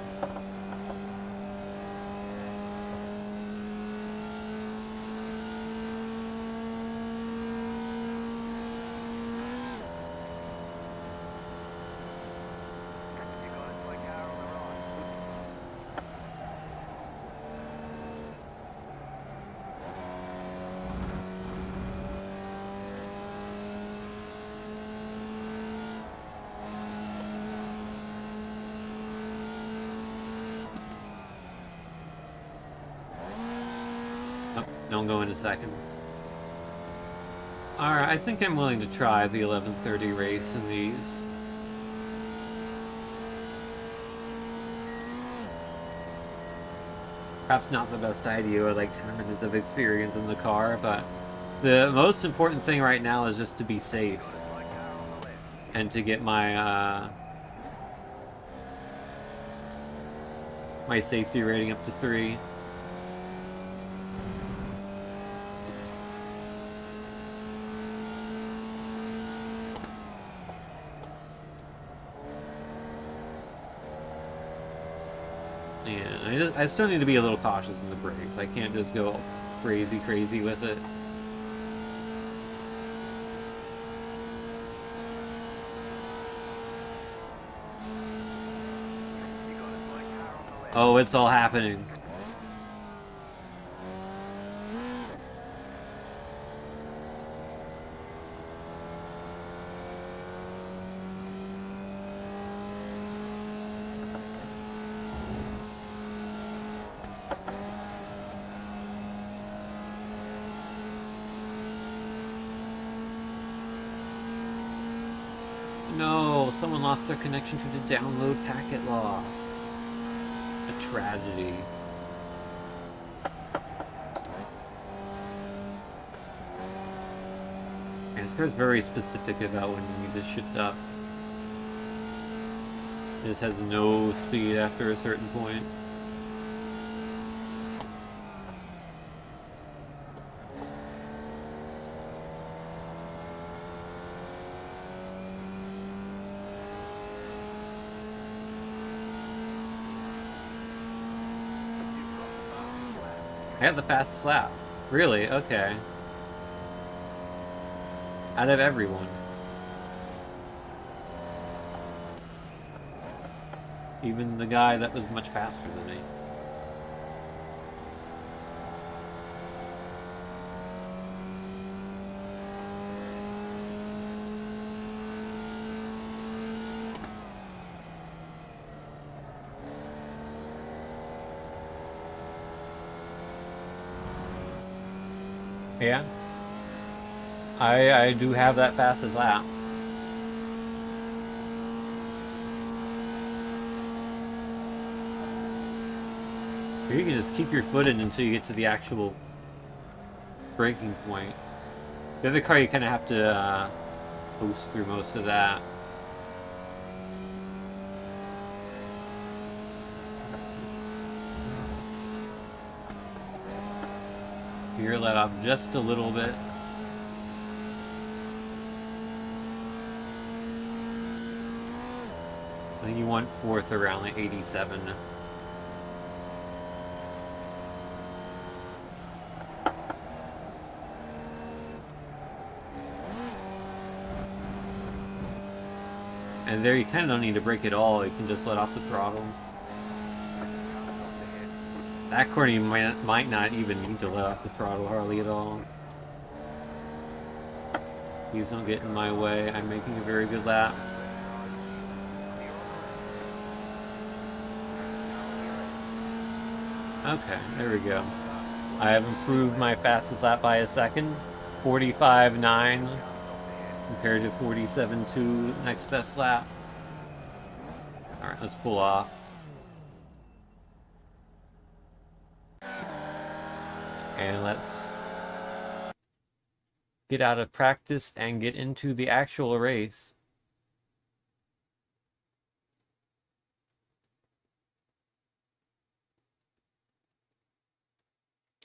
You got a toy car on the right. Oh, don't go into second. Alright, I think I'm willing to try the 11:30 race in these. Perhaps not the best idea with like 10 minutes of experience in the car, but the most important thing right now is just to be safe. Got a toy car on the left. And to get my my safety rating up to 3. And I still need to be a little cautious in the brakes. I can't just go crazy with it. You got a toy car on the left. Oh, it's all happening. No, someone lost their connection to the download packet loss. A tragedy. And this car's very specific about when you need to shift up. It just has no speed after a certain point. I have the fastest lap. Really? Okay. Out of everyone. Even the guy that was much faster than me. Yeah. I do have that fastest lap. Or you can just keep your foot in until you get to the actual braking point. The other car, you kind of have to coast through most of that. Here, let off just a little bit. I think you want fourth around like 87. And there you kind of don't need to brake at all. You can just let off the throttle. That corner you might not even need to let off the throttle hardly at all. Please don't get in my way. I'm making a very good lap. Okay, there we go. I have improved my fastest lap by a second. 45.9 compared to 47.2 next best lap. Alright, let's pull off. And let's get out of practice and get into the actual race.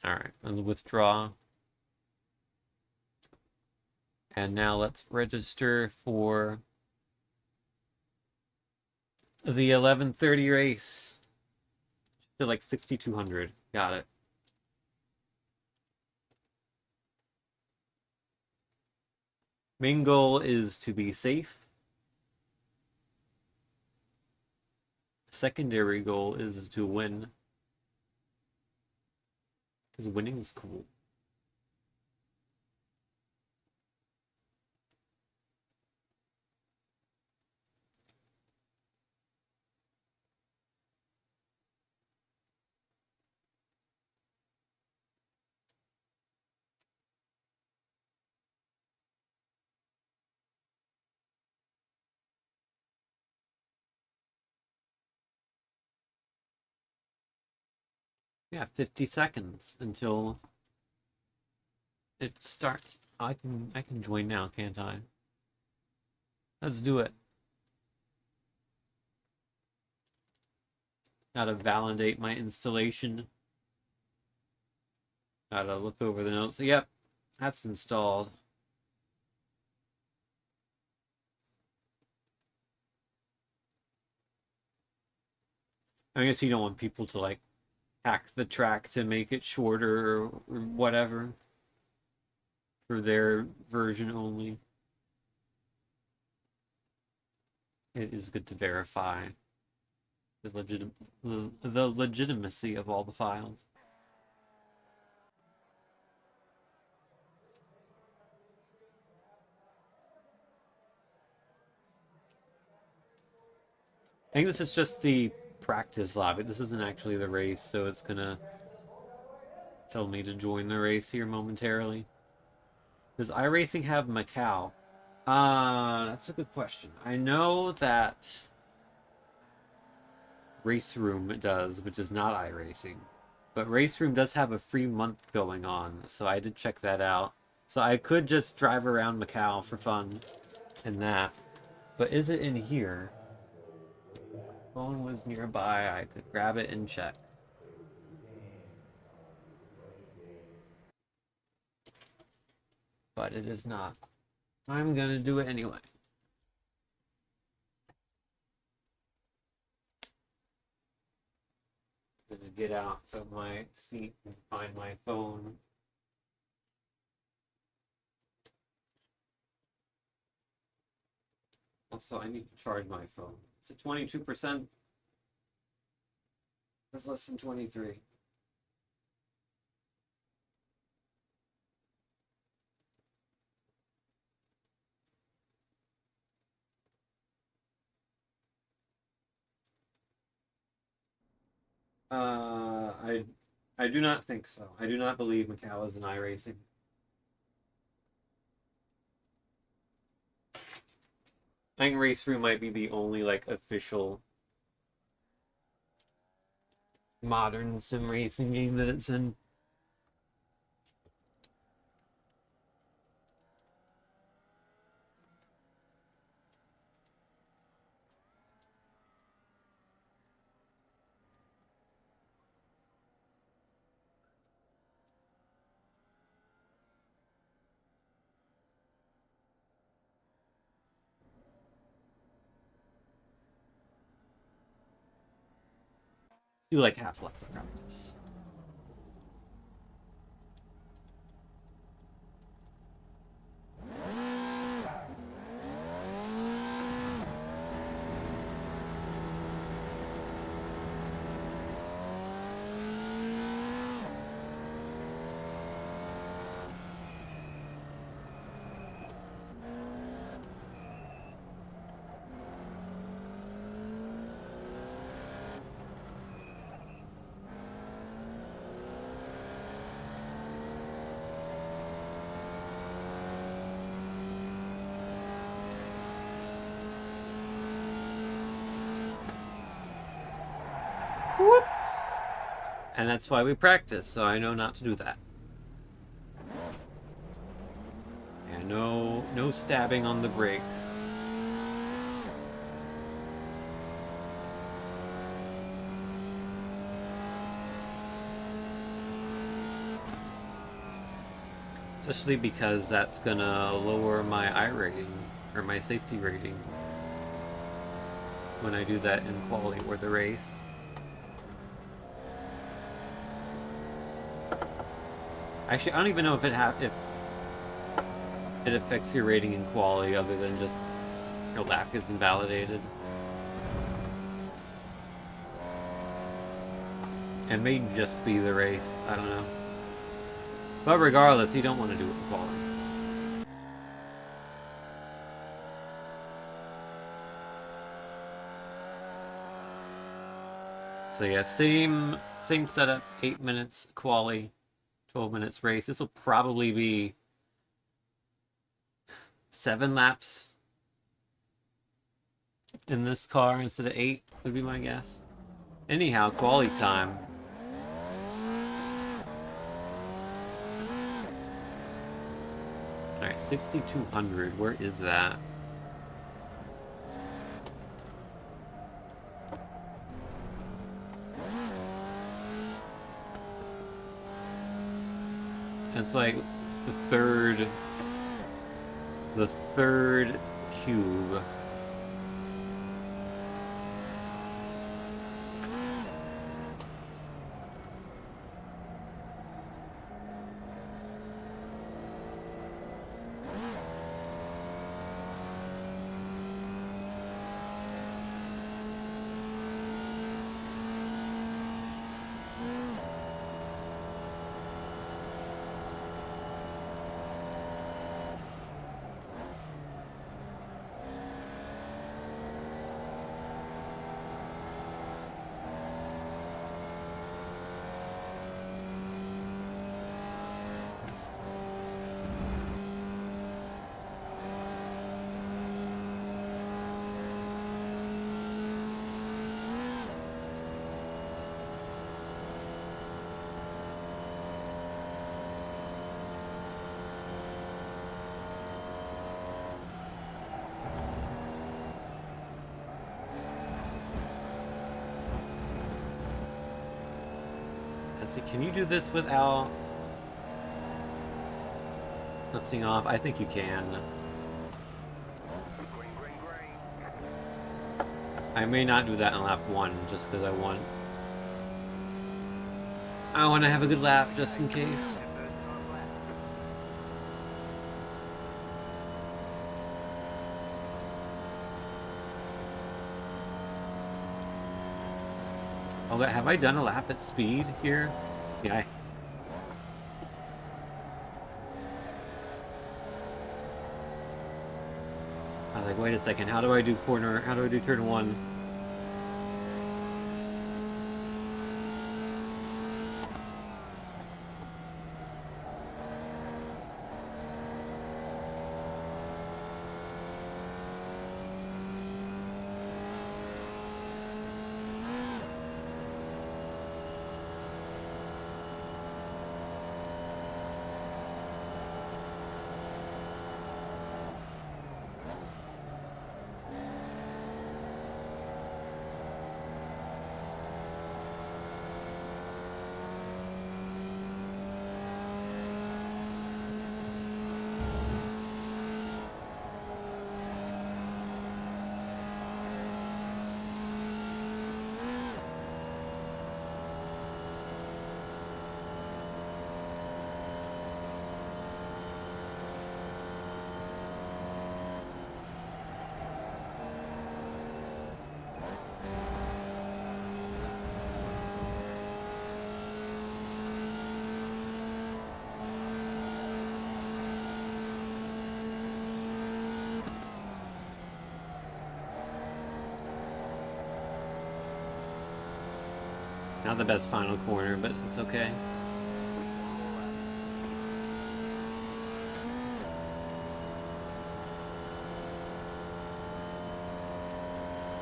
Alright, let's withdraw. And now let's register for the 11:30 race. To like 6,200. Got it. Main goal is to be safe. Secondary goal is to win. Because winning is cool. Yeah, 50 seconds until it starts. I can join now, can't I? Let's do it. Gotta validate my installation. Gotta look over the notes. Yep, that's installed. I guess you don't want people to like hack the track to make it shorter or whatever for their version only. It is good to verify the legitimacy of all the files. I think this is just the practice lobby. This isn't actually the race, so it's gonna tell me to join the race here momentarily. Does iRacing have Macau? That's a good question. I know that Race Room does, which is not iRacing. But Race Room does have a free month going on, so I did check that out. So I could just drive around Macau for fun in that. But is it in here? Phone was nearby. I could grab it and check. But it is not. I'm gonna do it anyway. I'm gonna get out of my seat and find my phone. Also, I need to charge my phone. It's at 22%. That's less than 23. Uh, I I do not think so. I do not believe Macau is an iRacing. I think Race Through might be the only like official modern sim racing game that it's in. Do like half lap of practice. Whoop. And that's why we practice, so I know not to do that. And no stabbing on the brakes. Especially because that's gonna lower my I rating, or my safety rating, when I do that in quality or the race. Actually, I don't even know if it affects your rating in quality other than just your lap is invalidated. It may just be the race, I don't know. But regardless, you don't want to do it in quality. So yeah, same setup, 8 minutes quali, 12 minutes race. This will probably be 7 laps in this car instead of 8, would be my guess. Anyhow, quali time. Alright, 6,200, where is that? It's like the third cube. Let's see, can you do this without lifting off? I think you can. Green, green, green. I may not do that in lap 1, just because I want to have a good lap, just in case. Your first time left. Oh, have I done a lap at speed here? Yeah. I was like, wait a second, how do I do turn 1? the best final corner, but it's okay. One more lap.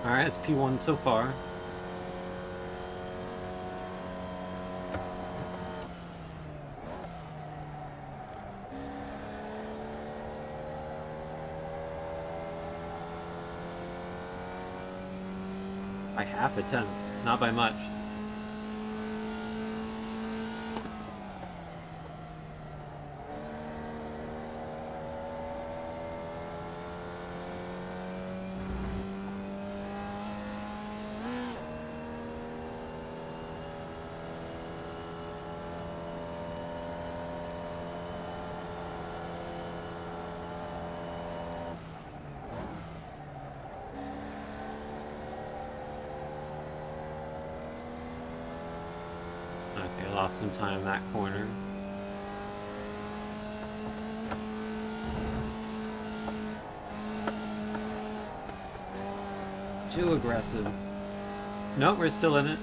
Alright, it's P1 so far. By half a tenth, not by much. Okay, lost some time in that corner. Too aggressive. Nope, we're still in it.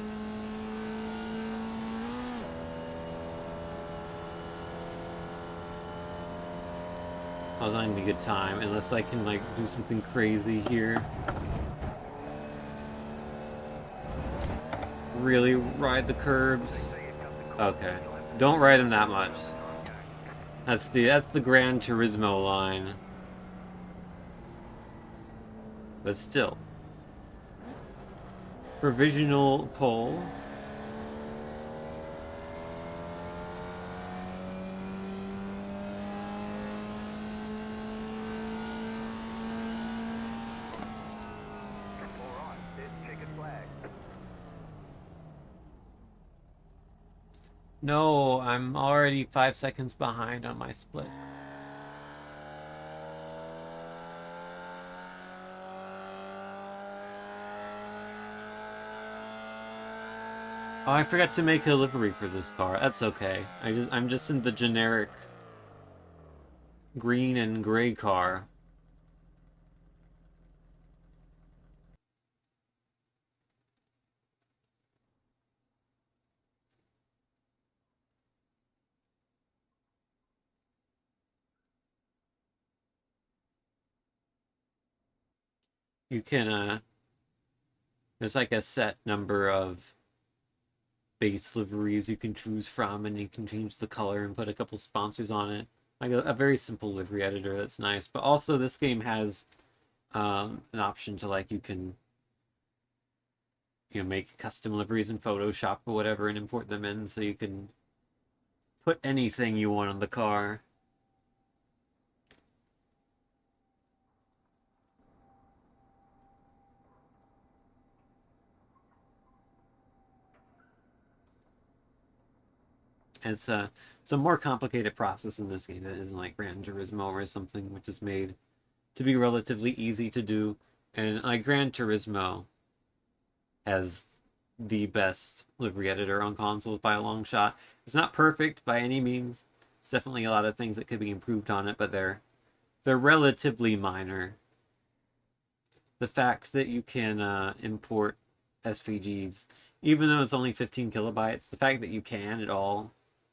I was on a good time, unless I can like do something crazy here. Really ride the curbs. Okay, don't ride them that much. That's the Gran Turismo line. But still. Provisional pole. Alright, there's checkered flag. No, I'm already 5 seconds behind on my split. Oh, I forgot to make a livery for this car. That's okay. I'm just in the generic green and gray car. You can there's like a set number of base liveries you can choose from, and you can change the color and put a couple sponsors on it. Like a very simple livery editor that's nice. But also this game has an option to like you can make custom liveries in Photoshop or whatever and import them in, so you can put anything you want on the car. It's a more complicated process in this game that isn't like Gran Turismo or something, which is made to be relatively easy to do. And like Gran Turismo has the best livery editor on consoles by a long shot. It's not perfect by any means. There's definitely a lot of things that could be improved on it, but they're relatively minor. The fact that you can import SVGs, even though it's only 15 kilobytes, the fact that you can at all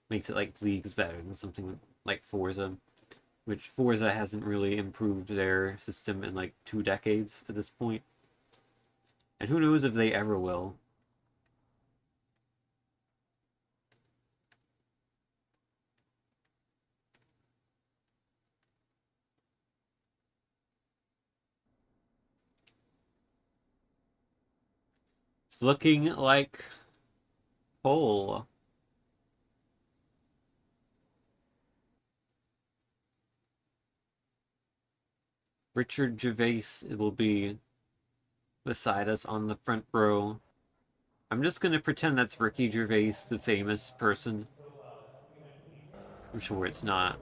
makes it like leagues better than something like Forza, which Forza hasn't really improved their system in like 2 decades at this point. And who knows if they ever will. It's looking like pole. Richard Gervais will be beside us on the front row. I'm just gonna pretend that's Ricky Gervais, the famous person. I'm sure it's not.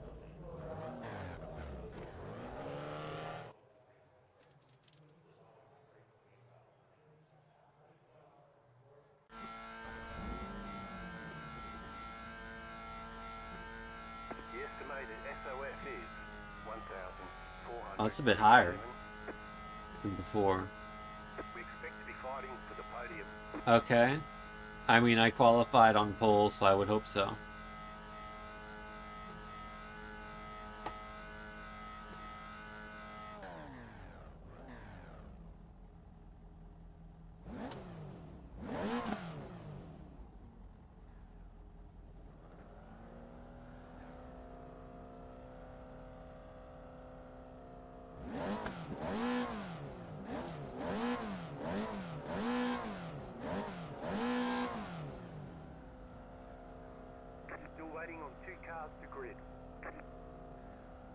The estimated SOF is Oh, it's a bit higher 1,487. than before. We expect to be fighting for the podium. Okay. I mean, I qualified on pole, so I would hope so. Still waiting on 2 cars to grid.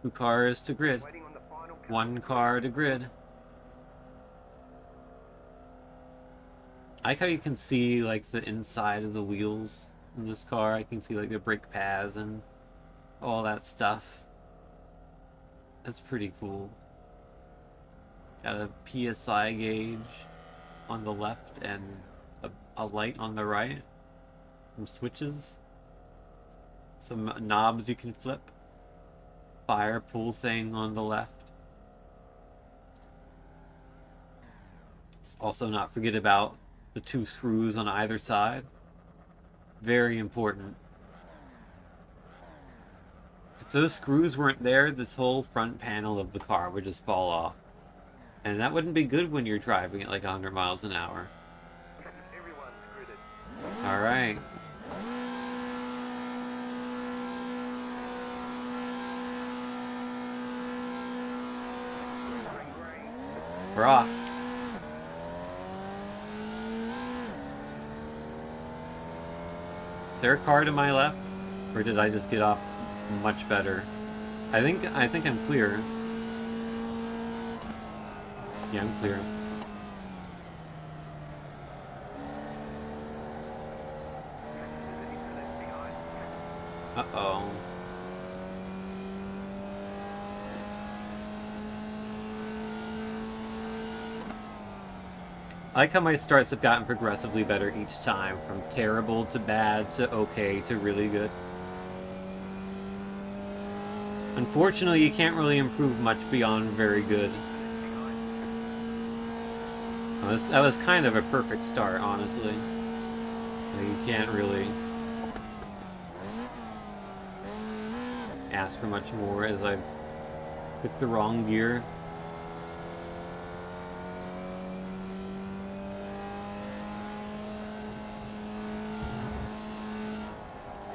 2 cars to grid. Waiting on the final car. 1 car to grid. I like how you can see like the inside of the wheels in this car. I can see like the brake pads and all that stuff. That's pretty cool. Got a PSI gauge on the left and a light on the right. Some switches. Some knobs you can flip. Fire pull thing on the left. Let's also not forget about the 2 screws on either side. Very important. If those screws weren't there, this whole front panel of the car would just fall off. And that wouldn't be good when you're driving at like 100 miles an hour. Everyone's gridded. Alright. We're off. Is there a car to my left? Or did I just get off much better? I think I'm clear. Yeah, I'm clear. Uh-oh. I like how my starts have gotten progressively better each time, from terrible to bad to okay to really good. Unfortunately, you can't really improve much beyond very good. That was kind of a perfect start, honestly. You can't really ask for much more, as I picked the wrong gear.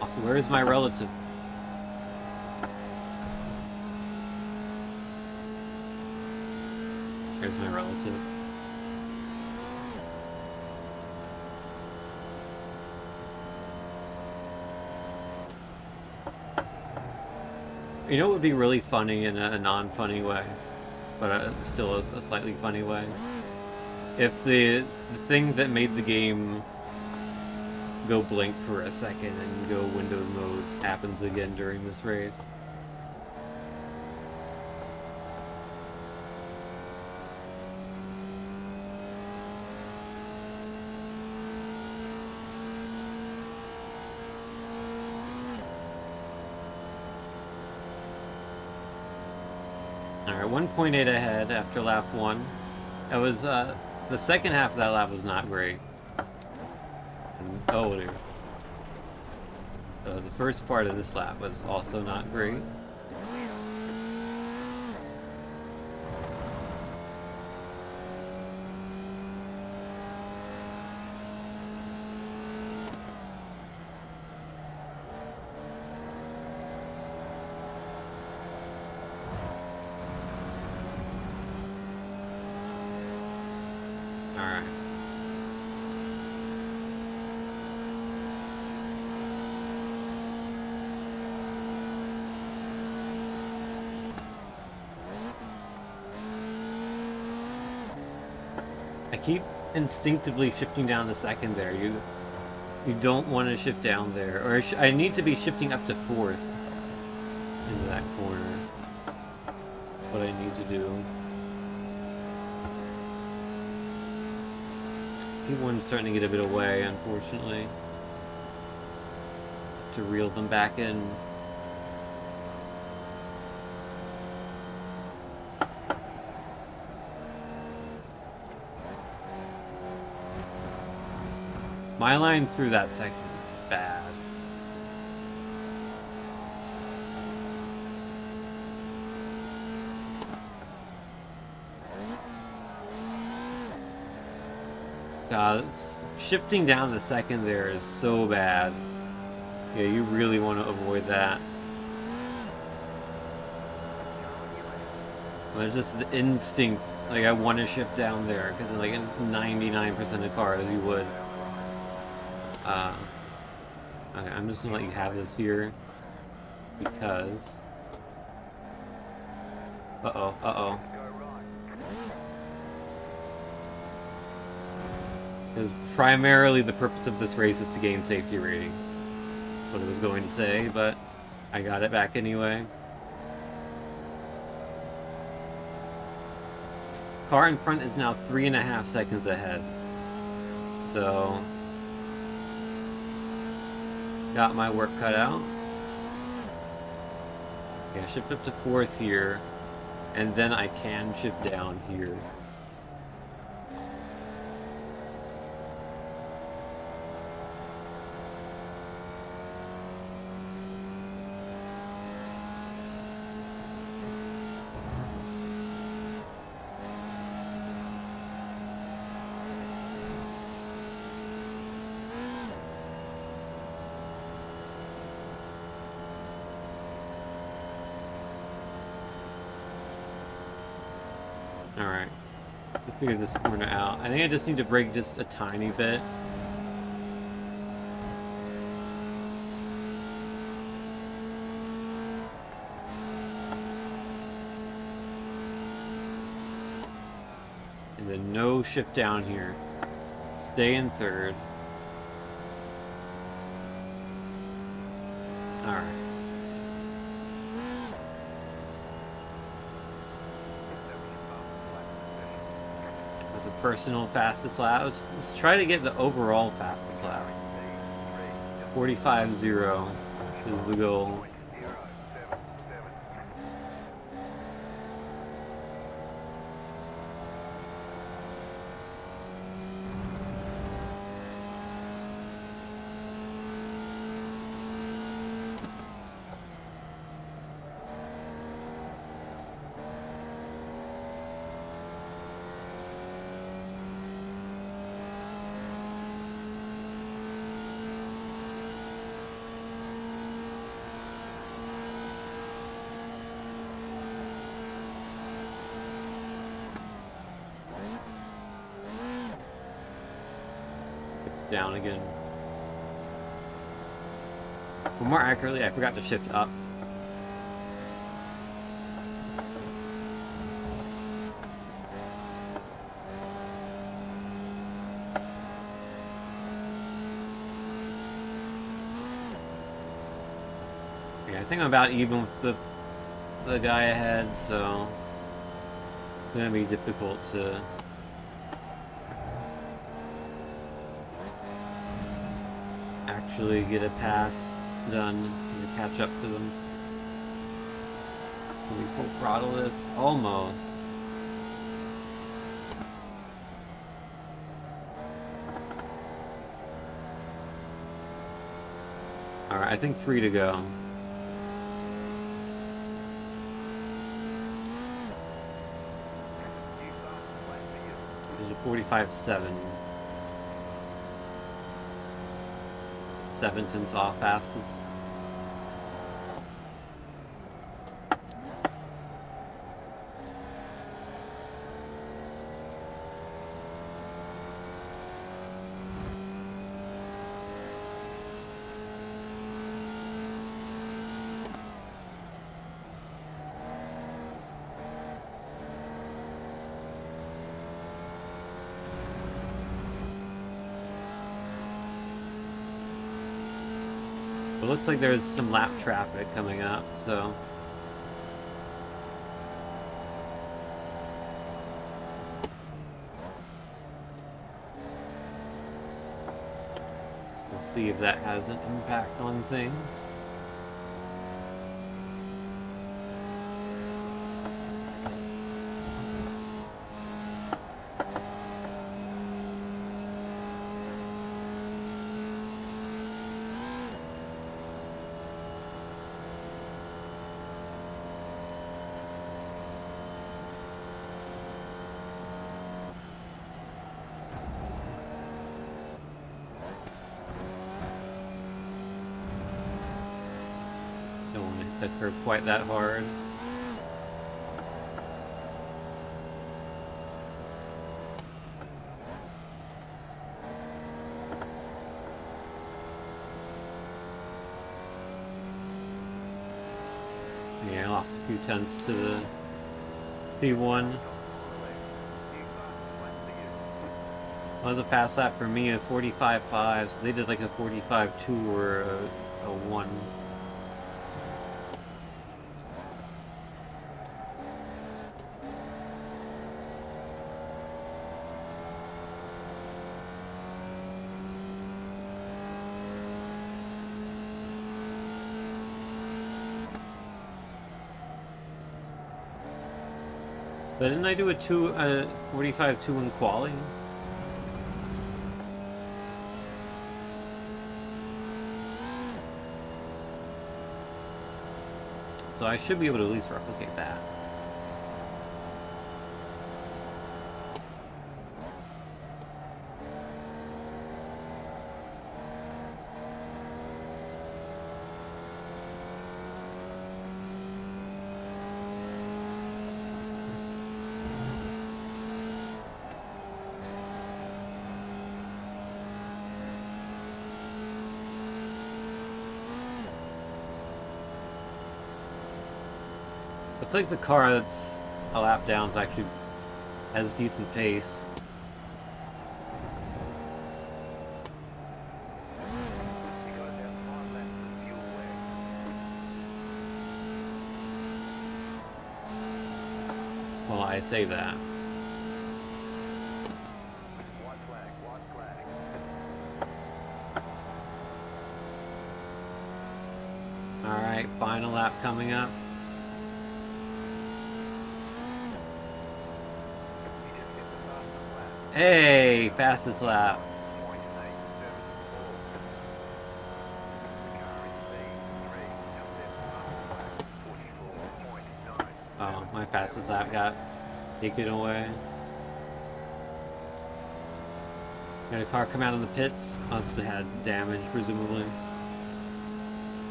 Also, where is my relative? There's my relative. You know what would be really funny in a non-funny way, but still a slightly funny way? If the thing that made the game go blank for a second and go Windows mode happens again during this race. Alright, 1.8 ahead after lap 1. That was, the second half of that lap was not great. And, oh dear. The first part of this lap was also not great. Alright. I keep instinctively shifting down the second there. You don't want to shift down there. Or I need to be shifting up to 4th into that corner. What I need to do. P1's starting to get a bit away, unfortunately. To reel them back in. My line through that section is bad. God, shifting down to second there is so bad. Yeah, you really want to avoid that. There's just the instinct, like I want to shift down there, because like in 99% of cars you would. Okay, I'm just gonna let you have this here, because... Uh-oh, uh-oh. Because primarily the purpose of this race is to gain safety rating. That's what I was going to say, but I got it back anyway. Car in front is now 3.5 seconds ahead. So... got my work cut out. Yeah, shift up to 4th here, and then I can shift down here. Alright. Let's figure this corner out. I think I just need to brake just a tiny bit. And then no shift down here. Stay in 3rd. Alright. That's a personal fastest lap. Let's try to get the overall fastest lap. 45.0 is the goal. Down again. But more accurately, I forgot to shift up. Yeah, I think I'm about even with the guy ahead, so it's gonna be difficult to actually get a pass done and catch up to them. Can we full throttle this? Almost. Alright, I think 3 to go. There's a 45.7. 7/10 off fastest. It looks like there's some lap traffic coming up, so... we'll see if that has an impact on things. the curb quite that hard. Yeah, I lost a few tenths to the P1. That was a fast lap for me, a 45.5, so they did like a 45.2 or a 1. But didn't I do a 45.2 in quali? So I should be able to at least replicate that. Looks like the car that's a lap down is actually has decent pace. Well, I say that. Alright, final lap coming up. Hey, fastest lap. Oh, my fastest lap got taken away. Got a car come out of the pits. Must have had damage, presumably.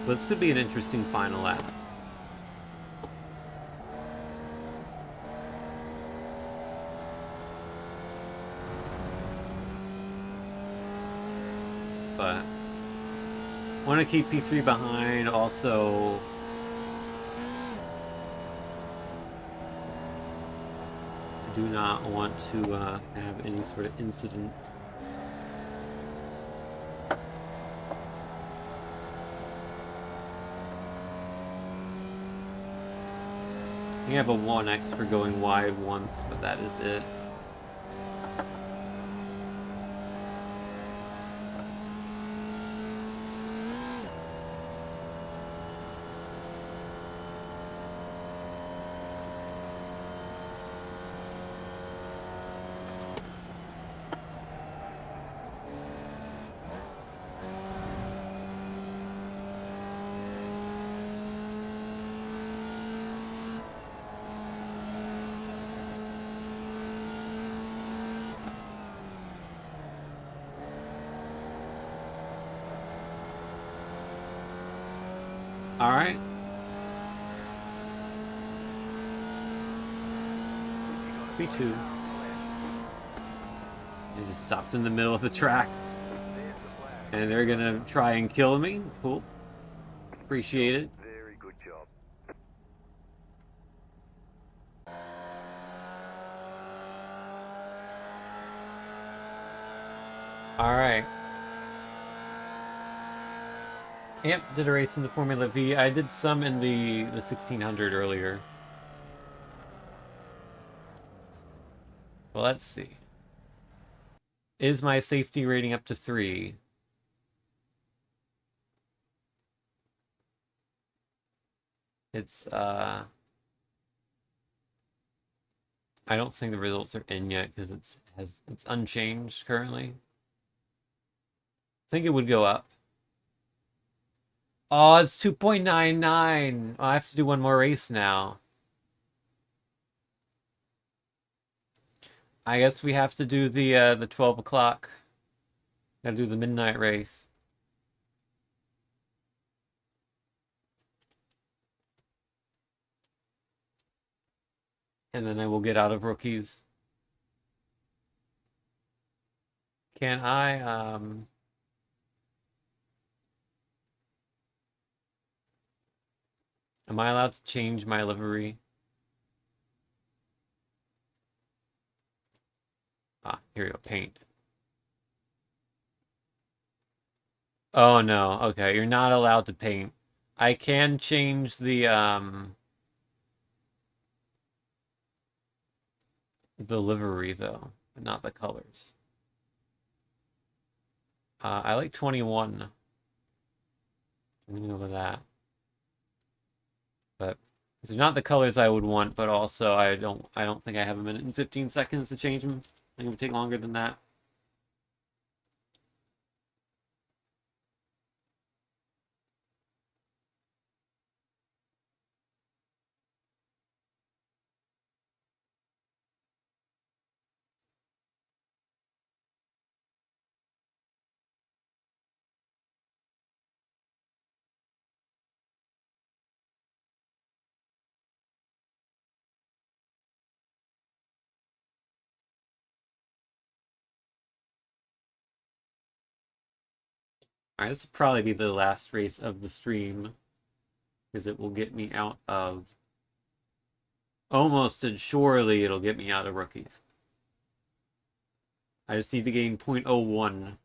But this could be an interesting final lap. But want to keep P3 behind. Also, do not want to have any sort of incident. You have a 1x for going wide once, but that is it. Alright. P2. They just stopped in the middle of the track. And they're gonna try and kill me. Cool. Appreciate it. Very good job. Alright. Yep, did a race in the Formula V. I did some in the 1600 earlier. Well, let's see. Is my safety rating up to 3? It's, I don't think the results are in yet because it's unchanged currently. I think it would go up. Oh, it's 2.99. I have to do one more race now. I guess we have to do the 12 o'clock. Gotta do the midnight race. and then I will get out of rookies. Can I, am I allowed to change my livery? Ah, here we go, paint. Oh no, okay, you're not allowed to paint. I can change the livery though, but not the colors. I like 21. I'm gonna go with that. But these are not the colors I would want, but also I don't think I have a minute and 15 seconds to change them. I think it would take longer than that. All right, this will probably be the last race of the stream because it will get me out of almost and surely it'll get me out of rookies. I just need to gain 0.01.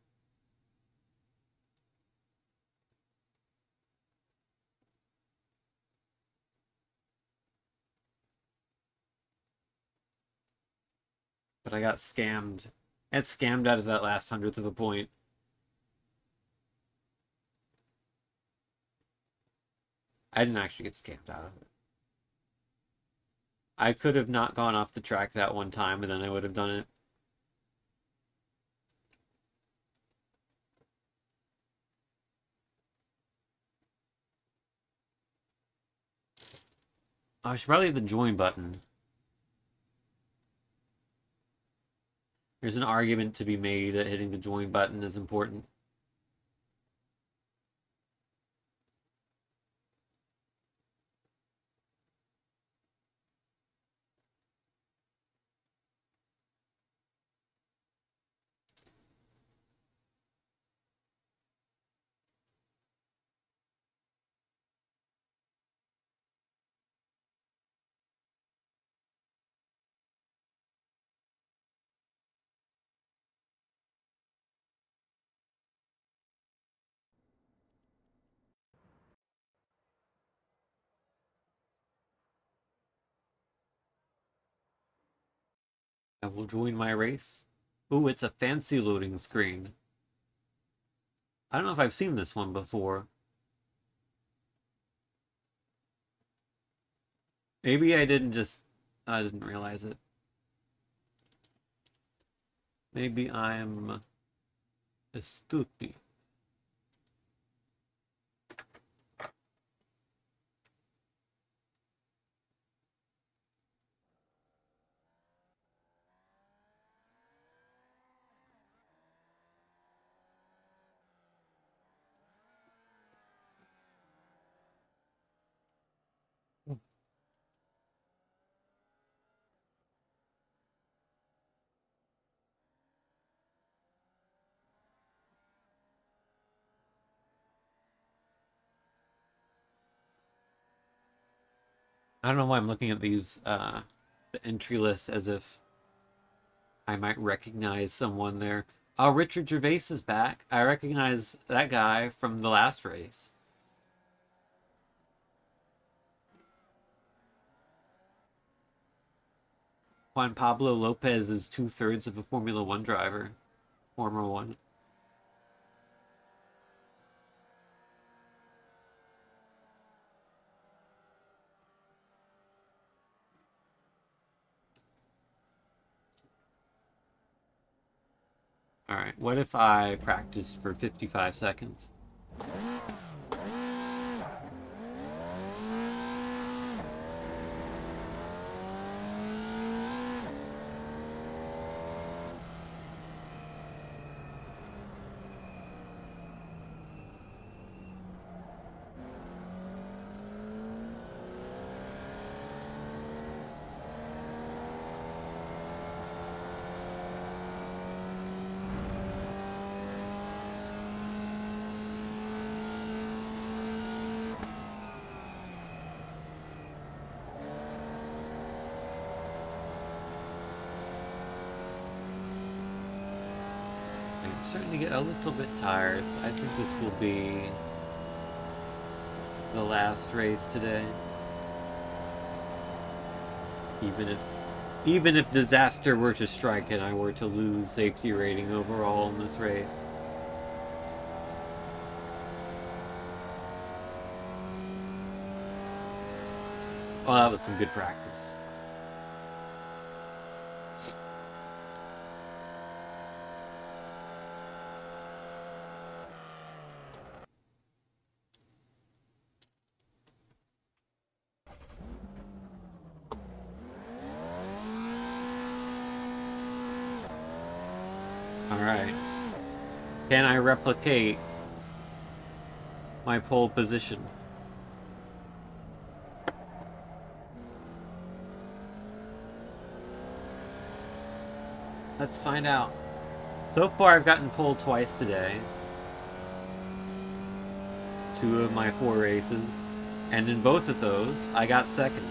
But I got scammed. I got scammed out of that last hundredth of a point. I didn't actually get scammed out of it. I could have not gone off the track that one time, and then I would have done it. Oh, I should probably hit the join button. There's an argument to be made that hitting the join button is important. I will join my race. Ooh, it's a fancy loading screen. I don't know if I've seen this one before. Maybe I didn't realize it. Maybe I'm stupid. I don't know why I'm looking at these the entry lists as if I might recognize someone there. Oh, Richard Gervais is back. I recognize that guy from the last race. Juan Pablo Lopez is 2/3 of a Formula One driver, former one. All right, what if I practiced for 55 seconds? starting to get a little bit tired, so I think this will be the last race today. Even if disaster were to strike and I were to lose safety rating overall in this race. Well, that was some good practice. Alright. Can I replicate my pole position? Let's find out. So far I've gotten pole twice today. 2 of my 4 races. And in both of those, I got second.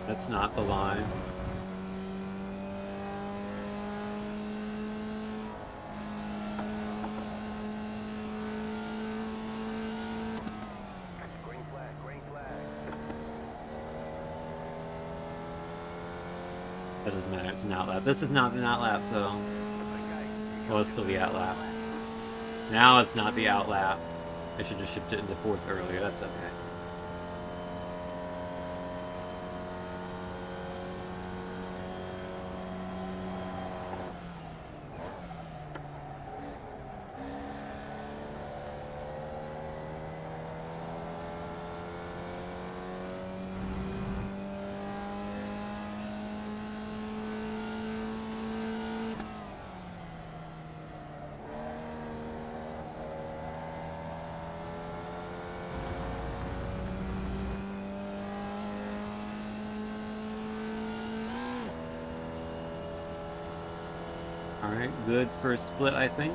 That's not the line. Green flag, green flag. That doesn't matter, it's an outlap. This is not an outlap, so... Well, it's still the outlap. Now it's not the outlap. I should have shipped it into 4th earlier, that's okay. Alright, good first split, I think.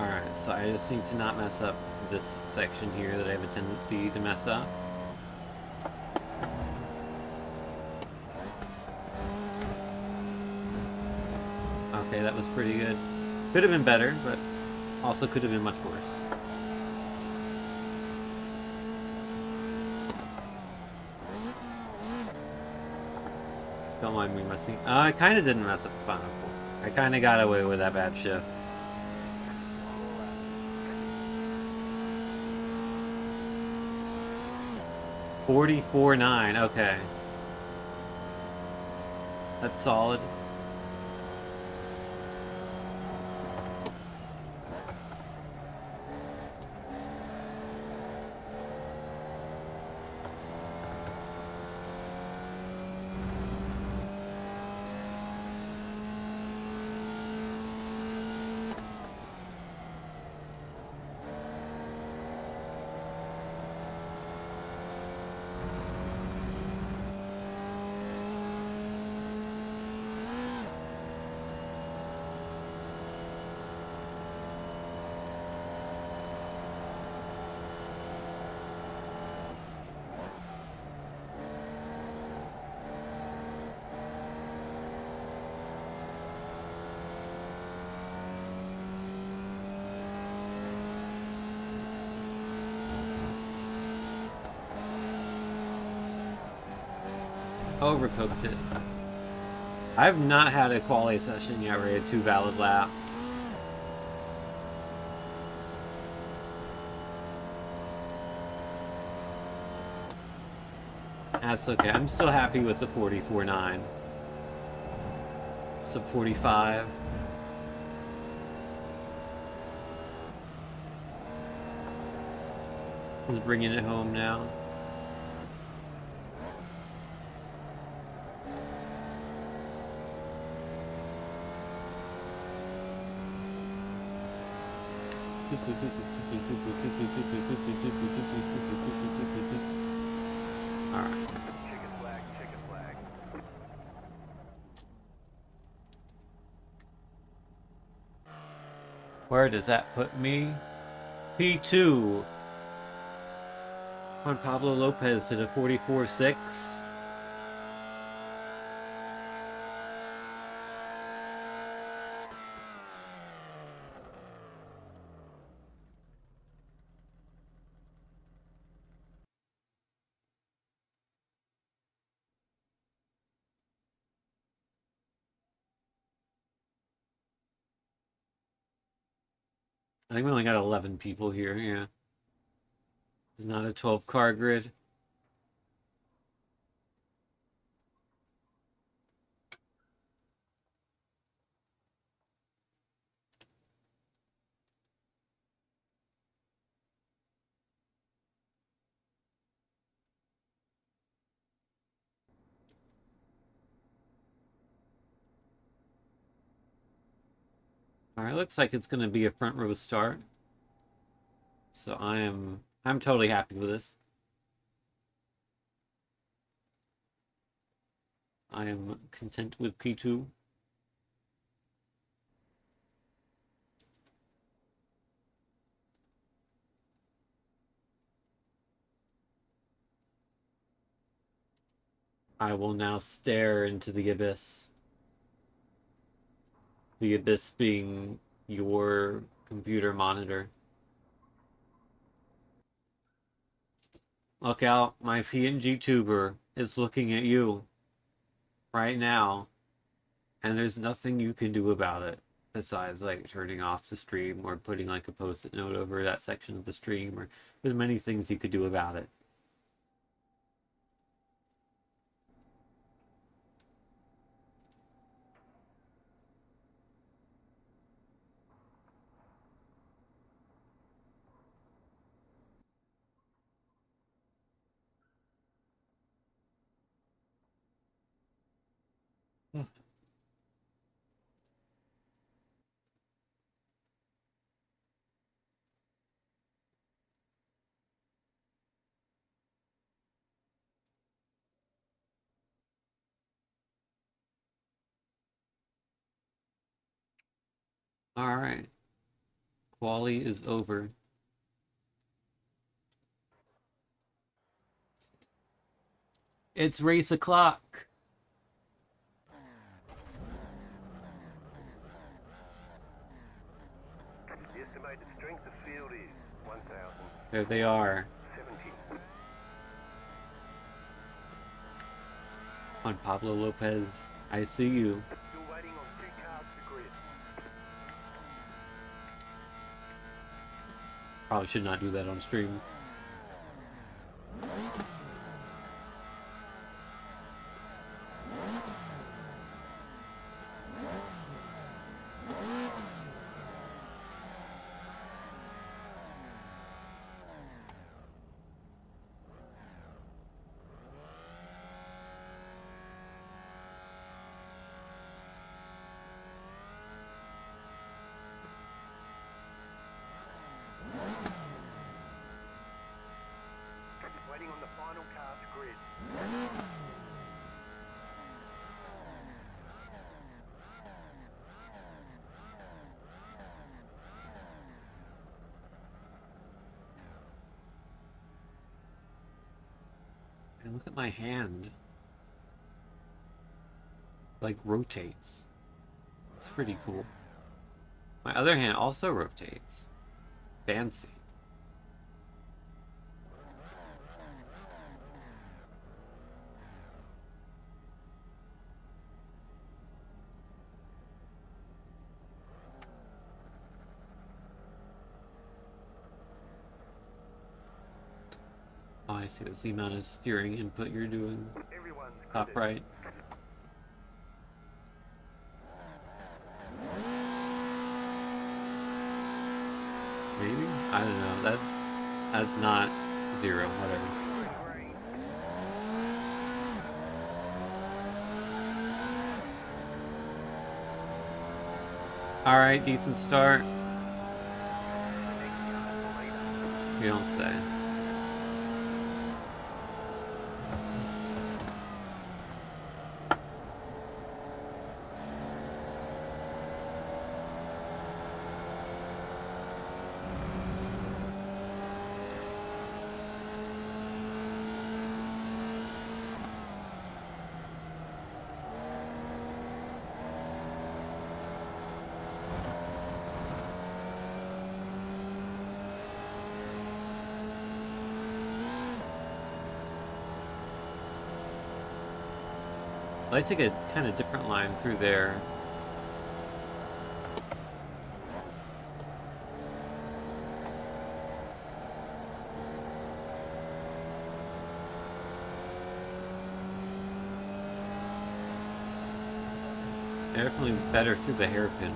Alright, so I just need to not mess up this section here that I have a tendency to mess up. Okay, that was pretty good. Could have been better, but also could have been much worse. Don't mind me messing. I kind of didn't mess up the final four. I kind of got away with that bad shift. 44.9, okay. That's solid. Overcooked it. I have not had a quali session yet where I had 2 valid laps. That's okay. I'm still happy with the 44.9. Sub 45. He's bringing it home now. Alright. Chicken flag, chicken flag. Where does that put me? P2. Juan Pablo Lopez hit a 44.6. I think we only got 11 people here, yeah. It's not a 12-car grid. Alright, looks like it's gonna be a front row start. So I'm totally happy with this. I am content with P2. I will now stare into the abyss. The abyss being your computer monitor. Look out, my PNG tuber is looking at you right now, and there's nothing you can do about it besides like turning off the stream or putting like a post-it note over that section of the stream, or there's many things you could do about it. All right, quali is over. It's race o'clock. The estimated strength of field is 1,070. There they are. On Pablo Lopez, I see you. Still waiting on 2 cars to grid. Probably should not do that on stream. Waiting on the final car to grid. And look at my hand. Like rotates. It's pretty cool. My other hand also rotates. Fancy. I see. That's the amount of steering input you're doing. Everyone's Top credit. right. Maybe? I don't know. That's not 0, whatever. Green. Alright, decent start. The next car's the leader. You don't say. I take a kind of different line through there. Definitely better through the hairpin.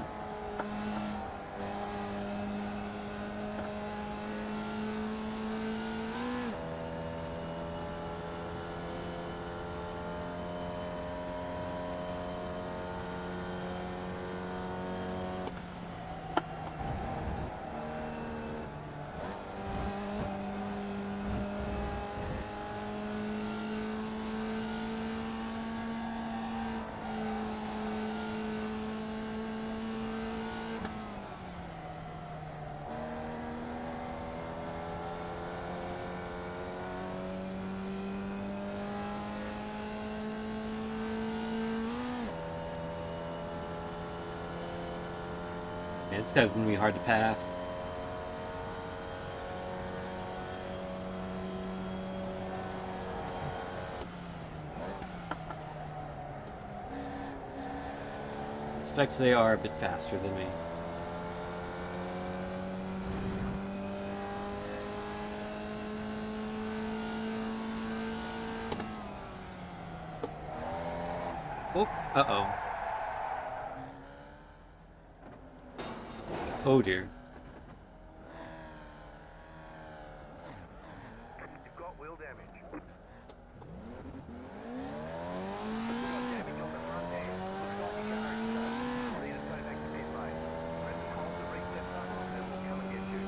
Yeah, this guy's gonna be hard to pass. I suspect they are a bit faster than me. Oh, uh-oh. Oh dear. You've got wheel damage. You've got damage on the front end. Looks like your car is stuck. Leaders go back to pit lane. Press and hold to reset button and we'll come and get you.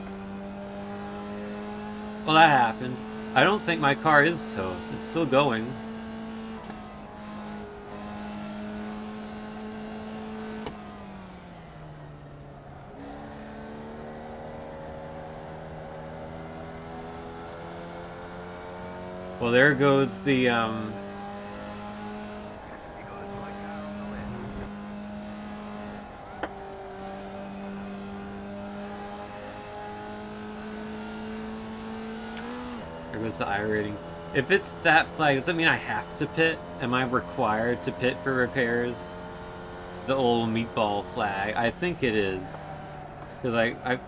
Well, that happened. I don't think my car is toast. It's still going. Well, there goes the, You got a slow car on the left. there goes the I rating. If it's that flag, does that mean I have to pit? Am I required to pit for repairs? It's the old meatball flag. I think it is. Because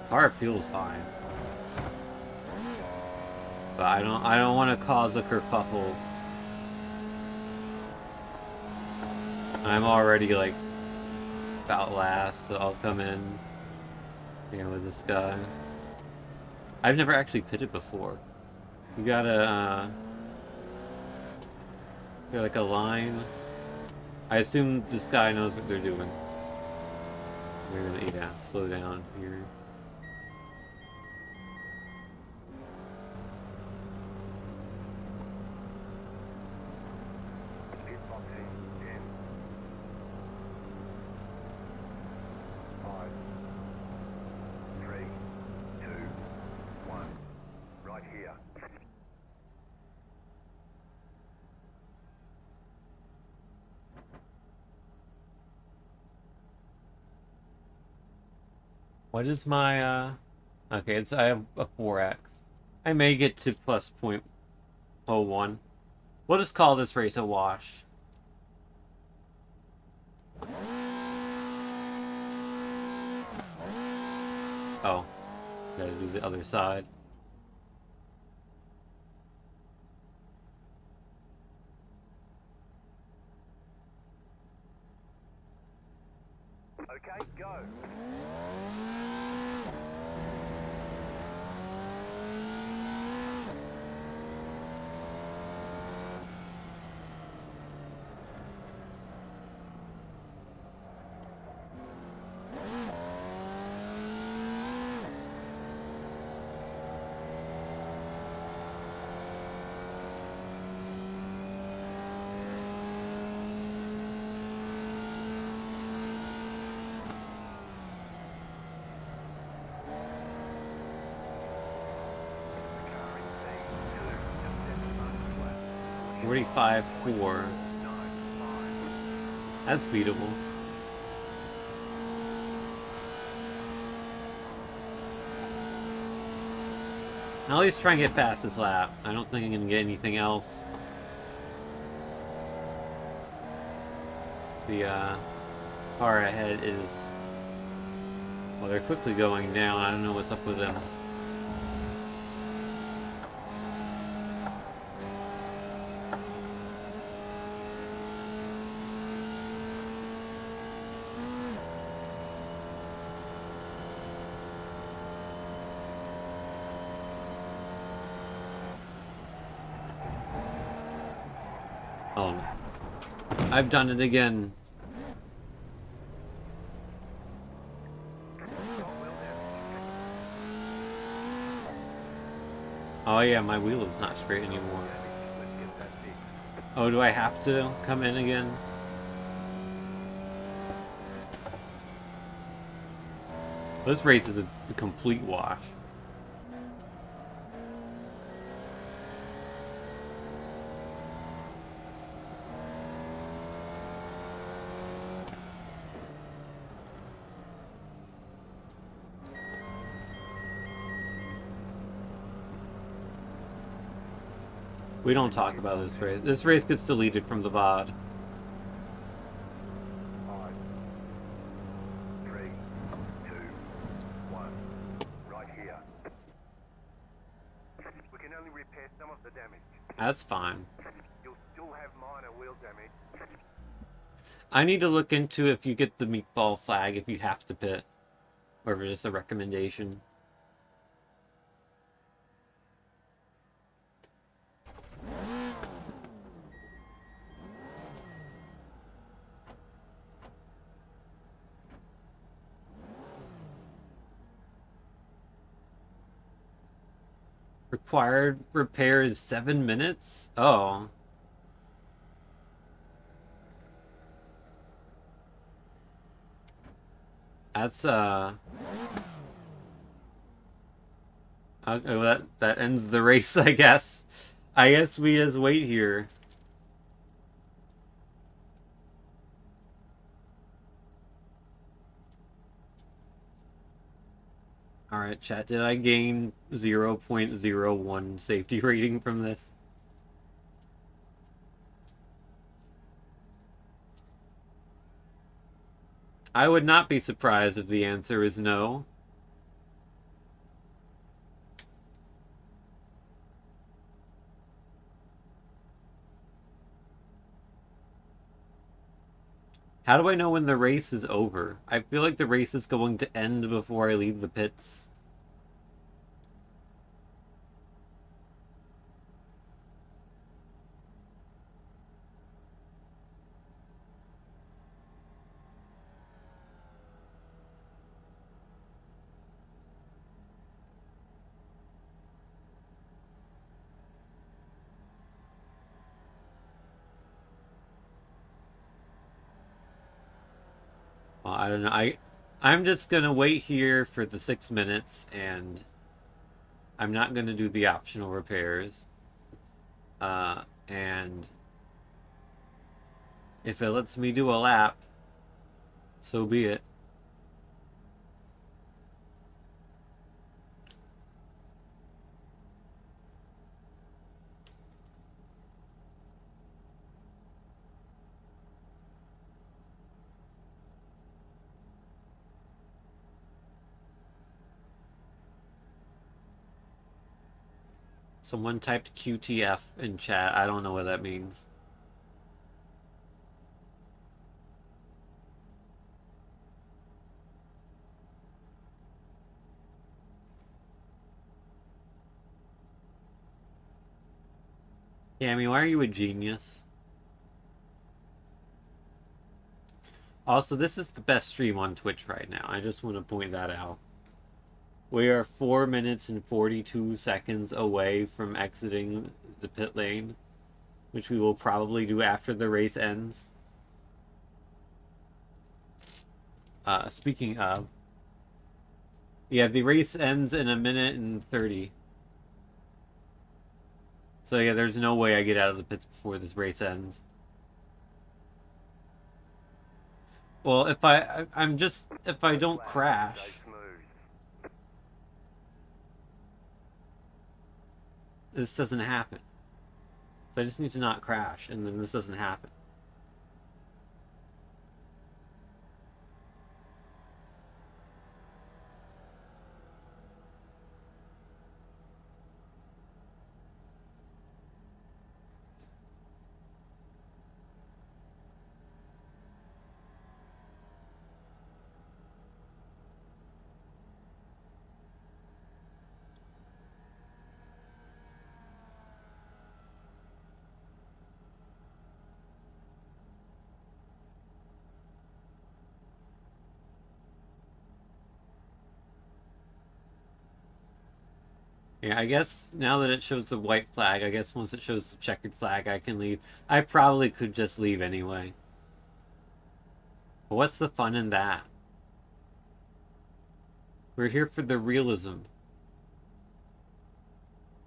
car feels fine. But I don't want to cause a kerfuffle. I'm already like about last, so I'll come in, with this guy. I've never actually pitted before. You gotta, is there like a line? I assume this guy knows what they're doing. We're gonna, yeah, slow down here. Pit box in 10, 5, 3, 2, 1. Right here. What is my, okay, I have a 4x. I may get to plus 0.01. We'll just call this race a wash. Oh, gotta do the other side. 45.4. That's beatable. I'll at least try and get past this lap. I don't think I'm going to get anything else. The car ahead is... Well, they're quickly going down. I don't know what's up with them. Oh, I've done it again. Oh yeah, my wheel is not straight anymore. Oh, do I have to come in again? This race is a complete wash. We don't talk about this race. This race gets deleted from the VOD. 5, 3, 2, 1. Right here. We can only repair some of the damage. That's fine. You'll still have minor wheel damage. I need to look into if you get the meatball flag if you have to pit. Or if it's just a recommendation. Required repair is 7 minutes? Oh. That's okay, well, that ends the race, I guess. I guess we just wait here. Alright, chat, did I gain 0.01 safety rating from this? I would not be surprised if the answer is no. How do I know when the race is over? I feel like the race is going to end before I leave the pits. Well, I don't know. I'm just gonna wait here for the 6 minutes, and I'm not gonna do the optional repairs. And if it lets me do a lap, so be it. Someone typed QTF in chat. I don't know what that means. Cammy, why are you a genius? Also, this is the best stream on Twitch right now. I just want to point that out. We are 4 minutes and 42 seconds away from exiting the pit lane, which we will probably do after the race ends. Speaking of, yeah, the race ends in 1 minute and 30. So yeah, there's no way I get out of the pits before this race ends. Well, I'm just if I Red don't flag. Stay crash, smooth. this doesn't happen. So I just need to not crash, and then this doesn't happen. Yeah, I guess now that it shows the white flag, I guess once it shows the checkered flag, I can leave. I probably could just leave anyway. But what's the fun in that? We're here for the realism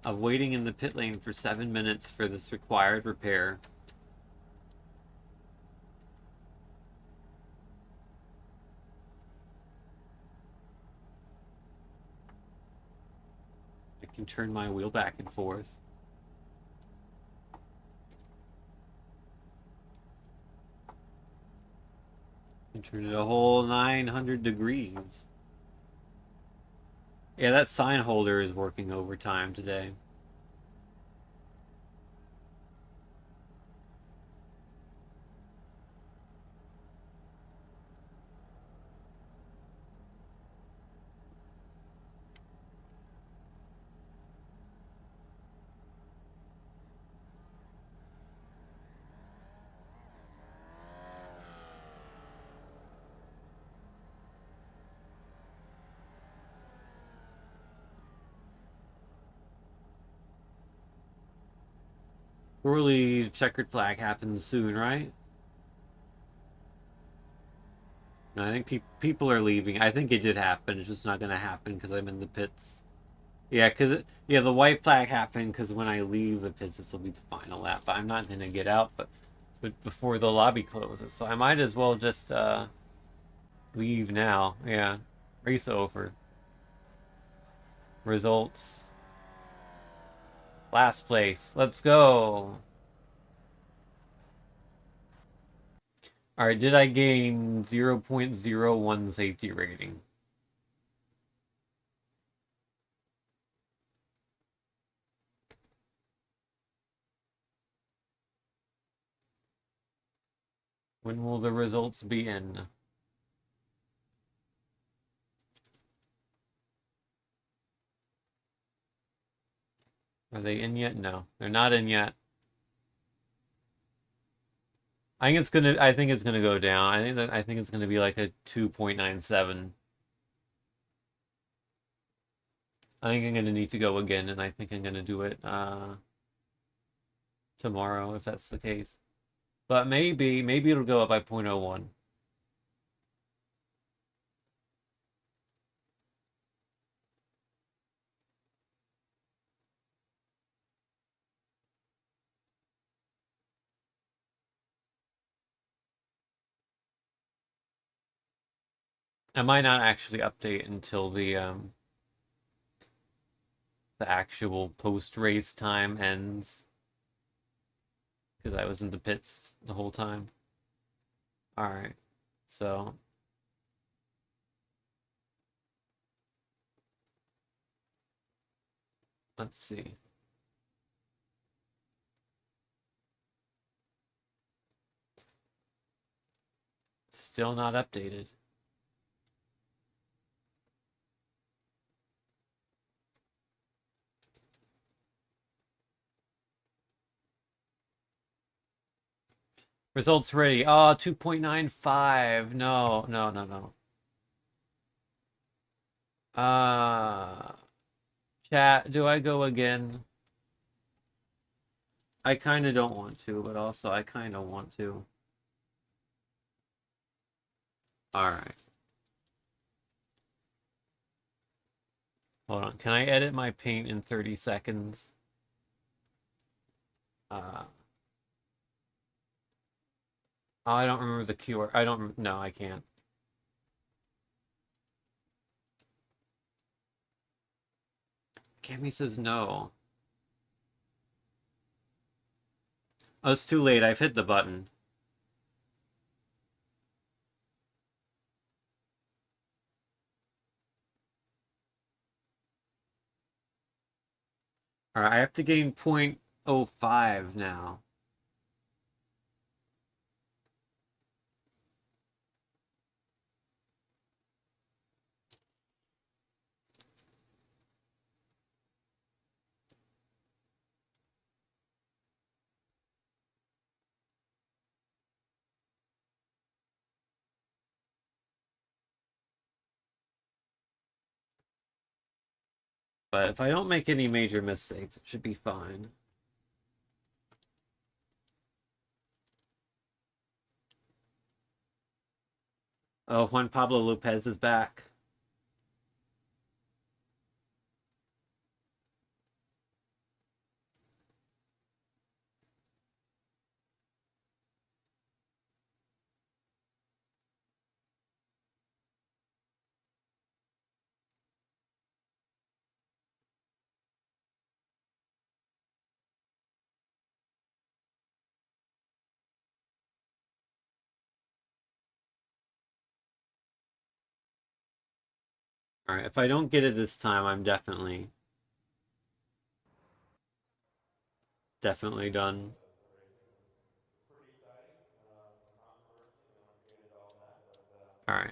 of waiting in the pit lane for 7 minutes for this required repair. I can turn my wheel back and forth. And turn it a whole 900 degrees. Yeah, that sign holder is working overtime today. Surely checkered flag happens soon, right? No, I think people are leaving. I think it did happen. It's just not going to happen because I'm in the pits. Yeah, yeah, the white flag happened because when I leave the pits, this will be the final lap. But I'm not going to get out, but before the lobby closes, so I might as well just leave now. Yeah, race over. Results. Last place. Let's go. All right, did I gain 0.01 safety rating? When will the results be in? Are they in yet? No, they're not in yet. I think it's gonna go down. I think it's gonna be like a 2.97. I think I'm gonna need to go again, and I think I'm gonna do it tomorrow if that's the case. But maybe it'll go up by 0.01. I might not actually update until the actual post race time ends because I was in the pits the whole time. All right, so let's see. Still not updated. Results ready. Oh, 2.95. No, no, no, no. Uh, chat, do I go again? I kind of don't want to, but also I kind of want to. All right. Hold on. Can I edit my paint in 30 seconds? Uh, oh, I don't remember the keyword. I don't. No, I can't. Cammy says no. Oh, it's too late. I've hit the button. All right, I have to gain 0.05 now. But if I don't make any major mistakes, it should be fine. Oh, Juan Pablo Lopez is back. All right, if I don't get it this time, I'm definitely done. All right.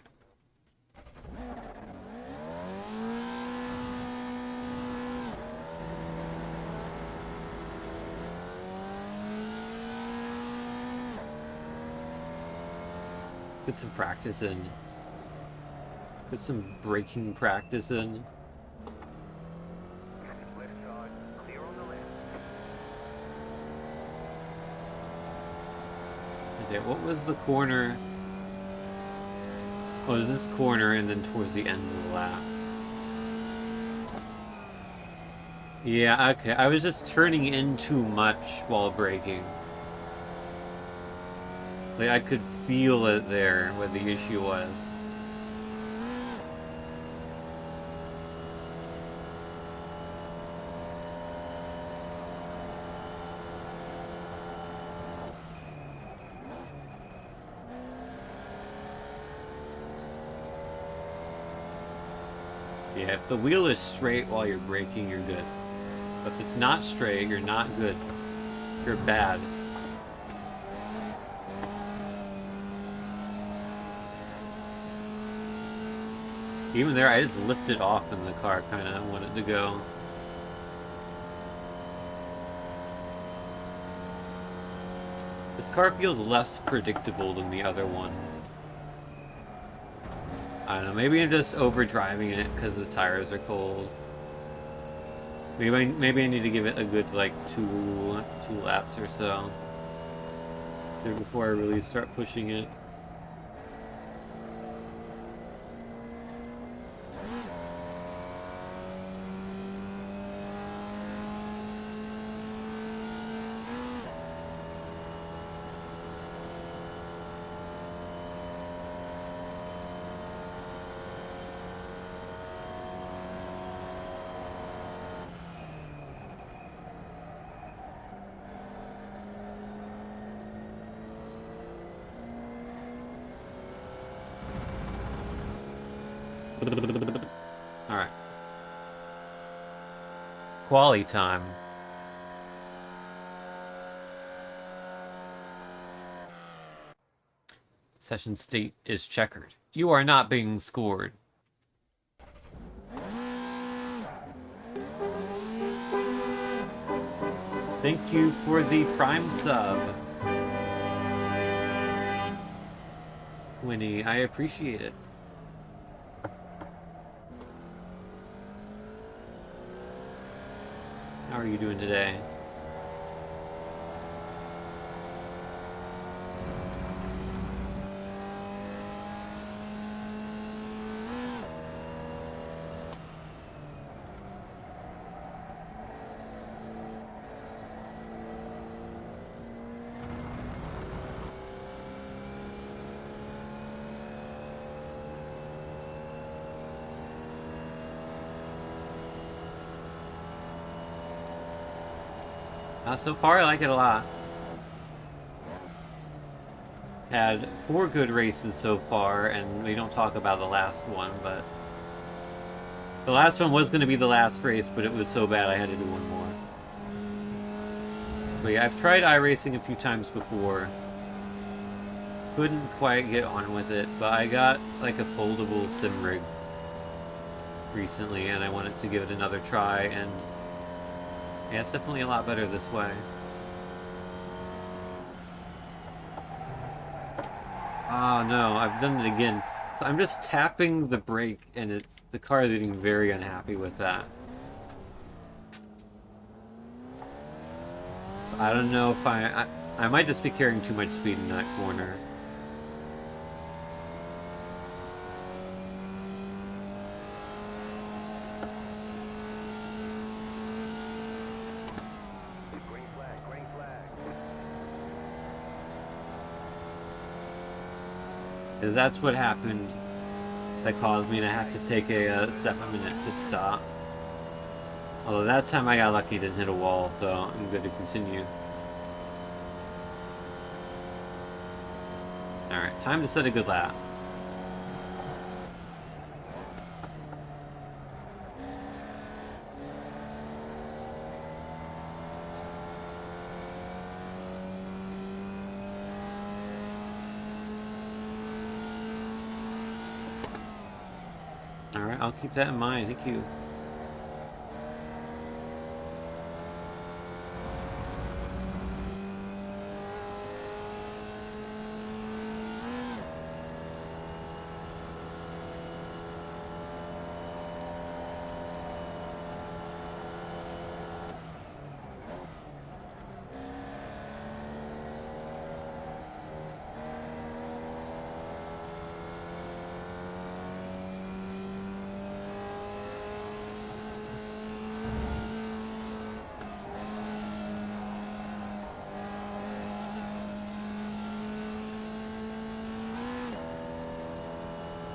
Get some practice in. Get some braking practice in. Left side, clear on the left. Okay, what was the corner? Oh, it was this corner and then towards the end of the lap. Yeah, okay. I was just turning in too much while braking. Like, I could feel it there, what the issue was. Yeah, if the wheel is straight while you're braking, you're good. But if it's not straight, you're not good. You're bad. Even there, I just lifted off and the car kind of wanted to go. This car feels less predictable than the other one. I don't know, maybe I'm just overdriving it because the tires are cold. Maybe I need to give it a good, like, two laps or so before I really start pushing it. Alright. Quali time. Session state is checkered. You are not being scored. Thank you for the Prime sub, Winnie. I appreciate it. How are you doing today? So far, I like it a lot. Had 4 good races so far, and we don't talk about the last one, but the last one was going to be the last race, but it was so bad I had to do one more. But yeah, I've tried iRacing a few times before. Couldn't quite get on with it, but I got like a foldable sim rig recently, and I wanted to give it another try, and yeah, it's definitely a lot better this way. Oh no, I've done it again. So I'm just tapping the brake, and the car is getting very unhappy with that. So I don't know if I might just be carrying too much speed in that corner. Green flag, green flag. Because that's what happened that caused me to have to take a 7-minute pit stop. Although that time I got lucky, didn't hit a wall, so I'm good to continue. Alright, time to set a good lap. Alright, I'll keep that in mind. Thank you.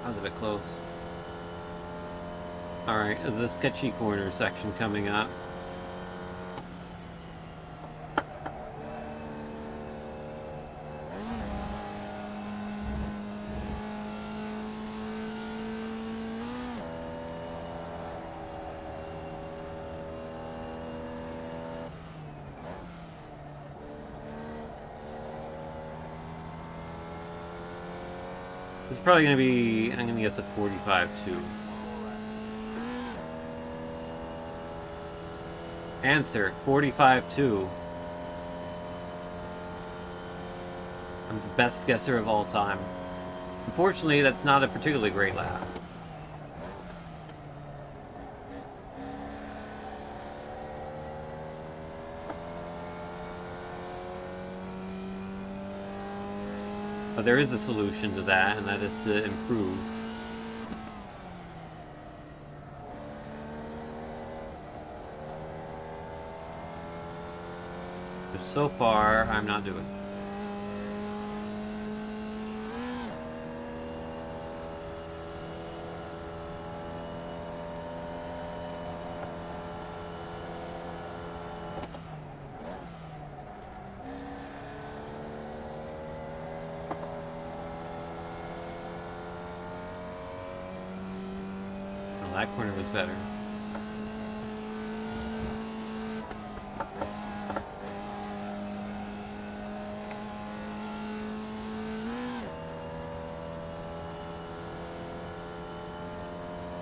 That was a bit close. Alright, the sketchy corner section coming up. It's probably going to be, I'm going to guess a 45-2. Answer, 45-2. I'm the best guesser of all time. Unfortunately, that's not a particularly great lap. But there is a solution to that, and that is to improve. Which so far, I'm not doing. Well, that corner was better.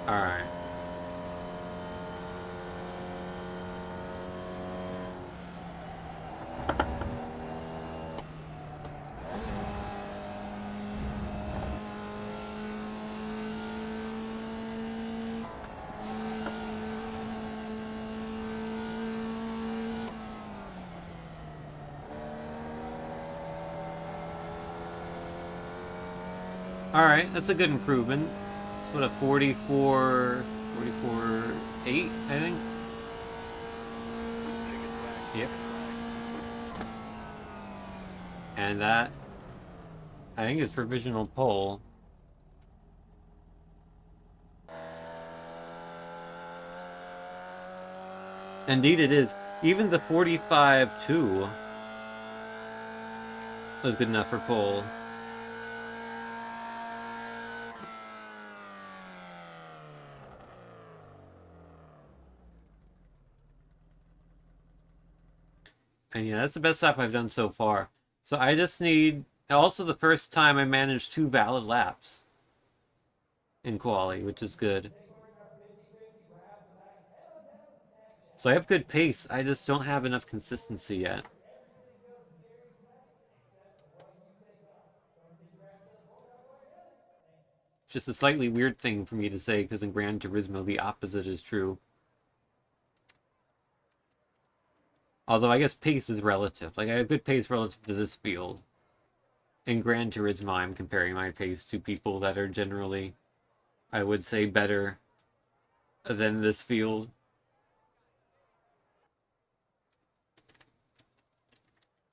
Alright. Alright, that's a good improvement. It's what, a 44... 44-8, I think? Yep. And that, I think, is provisional pole. Indeed it is. Even the 45-2 was good enough for pole. And yeah, that's the best lap I've done so far. So I just need... Also the first time I managed 2 valid laps in quali, which is good. So I have good pace. I just don't have enough consistency yet. Just a slightly weird thing for me to say because in Gran Turismo the opposite is true. Although I guess pace is relative. Like I have good pace relative to this field. In Gran Turismo, I'm comparing my pace to people that are generally, I would say, better than this field.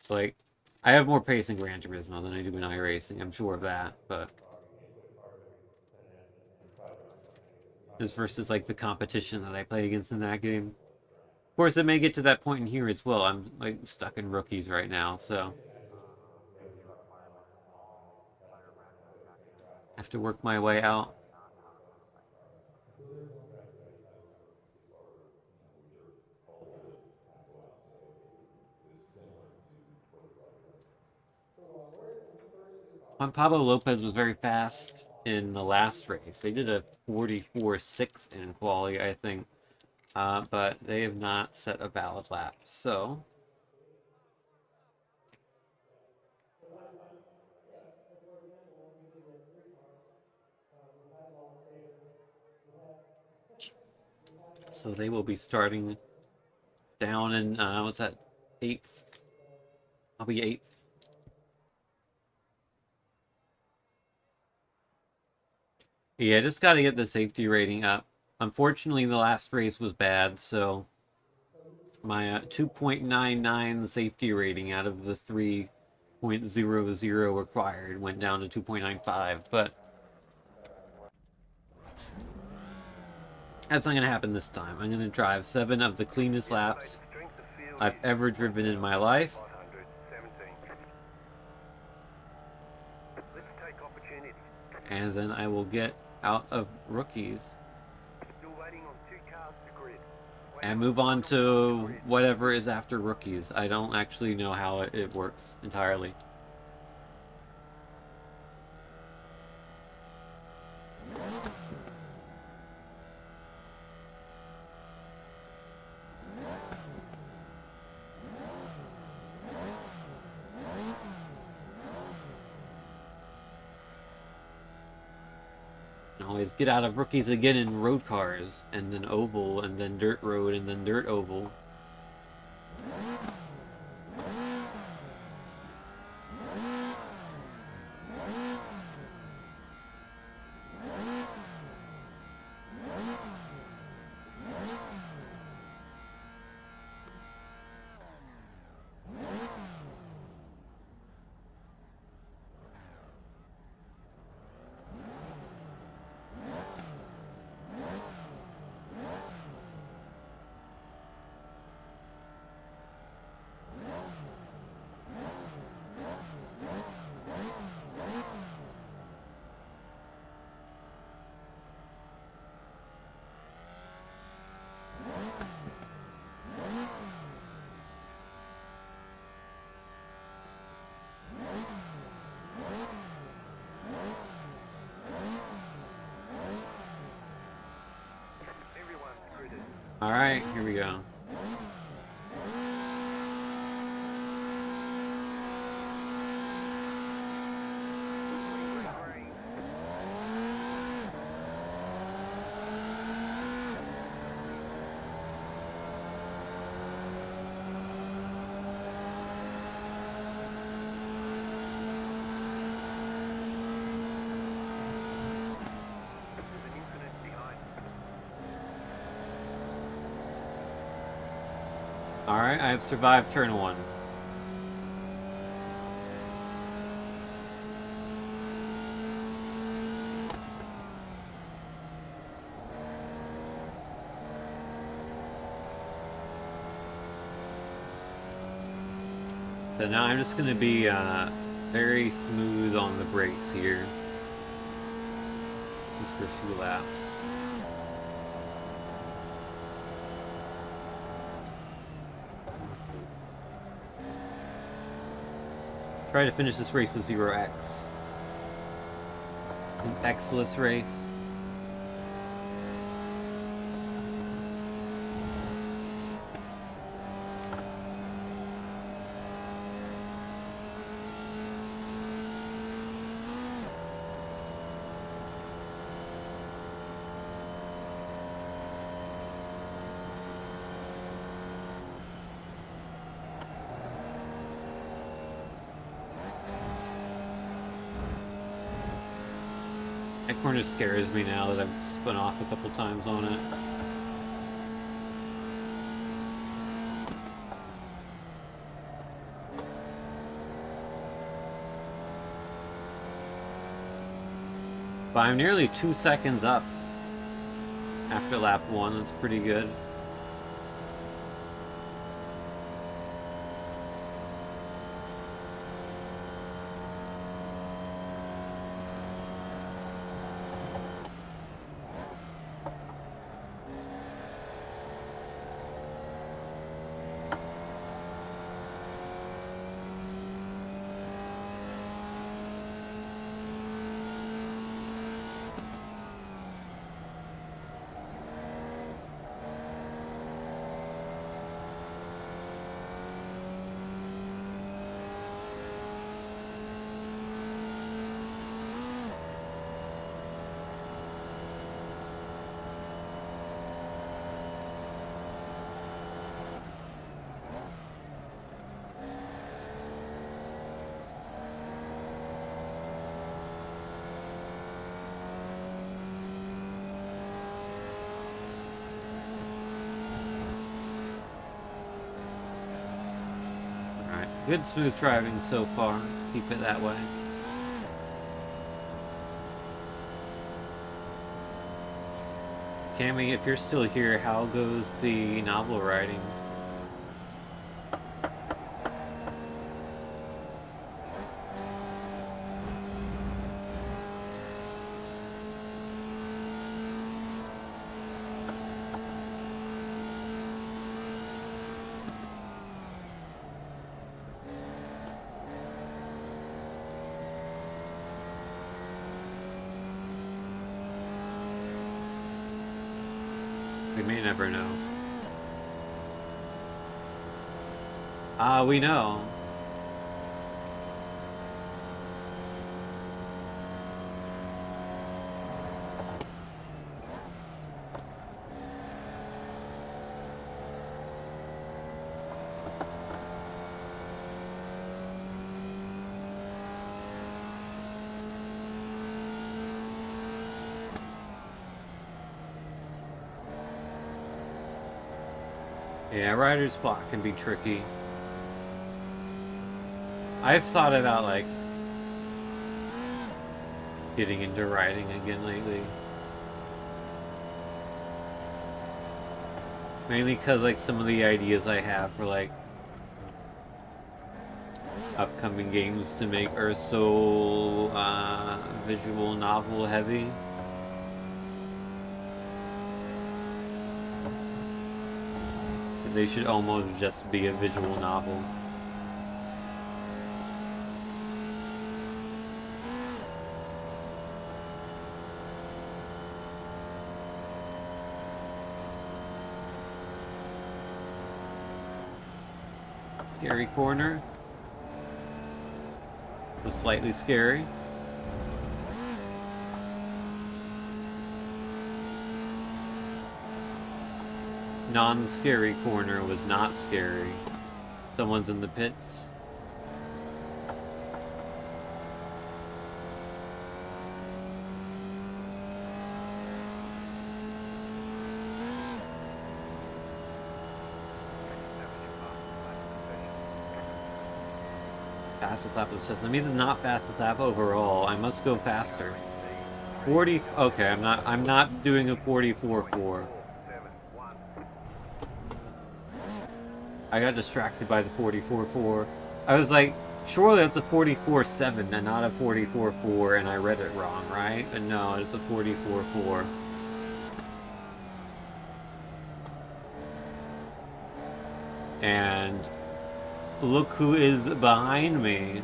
It's like I have more pace in Gran Turismo than I do in iRacing. I'm sure of that, but just versus like the competition that I play against in that game. Of course, it may get to that point in here as well. I'm like stuck in rookies right now, so I have to work my way out. Juan Pablo Lopez was very fast in the last race. They did a 44.6 in quali, I think, but they have not set a valid lap. So they will be starting down in what's that, eighth? I'll be eighth. Yeah, just got to get the safety rating up. Unfortunately, the last race was bad, so my 2.99 safety rating out of the 3.00 required went down to 2.95. But that's not going to happen this time. I'm going to drive 7 of the cleanest Yep, mate. laps Strength of field I've is ever driven in my life 517. Let's take opportunity. and then I will get out of rookies Still waiting on 2 cars to grid. Waiting and on the move on final car to to grid. whatever is after rookies. I don't actually know how it works entirely. And always get out of rookies again in road cars, and then oval, and then dirt road, and then dirt oval. Everyone's gridded. All right, here we go. Green. There's an incident behind. All right, I have survived turn 1. So now I'm just going to be very smooth on the brakes here. Just for a few laps. Try to finish this race with 0x. An X-less race. That corner scares me now that I've spun off a couple times on it. But I'm nearly 2 seconds up after lap 1. That's pretty good. Alright, good smooth driving so far. Let's keep it that way. Cammy, if you're still here, how goes the novel writing? We may never know. We know. Yeah, rider's block can be tricky. I've thought about, like, getting into riding again lately. Mainly because, like, some of the ideas I have for, like, upcoming games to make are so, visual novel heavy. They should almost just be a visual novel. Scary corner. Was slightly scary. Non-scary corner was not scary. Someone's in the pits. Fastest lap of the system. These are not fastest lap overall. I must go faster. 40. Okay, I'm not doing a 44.4. I got distracted by the 44.4. I was like, surely that's a 44.7 and not a 44.4, and I read it wrong, right? But no, it's a 44.4. And look who is behind me.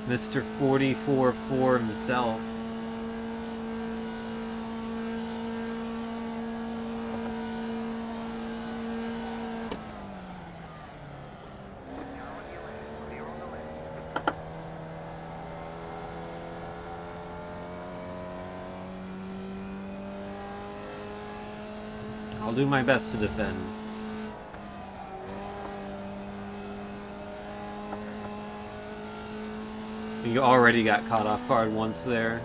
Mr. 44.4 himself. I'll do my best to defend. You already got caught off guard once there.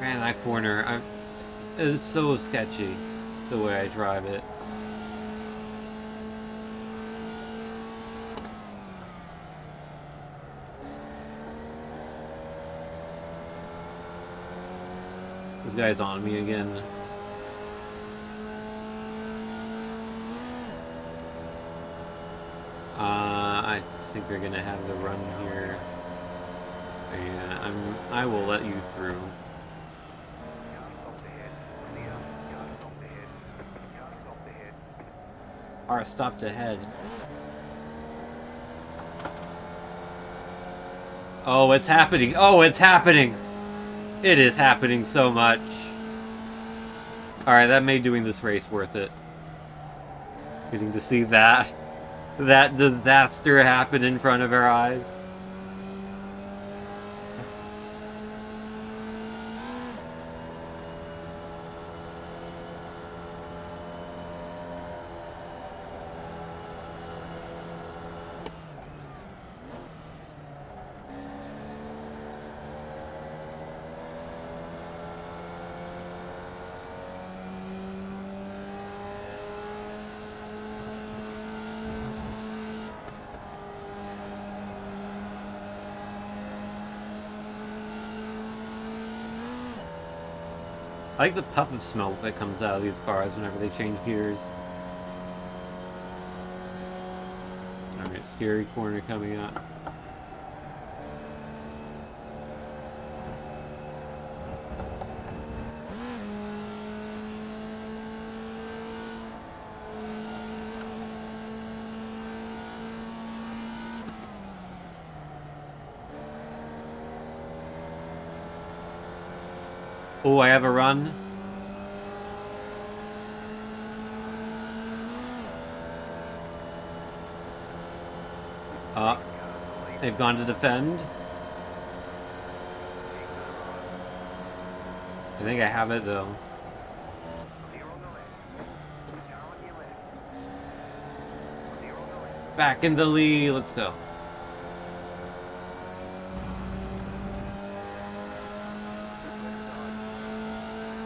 Man, that corner, it's so sketchy the way I drive it. This guy's on me again. I think they're gonna have the run here. And I will let you through. Car stopped ahead. Oh, it's happening. Oh, it's happening. It is happening so much. Alright, that made doing this race worth it. Getting to see that disaster happen in front of our eyes. I like the puff of smoke that comes out of these cars whenever they change gears. Alright, scary corner coming up. Oh, I have a run. They've gone to defend. I think I have it though. Back in the lead. Let's go.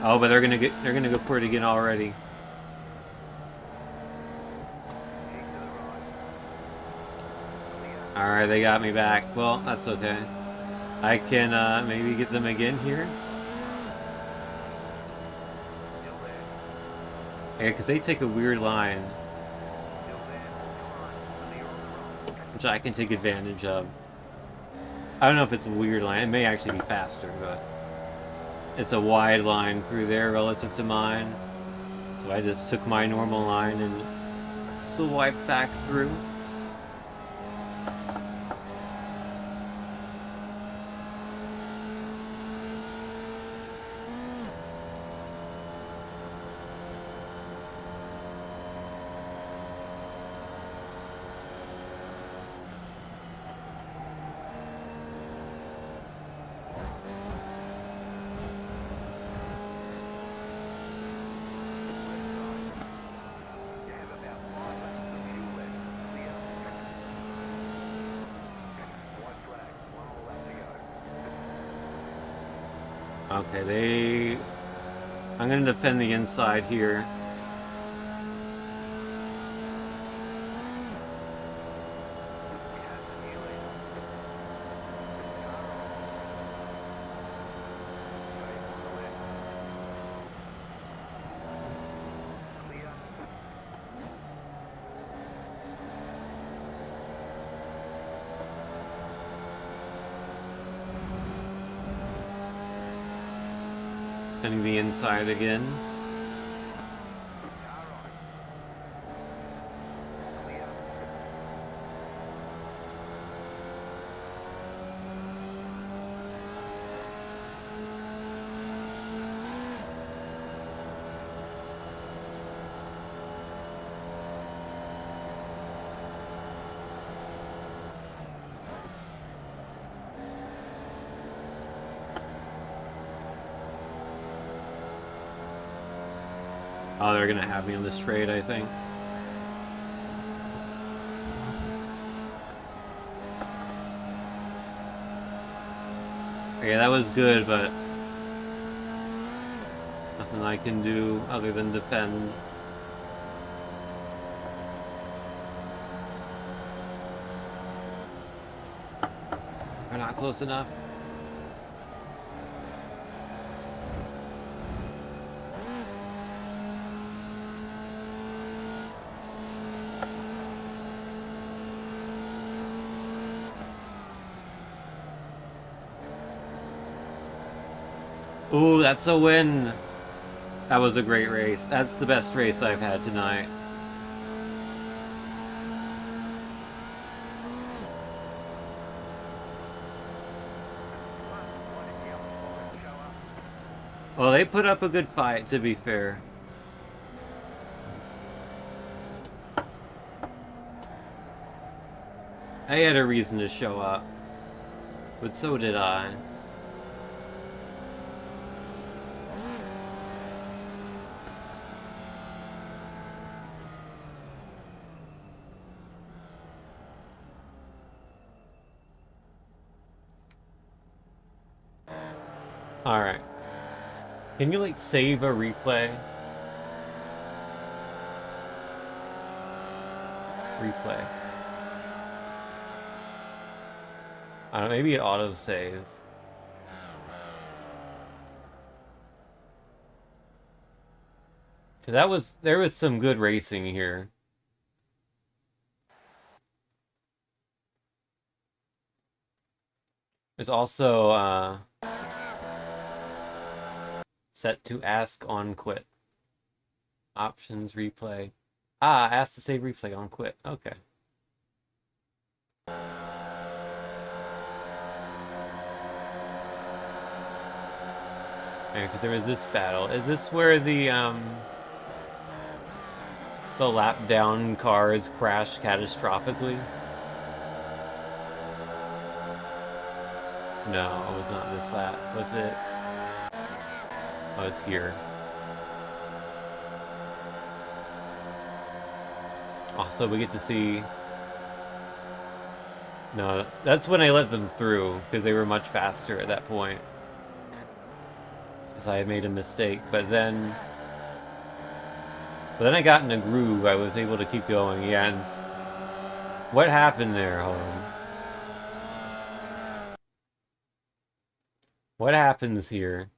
Oh, but they're gonna go for it again already. Alright, they got me back. Well, that's okay. I can maybe get them again here. Yeah, because they take a weird line, which I can take advantage of. I don't know if it's a weird line. It may actually be faster, but it's a wide line through there relative to mine. So I just took my normal line and swiped back through. Okay, I'm gonna defend the inside here. Getting the inside again. Car on. Clear. Oh, they're gonna have me on the straight, I think. Okay, that was good, but nothing I can do other than defend. We're not close enough. Ooh, that's a win. That was a great race. That's the best race I've had tonight. Why did the other boys show up? Well, they put up a good fight, to be fair. They had a reason to show up. But so did I. Alright. Can you, like, save a replay? Replay. I don't know, maybe it auto-saves. There was some good racing here. There's also, set to ask on quit. Options replay. Ah, ask to save replay on quit. Okay. Yeah, because there was this battle. Is this where the lap down cars crash catastrophically? No, it was not this lap. Was it? Oh, it's here. Also, we get to see... No, that's when I let them through, because they were much faster at that point. Because I had made a mistake, but then I got in a groove. I was able to keep going, yeah, and what happened there? Hold on. What happens here?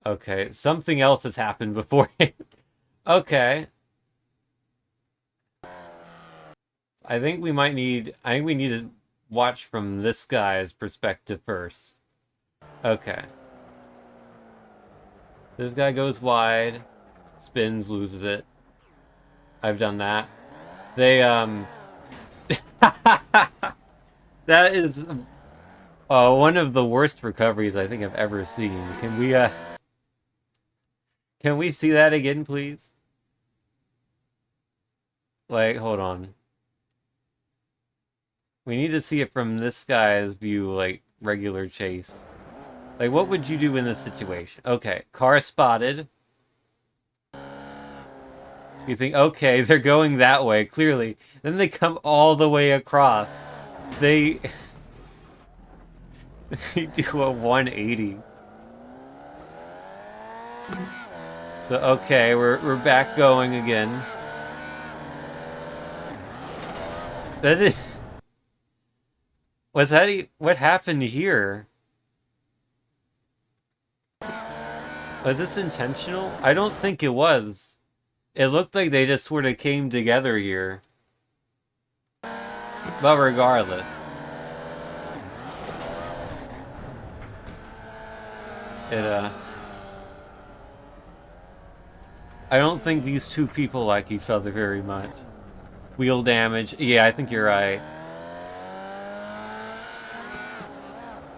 Okay, something else has happened before. Okay. I think we need to watch from this guy's perspective first. Okay. This guy goes wide, spins, loses it. I've done that. They, that is one of the worst recoveries I think I've ever seen. Can we see that again, please? Like, hold on. We need to see it from this guy's view, like, regular chase. Like, what would you do in this situation? Okay, car spotted. You think, okay, they're going that way, clearly. Then they come all the way across. They... they do a 180. So, okay, we're back going again. That is... what happened here? Was this intentional? I don't think it was. It looked like they just sort of came together here. But regardless. It I don't think these two people like each other very much. Wheel damage. Yeah, I think you're right.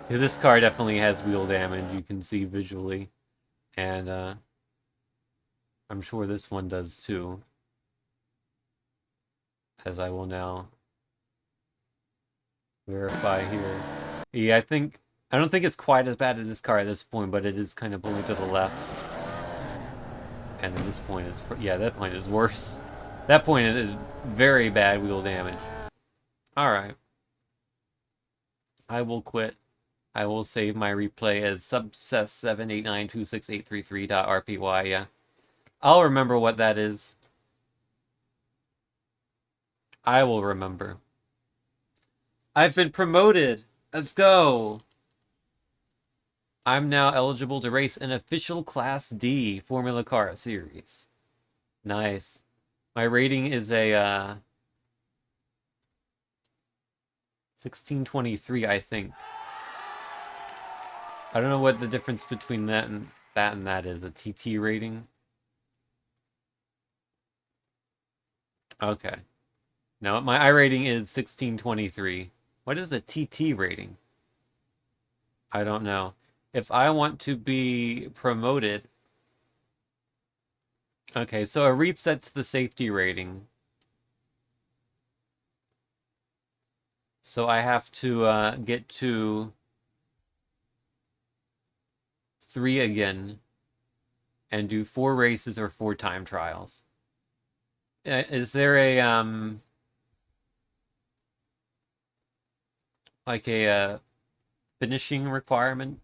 Because this car definitely has wheel damage, you can see visually. And I'm sure this one does too. As I will now verify here. Yeah, I don't think it's quite as bad as this car at this point, but it is kind of pulling to the left. And then this point is, yeah, that point is worse. That point is very bad wheel damage. Alright. I will quit. I will save my replay as subsess7892683.rpy, yeah. I'll remember what that is. I will remember. I've been promoted! Let's go! I'm now eligible to race an official Class D Formula Car series. Nice. My rating is a 1623, I think. I don't know what the difference between that is. A TT rating? Okay. No, my I rating is 1623. What is a TT rating? I don't know. If I want to be promoted... Okay, so it resets the safety rating. So I have to get to 3 again and do 4 races or 4 time trials. Is there a like a finishing requirement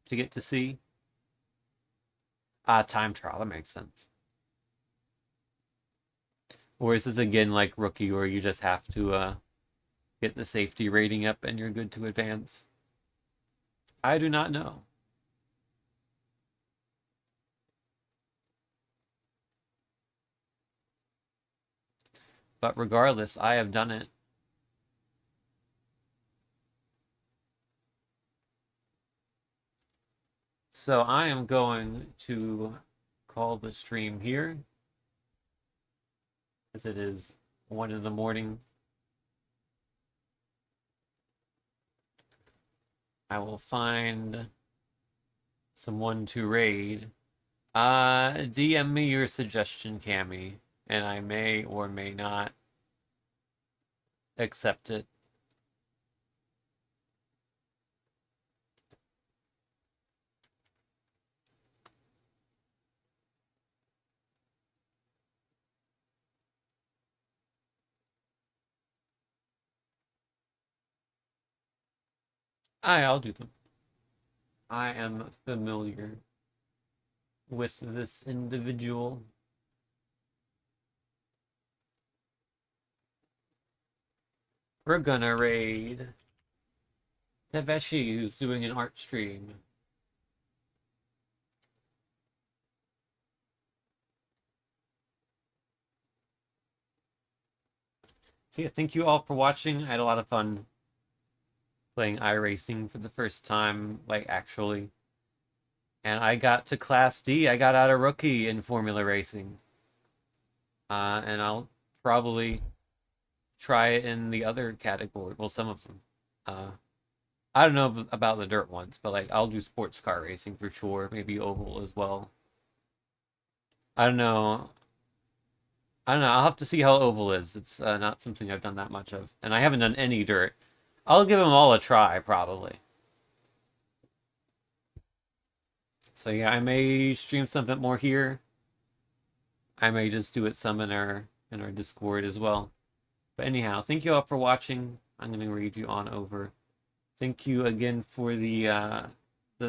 to get to C? Ah, time trial, that makes sense. Or is this again like rookie where you just have to get the safety rating up and you're good to advance? I do not know. But regardless, I have done it. So I am going to call the stream here, as it is 1 in the morning. I will find someone to raid. DM me your suggestion, Cammy, and I may or may not accept it. I'll do them. I am familiar with this individual. We're gonna raid Teveshi, who's doing an art stream. So yeah, thank you all for watching. I had a lot of fun playing iRacing for the first time, like actually. And I got to Class D. I got out of rookie in Formula Racing. And I'll probably try it in the other category. Well, some of them. I don't know about the dirt ones, but like I'll do sports car racing for sure. Maybe oval as well. I don't know. I don't know. I'll have to see how oval is. It's not something I've done that much of, and I haven't done any dirt. I'll give them all a try, probably. So yeah, I may stream something more here. I may just do it some in our Discord as well. But anyhow, thank you all for watching. I'm gonna read you on over. Thank you again for the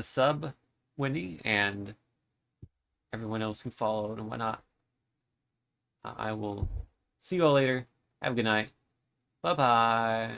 sub, Winnie, and everyone else who followed and whatnot. I will see you all later. Have a good night. Bye bye.